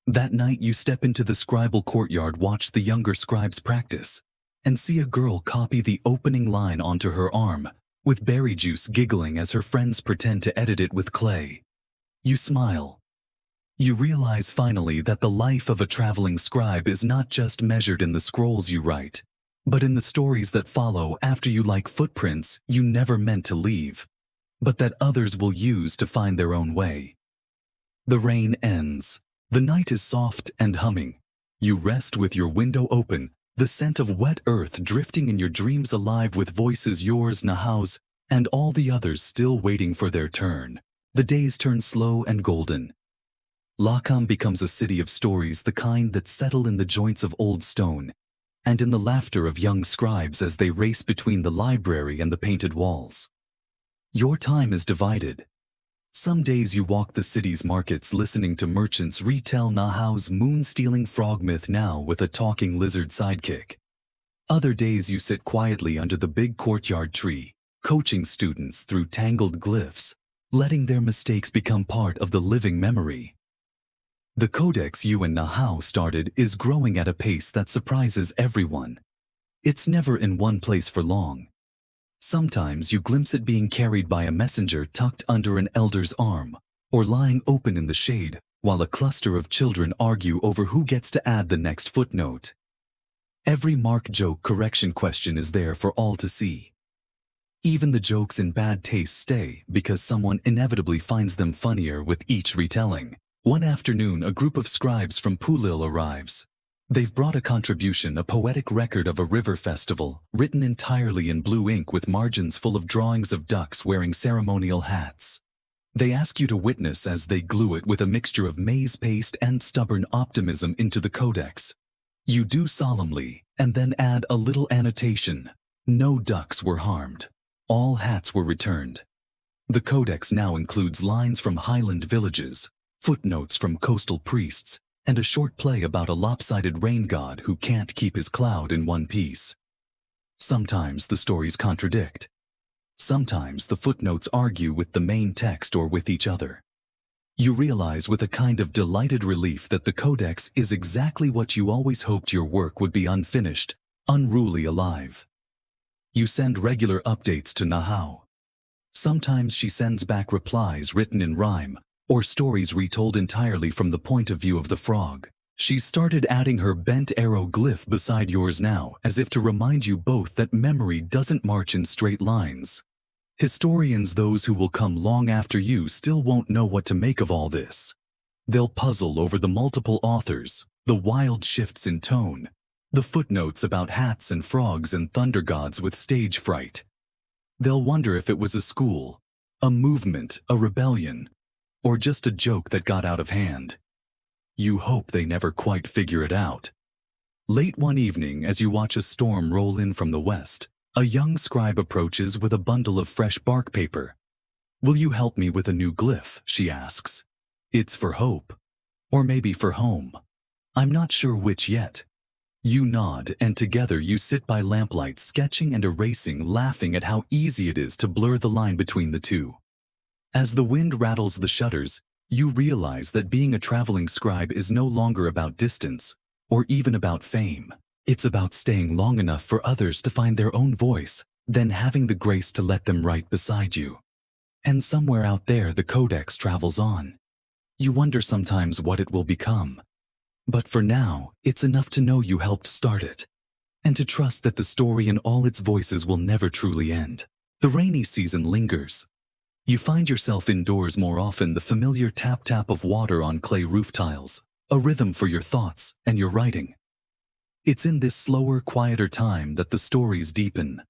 That night you step into the scribal courtyard, watch the younger scribes practice, and see a girl copy the opening line onto her arm, with berry juice, giggling as her friends pretend to edit it with clay. You smile. You realize finally that the life of a traveling scribe is not just measured in the scrolls you write, but in the stories that follow after you, like footprints you never meant to leave, but that others will use to find their own way. The rain ends. The night is soft and humming. You rest with your window open, the scent of wet earth drifting in your dreams alive with voices yours, Nahao's, and all the others still waiting for their turn. The days turn slow and golden. Lakam becomes a city of stories, the kind that settle in the joints of old stone, and in the laughter of young scribes as they race between the library and the painted walls. Your time is divided. Some days you walk the city's markets listening to merchants retell Nahao's moon-stealing frog myth, now with a talking lizard sidekick. Other days you sit quietly under the big courtyard tree, coaching students through tangled glyphs, letting their mistakes become part of the living memory. The codex you and Nahao started is growing at a pace that surprises everyone. It's never in one place for long. Sometimes you glimpse it being carried by a messenger tucked under an elder's arm, or lying open in the shade, while a cluster of children argue over who gets to add the next footnote. Every mark, joke, correction question is there for all to see. Even the jokes in bad taste stay because someone inevitably finds them funnier with each retelling. One afternoon, a group of scribes from Pulil arrives. They've brought a contribution, a poetic record of a river festival, written entirely in blue ink with margins full of drawings of ducks wearing ceremonial hats. They ask you to witness as they glue it with a mixture of maize paste and stubborn optimism into the codex. You do solemnly, and then add a little annotation. No ducks were harmed. All hats were returned. The codex now includes lines from highland villages, footnotes from coastal priests, and a short play about a lopsided rain god who can't keep his cloud in one piece. Sometimes the stories contradict. Sometimes the footnotes argue with the main text or with each other. You realize with a kind of delighted relief that the codex is exactly what you always hoped your work would be: unfinished, unruly, alive. You send regular updates to Nahao. Sometimes she sends back replies written in rhyme, or stories retold entirely from the point of view of the frog. She's started adding her bent arrow glyph beside yours now, as if to remind you both that memory doesn't march in straight lines. Historians, those who will come long after you, still won't know what to make of all this. They'll puzzle over the multiple authors, the wild shifts in tone, the footnotes about hats and frogs and thunder gods with stage fright. They'll wonder if it was a school, a movement, a rebellion, or just a joke that got out of hand. You hope they never quite figure it out. Late one evening, as you watch a storm roll in from the west, a young scribe approaches with a bundle of fresh bark paper. "Will you help me with a new glyph?" she asks. "It's for hope. Or maybe for home. I'm not sure which yet." You nod, and together you sit by lamplight, sketching and erasing, laughing at how easy it is to blur the line between the two. As the wind rattles the shutters, you realize that being a traveling scribe is no longer about distance, or even about fame. It's about staying long enough for others to find their own voice, then having the grace to let them write beside you. And somewhere out there the codex travels on. You wonder sometimes what it will become. But for now, it's enough to know you helped start it, and to trust that the story and all its voices will never truly end. The rainy season lingers. You find yourself indoors more often, the familiar tap-tap of water on clay roof tiles, a rhythm for your thoughts and your writing. It's in this slower, quieter time that the stories deepen.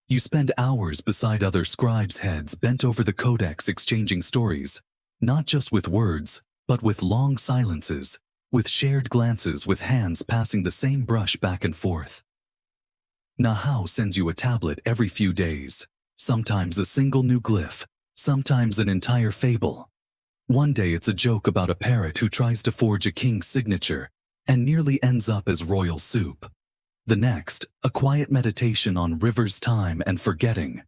You spend hours beside other scribes' heads bent over the codex, exchanging stories, not just with words, but with long silences, with shared glances, with hands passing the same brush back and forth. Nahao sends you a tablet every few days, sometimes a single new glyph, sometimes an entire fable. One day it's a joke about a parrot who tries to forge a king's signature and nearly ends up as royal soup. The next, a quiet meditation on rivers, time, and forgetting.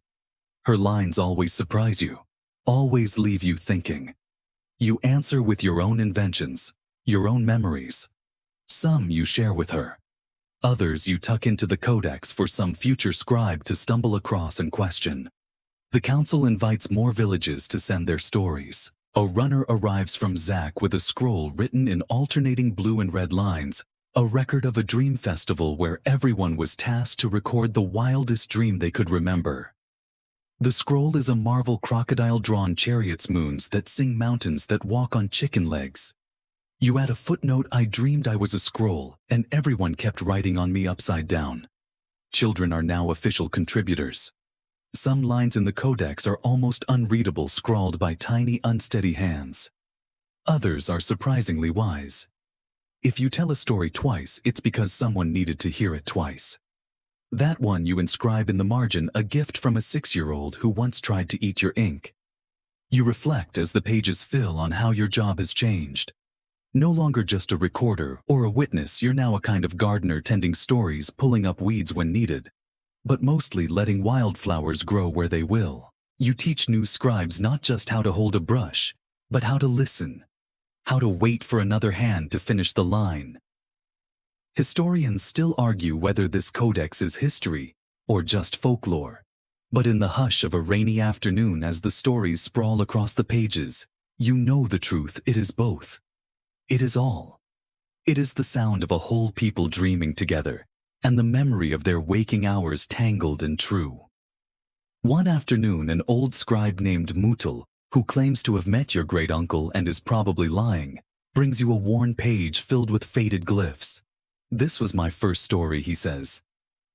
Her lines always surprise you, always leave you thinking. You answer with your own inventions, your own memories. Some you share with her. Others you tuck into the codex for some future scribe to stumble across and question. The council invites more villages to send their stories. A runner arrives from Zach with a scroll written in alternating blue and red lines, a record of a dream festival where everyone was tasked to record the wildest dream they could remember. The scroll is a marvel crocodile-drawn chariots moons that sing mountains that walk on chicken legs. You add a footnote, I dreamed I was a scroll, and everyone kept writing on me upside down. Children are now official contributors. Some lines in the codex are almost unreadable, scrawled by tiny, unsteady hands. Others are surprisingly wise. If you tell a story twice, it's because someone needed to hear it twice. That one you inscribe in the margin, a gift from a 6-year-old who once tried to eat your ink. You reflect as the pages fill on how your job has changed. No longer just a recorder or a witness, you're now a kind of gardener tending stories, pulling up weeds when needed, but mostly letting wildflowers grow where they will. You teach new scribes not just how to hold a brush, but how to listen, how to wait for another hand to finish the line. Historians still argue whether this codex is history or just folklore. But in the hush of a rainy afternoon, as the stories sprawl across the pages, you know the truth. It is both. It is all. It is the sound of a whole people dreaming together, and the memory of their waking hours tangled and true. One afternoon, an old scribe named Mutal, who claims to have met your great-uncle and is probably lying, brings you a worn page filled with faded glyphs. This was my first story, he says.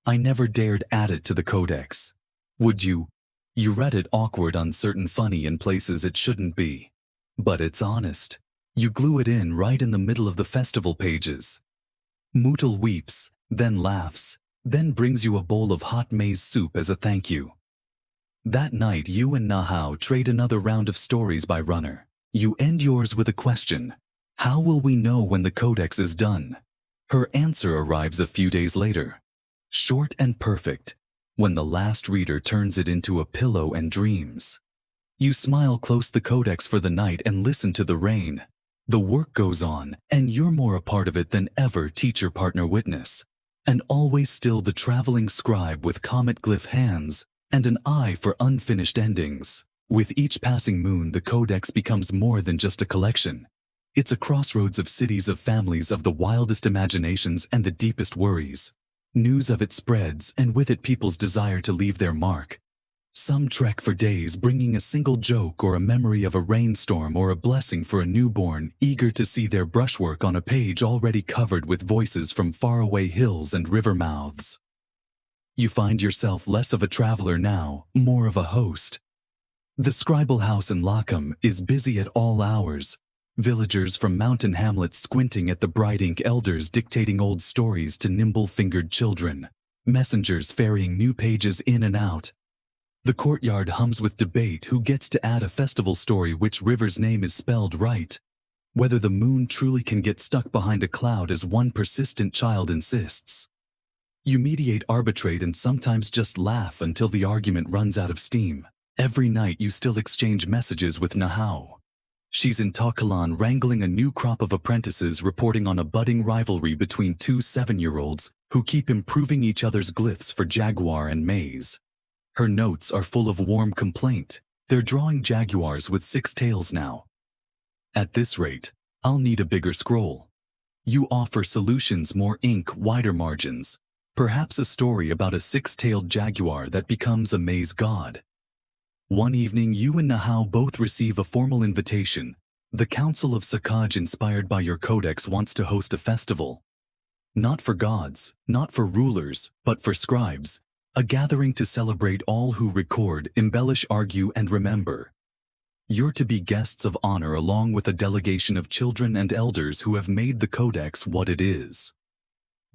I never dared add it to the codex. Would you? You read it, awkward, uncertain, funny, in places it shouldn't be. But it's honest. You glue it in right in the middle of the festival pages. Mutal weeps, then laughs, then brings you a bowl of hot maize soup as a thank you. That night, you and Nahau trade another round of stories by runner. You end yours with a question. How will we know when the codex is done? Her answer arrives a few days later. Short and perfect, when the last reader turns it into a pillow and dreams. You smile, close the codex for the night, and listen to the rain. The work goes on, and you're more a part of it than ever, teacher, partner, witness. And always still the traveling scribe with comet glyph hands and an eye for unfinished endings. With each passing moon, the codex becomes more than just a collection. It's a crossroads of cities, of families, of the wildest imaginations and the deepest worries. News of it spreads, and with it people's desire to leave their mark. Some trek for days, bringing a single joke or a memory of a rainstorm or a blessing for a newborn, eager to see their brushwork on a page already covered with voices from faraway hills and river mouths. You find yourself less of a traveler now, more of a host. The scribal house in Lacum is busy at all hours. Villagers from mountain hamlets squinting at the bright ink, elders dictating old stories to nimble-fingered children, messengers ferrying new pages in and out. The courtyard hums with debate, who gets to add a festival story, which river's name is spelled right, whether the moon truly can get stuck behind a cloud as one persistent child insists. You mediate, arbitrate, and sometimes just laugh until the argument runs out of steam. Every night you still exchange messages with Nahau. She's in Takalan wrangling a new crop of apprentices, reporting on a budding rivalry between two 7-year-olds who keep improving each other's glyphs for jaguar and maize. Her notes are full of warm complaint. They're drawing jaguars with 6 tails now. At this rate, I'll need a bigger scroll. You offer solutions, more ink, wider margins. Perhaps a story about a 6-tailed jaguar that becomes a maize god. One evening, you and Nahau both receive a formal invitation. The Council of Sakaj, inspired by your codex, wants to host a festival. Not for gods, not for rulers, but for scribes. A gathering to celebrate all who record, embellish, argue, and remember. You're to be guests of honor, along with a delegation of children and elders who have made the codex what it is.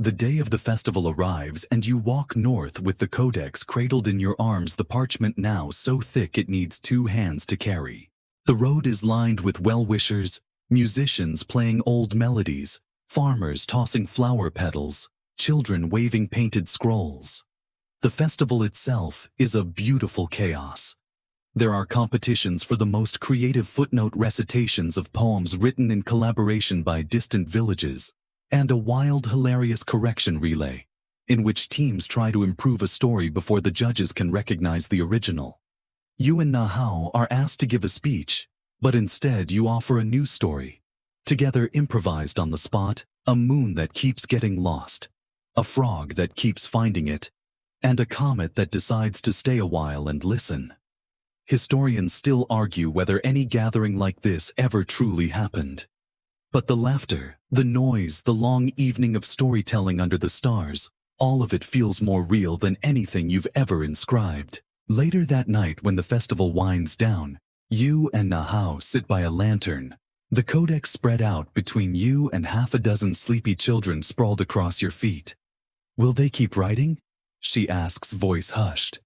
The day of the festival arrives, and you walk north with the codex cradled in your arms, the parchment now so thick it needs 2 hands to carry. The road is lined with well-wishers, musicians playing old melodies, farmers tossing flower petals, children waving painted scrolls. The festival itself is a beautiful chaos. There are competitions for the most creative footnote recitations of poems written in collaboration by distant villages, and a wild, hilarious correction relay, in which teams try to improve a story before the judges can recognize the original. You and Nahau are asked to give a speech, but instead you offer a new story. Together, improvised on the spot, a moon that keeps getting lost, a frog that keeps finding it, and a comet that decides to stay a while and listen. Historians still argue whether any gathering like this ever truly happened. But the laughter, the noise, the long evening of storytelling under the stars, all of it feels more real than anything you've ever inscribed. Later that night, when the festival winds down, you and Nahau sit by a lantern. The codex spread out between you and half a dozen sleepy children sprawled across your feet. "Will they keep writing?" she asks, voice hushed.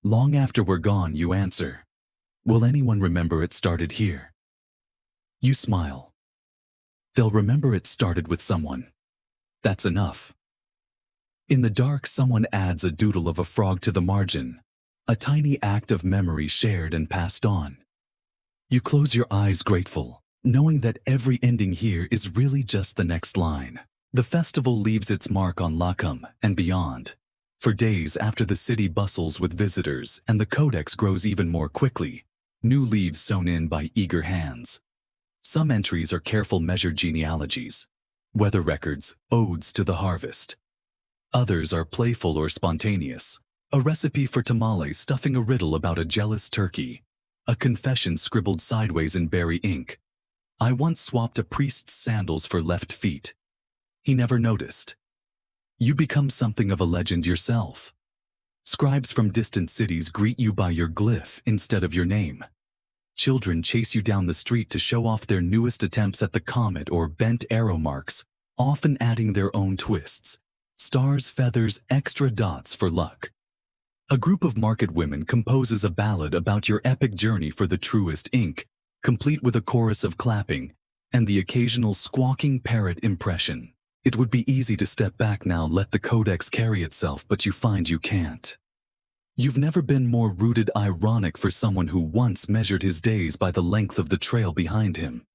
"Long after we're gone," you answer. "Will anyone remember it started here?" You smile. "They'll remember it started with someone. That's enough." In the dark, someone adds a doodle of a frog to the margin, a tiny act of memory shared and passed on. You close your eyes, grateful, knowing that every ending here is really just the next line. The festival leaves its mark on Lacum and beyond. For days after, the city bustles with visitors, and the codex grows even more quickly, new leaves sewn in by eager hands. Some entries are careful, measured genealogies, weather records, odes to the harvest. Others are playful or spontaneous, a recipe for tamales stuffing a riddle about a jealous turkey, a confession scribbled sideways in berry ink. I once swapped a priest's sandals for left feet. He never noticed. You become something of a legend yourself. Scribes from distant cities greet you by your glyph instead of your name. Children chase you down the street to show off their newest attempts at the comet or bent arrow marks, often adding their own twists. Stars, feathers, extra dots for luck. A group of market women composes a ballad about your epic journey for the truest ink, complete with a chorus of clapping and the occasional squawking parrot impression. It would be easy to step back now, let the codex carry itself, but you find you can't. You've never been more rooted. Ironic for someone who once measured his days by the length of the trail behind him.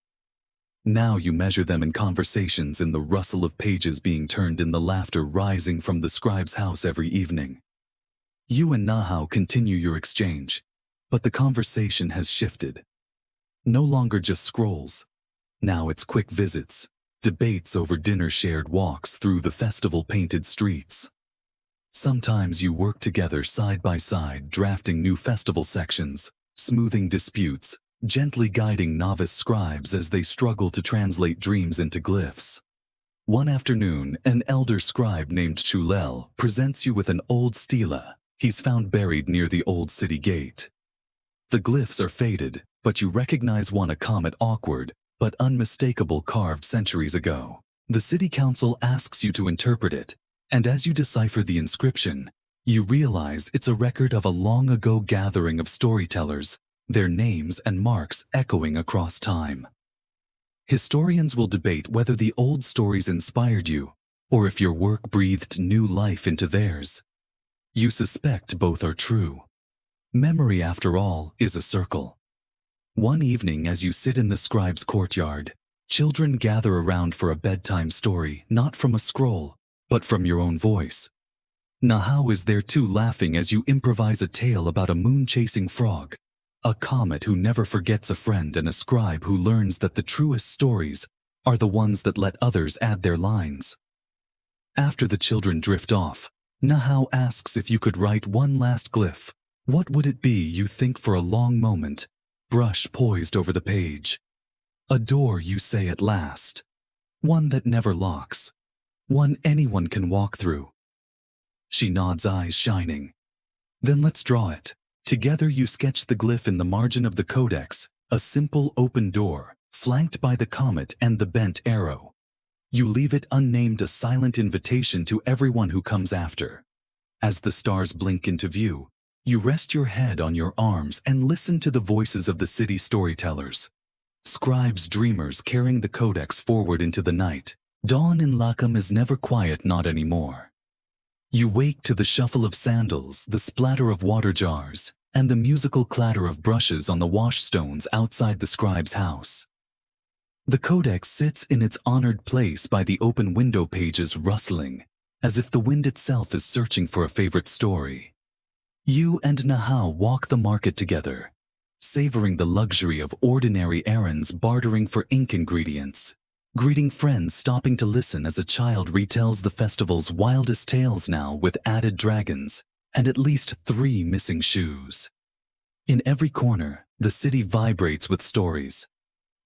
Now you measure them in conversations, in the rustle of pages being turned, in the laughter rising from the scribe's house every evening. You and Nahau continue your exchange, but the conversation has shifted. No longer just scrolls. Now it's quick visits, debates over dinner, shared walks through the festival-painted streets. Sometimes you work together side by side, drafting new festival sections, smoothing disputes, gently guiding novice scribes as they struggle to translate dreams into glyphs. One afternoon, an elder scribe named Chulel presents you with an old stela he's found buried near the old city gate. The glyphs are faded, but you recognize one, a comet, awkward but unmistakable, carved centuries ago. The city council asks you to interpret it, and as you decipher the inscription, you realize it's a record of a long ago gathering of storytellers, their names and marks echoing across time. Historians will debate whether the old stories inspired you, or if your work breathed new life into theirs. You suspect both are true. Memory, after all, is a circle. One evening, as you sit in the scribe's courtyard, children gather around for a bedtime story, not from a scroll, but from your own voice. Nahau is there too, laughing as you improvise a tale about a moon-chasing frog, a comet who never forgets a friend, and a scribe who learns that the truest stories are the ones that let others add their lines. After the children drift off, Nahau asks if you could write one last glyph. What would it be? You think for a long moment, brush poised over the page. A door, you say at last. One that never locks. One anyone can walk through. She nods, eyes shining. Then let's draw it. Together you sketch the glyph in the margin of the codex, a simple open door, flanked by the comet and the bent arrow. You leave it unnamed, a silent invitation to everyone who comes after. As the stars blink into view, you rest your head on your arms and listen to the voices of the city storytellers. Scribes, dreamers carrying the codex forward into the night. Dawn in Lacum is never quiet, not anymore. You wake to the shuffle of sandals, the splatter of water jars, and the musical clatter of brushes on the washstones outside the scribe's house. The codex sits in its honored place by the open window, pages rustling, as if the wind itself is searching for a favorite story. You and Nahau walk the market together, savoring the luxury of ordinary errands, bartering for ink ingredients, greeting friends, stopping to listen as a child retells the festival's wildest tales, now with added dragons and at least 3 missing shoes. In every corner, the city vibrates with stories.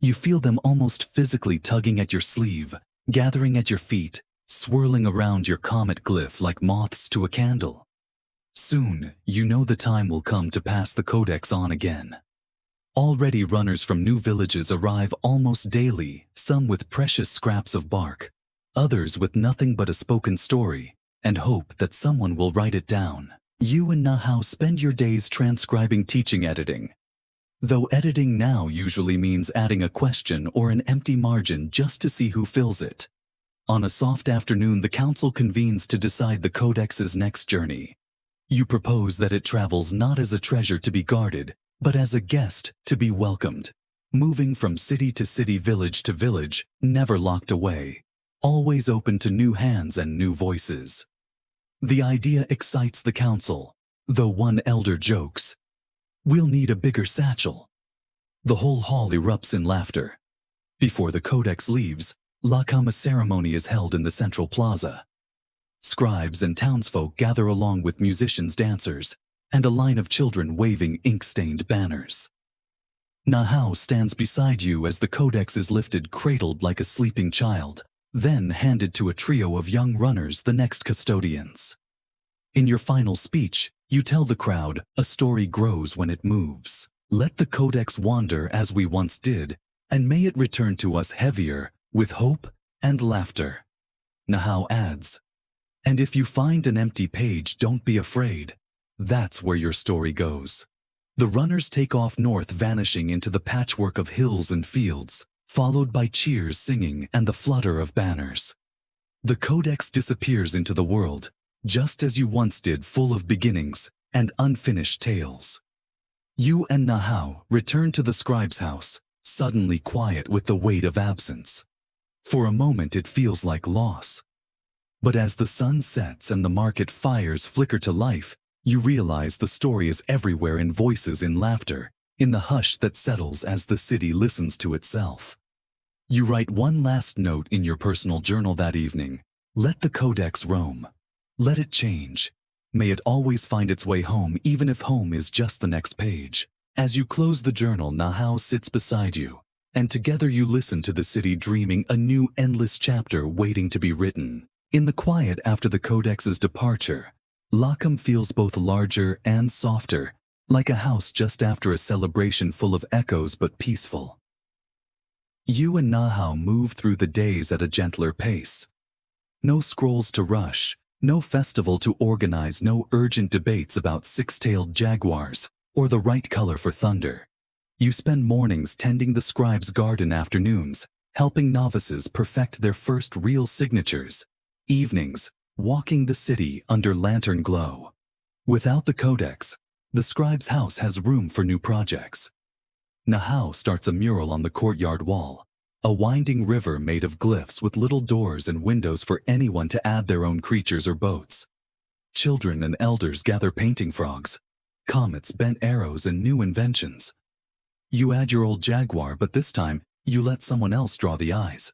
You feel them almost physically tugging at your sleeve, gathering at your feet, swirling around your comet glyph like moths to a candle. Soon, you know the time will come to pass the codex on again. Already runners from new villages arrive almost daily, some with precious scraps of bark, others with nothing but a spoken story, and hope that someone will write it down. You and Nahau spend your days transcribing teaching editing. Though editing now usually means adding a question or an empty margin just to see who fills it. On a soft afternoon, the council convenes to decide the codex's next journey. You propose that it travels not as a treasure to be guarded, but as a guest to be welcomed, moving from city to city, village to village, never locked away, always open to new hands and new voices. The idea excites the council, though one elder jokes, "We'll need a bigger satchel." The whole hall erupts in laughter. Before the codex leaves, La Cama ceremony is held in the central plaza. Scribes and townsfolk gather along with musicians, dancers, and a line of children waving ink-stained banners. Nahau stands beside you as the codex is lifted, cradled like a sleeping child, then handed to a trio of young runners, the next custodians. In your final speech, you tell the crowd, a story grows when it moves. Let the codex wander as we once did, and may it return to us heavier, with hope and laughter. Nahau adds, and if you find an empty page, don't be afraid. That's where your story goes. The runners take off north, vanishing into the patchwork of hills and fields, followed by cheers, singing, and the flutter of banners. The codex disappears into the world, just as you once did, full of beginnings and unfinished tales. You and Nahau return to the scribe's house, suddenly quiet with the weight of absence. For a moment it feels like loss. But as the sun sets and the market fires flicker to life, you realize the story is everywhere, in voices, in laughter, in the hush that settles as the city listens to itself. You write one last note in your personal journal that evening. Let the codex roam. Let it change. May it always find its way home, even if home is just the next page. As you close the journal, Nahau sits beside you, and together you listen to the city dreaming a new endless chapter waiting to be written. In the quiet after the codex's departure, Lacam feels both larger and softer, like a house just after a celebration, full of echoes but peaceful. You and Nahau move through the days at a gentler pace. No scrolls to rush, no festival to organize, no urgent debates about six-tailed jaguars or the right color for thunder. You spend mornings tending the scribe's garden, afternoons helping novices perfect their first real signatures, evenings walking the city under lantern glow. Without the codex, the scribe's house has room for new projects. Nahau starts a mural on the courtyard wall, a winding river made of glyphs with little doors and windows for anyone to add their own creatures or boats. Children and elders gather, painting frogs, comets, bent arrows, and new inventions. You add your old jaguar, but this time you let someone else draw the eyes.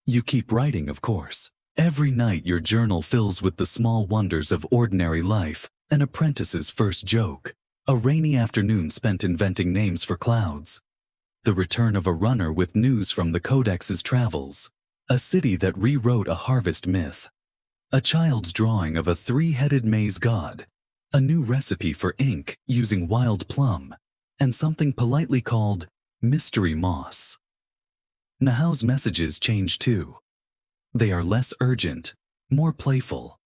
You keep writing, of course. Every night your journal fills with the small wonders of ordinary life, an apprentice's first joke, a rainy afternoon spent inventing names for clouds, the return of a runner with news from the codex's travels, a city that rewrote a harvest myth, a child's drawing of a three-headed maize god, a new recipe for ink using wild plum, and something politely called mystery moss. Nahau's messages change too. They are less urgent, more playful.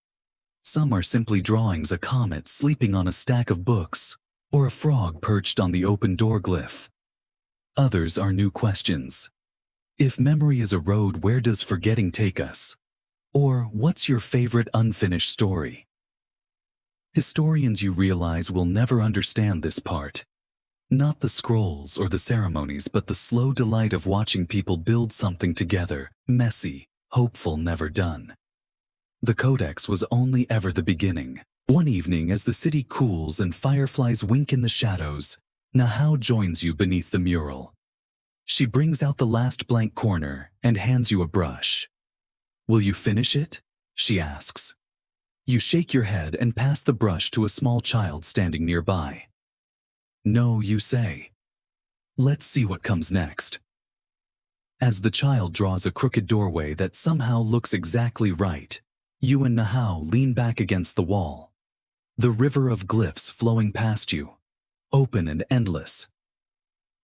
Some are simply drawings, a comet sleeping on a stack of books, or a frog perched on the open door glyph. Others are new questions. If memory is a road, where does forgetting take us? Or what's your favorite unfinished story? Historians, you realize, will never understand this part. Not the scrolls or the ceremonies, but the slow delight of watching people build something together, messy, hopeful, never done. The codex was only ever the beginning. One evening, as the city cools and fireflies wink in the shadows, Nahau joins you beneath the mural. She brings out the last blank corner and hands you a brush. "Will you finish it?" she asks. You shake your head and pass the brush to a small child standing nearby. No, you say. Let's see what comes next. As the child draws a crooked doorway that somehow looks exactly right, you and Nahao lean back against the wall. The river of glyphs flowing past you, open and endless.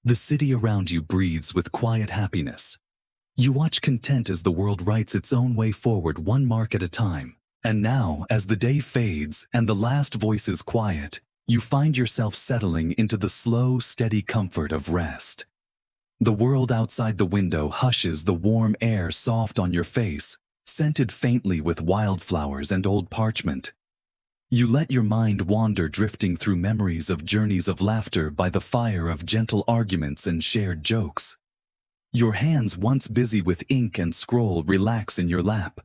The city around you breathes with quiet happiness. You watch content as the world writes its own way forward, one mark at a time. And now, as the day fades and the last voice is quiet, you find yourself settling into the slow, steady comfort of rest. The world outside the window hushes, the warm air soft on your face, scented faintly with wildflowers and old parchment. You let your mind wander, drifting through memories of journeys of laughter by the fire, of gentle arguments and shared jokes. Your hands, once busy with ink and scroll, relax in your lap.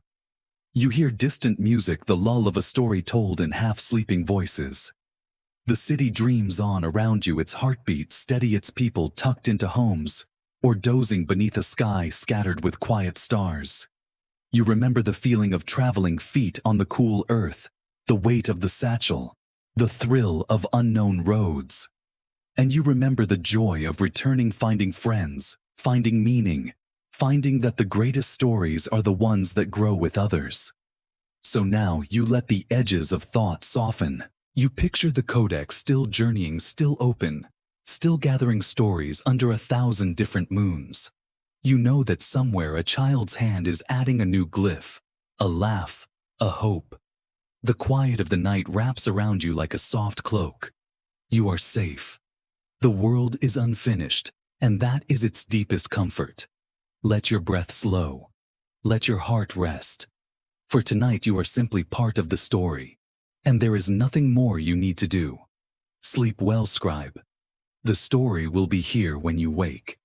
You hear distant music, the lull of a story told in half-sleeping voices. The city dreams on around you, its heartbeat steady, its people tucked into homes, or dozing beneath a sky scattered with quiet stars. You remember the feeling of traveling feet on the cool earth, the weight of the satchel, the thrill of unknown roads. And you remember the joy of returning, finding friends, finding meaning, finding that the greatest stories are the ones that grow with others. So now you let the edges of thought soften. You picture the codex still journeying, still open, still gathering stories under 1,000 different moons. You know that somewhere a child's hand is adding a new glyph, a laugh, a hope. The quiet of the night wraps around you like a soft cloak. You are safe. The world is unfinished, and that is its deepest comfort. Let your breath slow. Let your heart rest. For tonight you are simply part of the story, and there is nothing more you need to do. Sleep well, scribe. The story will be here when you wake.